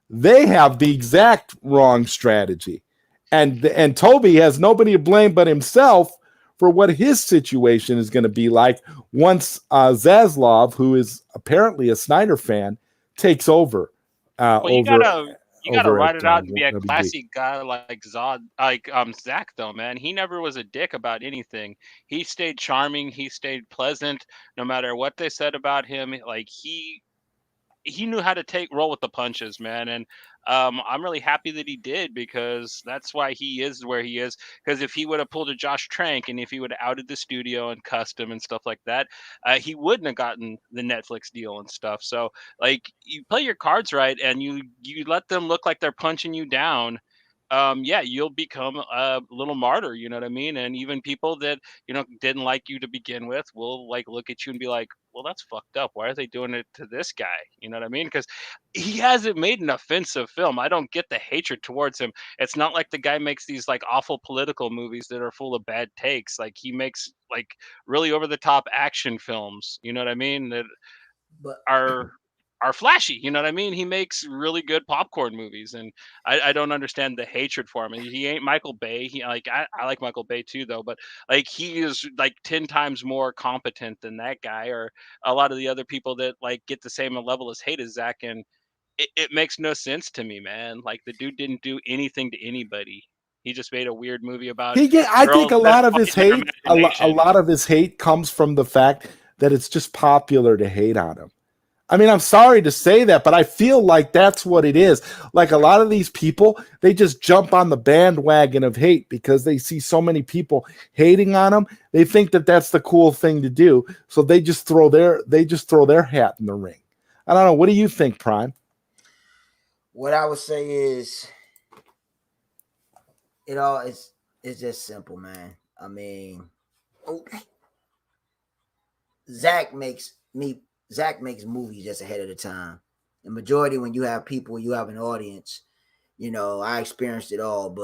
they have the exact wrong strategy. And Toby has nobody to blame but himself for what his situation is going to be like once Zaslav, who is apparently a Snyder fan, takes over. You gotta write it out and be a classy guy like Zach, though, man. He never was a dick about anything. He stayed charming. He stayed pleasant, no matter what they said about him. Like he knew how to roll with the punches, man. And I'm really happy that he did, because that's why he is where he is. Because if he would have pulled a Josh Trank, and if he would have outed the studio and custom and stuff like that, he wouldn't have gotten the Netflix deal and stuff. So like, you play your cards right, and you let them look like they're punching you down. Yeah, you'll become a little martyr, you know what I mean? And even people that, didn't like you to begin with will like look at you and be like, well, that's fucked up. Why are they doing it to this guy? You know what I mean? Because he hasn't made an offensive film. I don't get the hatred towards him. It's not like the guy makes these like awful political movies that are full of bad takes. Like, he makes like really over the top action films, you know what I mean? That But are flashy, you know what I mean? He makes really good popcorn movies, and I don't understand the hatred for him. He ain't Michael Bay. I like Michael Bay too, though, but like, he is like 10 times more competent than that guy, or a lot of the other people that like get the same level as hate as Zach, and it makes no sense to me, man. Like, the dude didn't do anything to anybody. He just made a weird movie about I think a lot of his hate, a imagination. lot of his hate comes from the fact that it's just popular to hate on him. I mean, I'm sorry to say that, but I feel like that's what it is. Like, a lot of these people, they just jump on the bandwagon of hate because they see so many people hating on them. They think that that's the cool thing to do, so they just throw their hat in the ring. I don't know. What do you think, Prime? what I would say is, it's just simple, man. I mean, Zach makes movies just ahead of the time. The majority, when you have people, you have an audience. I experienced it all,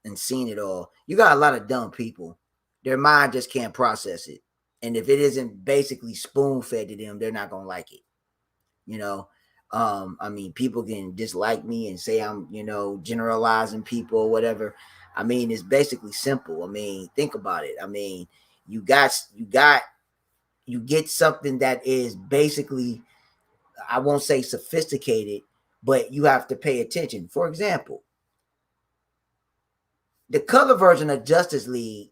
and seen it all. You got a lot of dumb people. Their mind just can't process it. And if it isn't basically spoon fed to them, they're not gonna like it. I mean, people can dislike me and say I'm, generalizing people or whatever. I mean, it's basically simple. I mean, think about it. I mean, you get something that is basically, I won't say sophisticated, but you have to pay attention. For example, the color version of Justice League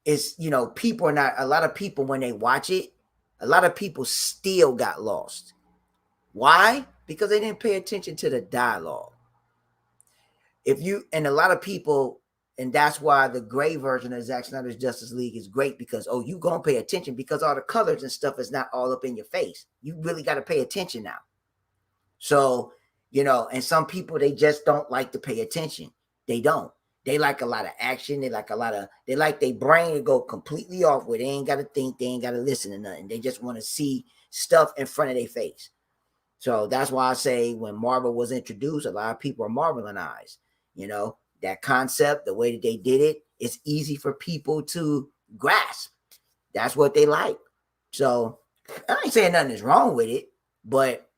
is, people are not, a lot of people, when they watch it, a lot of people still got lost. Why? Because they didn't pay attention to the dialogue. And a lot of people, and that's why the gray version of Zack Snyder's Justice League is great, because, you gonna pay attention because all the colors and stuff is not all up in your face. You really got to pay attention now. So, and some people, they just don't like to pay attention. They don't. They like a lot of action. They like their brain to go completely off where they ain't got to think. They ain't got to listen to nothing. They just want to see stuff in front of their face. So that's why I say when Marvel was introduced, a lot of people are marvelinized. That concept, the way that they did it, it's easy for people to grasp. That's what they like. So I ain't saying nothing is wrong with it, but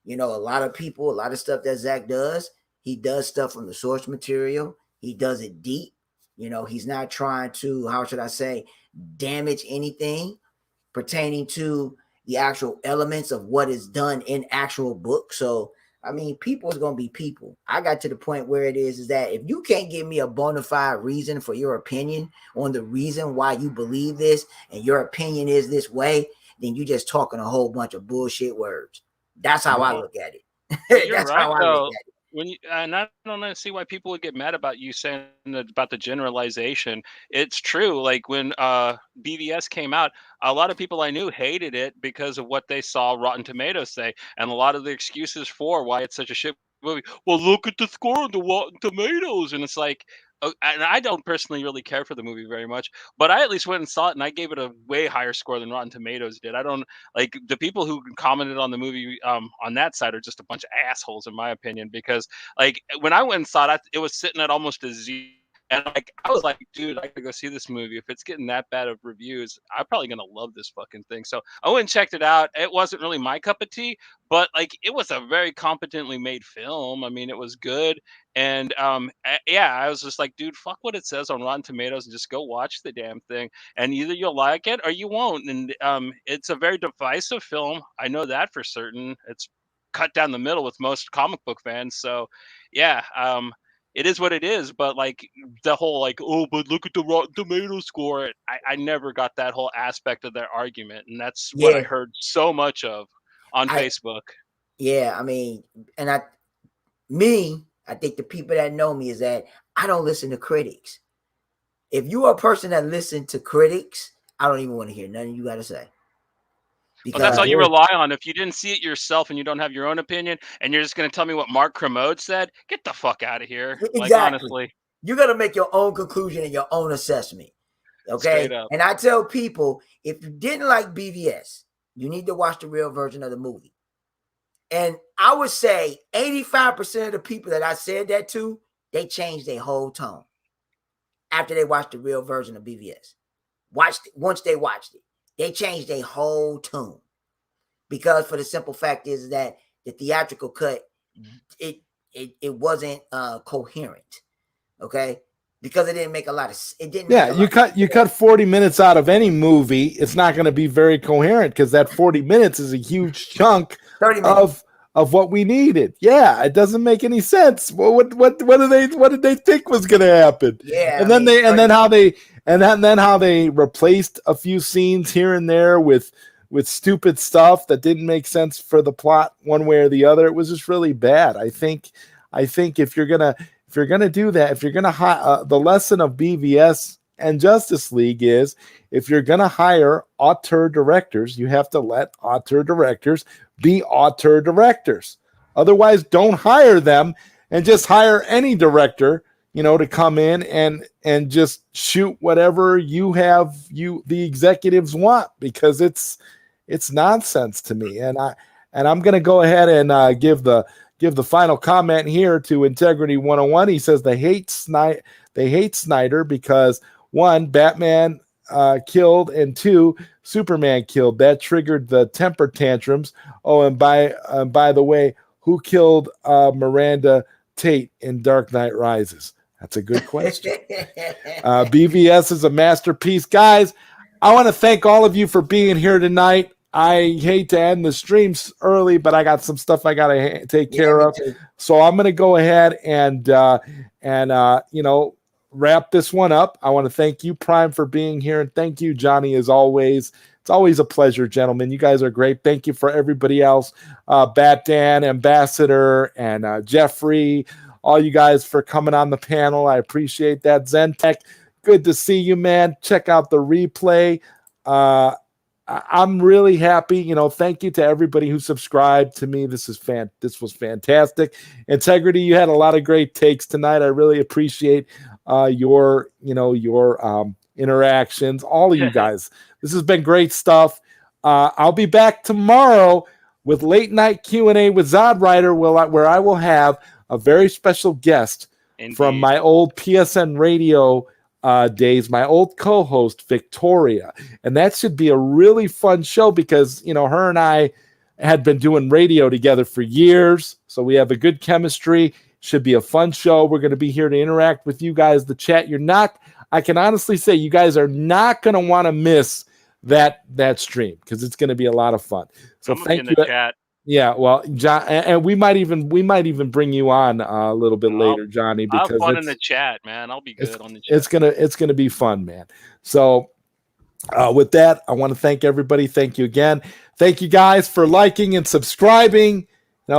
a lot of people, a lot of stuff that Zach does, he does stuff from the source material. He does it deep. He's not trying to, how should I say, damage anything pertaining to the actual elements of what is done in actual books. So, I mean, people is going to be people. I got to the point where it is that if you can't give me a bona fide reason for your opinion on the reason why you believe this and your opinion is this way, then you just talking a whole bunch of bullshit words. That's how I look at it. That's right, how I look at it. When you, and I don't see why people would get mad about you saying about the generalization. It's true. Like when BVS came out, a lot of people I knew hated it because of what they saw Rotten Tomatoes say, and a lot of the excuses for why it's such a shit movie. Well, look at the score on the Rotten Tomatoes, and it's like, and I don't personally really care for the movie very much, but I at least went and saw it, and I gave it a way higher score than Rotten Tomatoes did. I don't like the people who commented on the movie on that side are just a bunch of assholes, in my opinion, because like when I went and saw it, it was sitting at almost a Z. And like I was like, dude, I gotta go see this movie. If it's getting that bad of reviews, I'm probably gonna love this fucking thing. So I went and checked it out. It wasn't really my cup of tea, but like it was a very competently made film. I mean, it was good. And yeah, I was just like, dude, fuck what it says on Rotten Tomatoes and just go watch the damn thing. And either you'll like it or you won't. And it's a very divisive film. I know that for certain. It's cut down the middle with most comic book fans. So yeah, it is what it is, but like the whole like, oh, but look at the Rotten Tomatoes score. I never got that whole aspect of their argument, and that's what I heard so much of on Facebook. Yeah, I mean, and I think the people that know me is that I don't listen to critics. If you are a person that listens to critics, I don't even want to hear nothing you got to say. Because that's all you rely on. If you didn't see it yourself and you don't have your own opinion and you're just going to tell me what Mark Kermode said, get the fuck out of here. Exactly. Like, honestly. You got to make your own conclusion and your own assessment. Okay? And I tell people, if you didn't like BVS, you need to watch the real version of the movie. And I would say 85% of the people that I said that to, they changed their whole tone after they watched the real version of BVS. Once they watched it. They changed their whole tune because for the simple fact is that the theatrical cut, it wasn't coherent. Okay. Because it didn't make a lot of, it didn't. Yeah. You cut 40 minutes out of any movie. It's not going to be very coherent because that 40 minutes is a huge chunk of what we needed. Yeah. It doesn't make any sense. Well, what did they think was going to happen? Yeah. And then how they replaced a few scenes here and there with stupid stuff that didn't make sense for the plot one way or the other. It was just really bad. I think if you're gonna do that, if you're gonna the lesson of BVS and Justice League is if you're gonna hire auteur directors, you have to let auteur directors be auteur directors. Otherwise, don't hire them and just hire any director, to come in and just shoot whatever the executives want, because it's nonsense to me. And I'm going to go ahead and give the final comment here to Integrity 101. He says they hate Snyder because one, Batman killed, and 2, Superman killed. That triggered the temper tantrums. Oh, and by the way, who killed Miranda Tate in Dark Knight Rises? That's a good question. BVS is a masterpiece. Guys, I want to thank all of you for being here tonight. I hate to end the streams early, but I got some stuff I got to take care of. So I'm going to go ahead and wrap this one up. I want to thank you, Prime, for being here. And thank you, Johnny, as always. It's always a pleasure, gentlemen. You guys are great. Thank you for everybody else. Bat Dan, Ambassador, and Jeffrey, all you guys for coming on the panel. I appreciate that. Zentech, good to see you, man. Check out the replay. I'm really happy. Thank you to everybody who subscribed to me. This was fantastic. Integrity, you had a lot of great takes tonight. I really appreciate your interactions. All of you guys. This has been great stuff. I'll be back tomorrow with late night Q&A with ZodWriter, where I will have a very special guest from my old PSN radio days, my old co-host Victoria, and that should be a really fun show because her and I had been doing radio together for years, so we have a good chemistry. Should be a fun show. We're going to be here to interact with you guys, the chat. I can honestly say you guys are not going to want to miss that stream because it's going to be a lot of fun. So thank you. Chat. Yeah, well, John, and we might even bring you on a little bit later, Johnny, because I'll have fun in the chat, man. I'll be good on the chat. It's gonna be fun, man. So with that, I want to thank everybody. Thank you again. Thank you guys for liking and subscribing.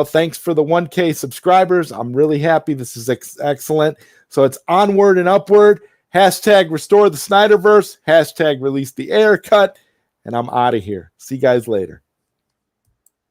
Thanks for the 1K subscribers. I'm really happy. This is excellent. So it's onward and upward. Hashtag restore the Snyderverse. Hashtag release the air cut. And I'm out of here. See you guys later.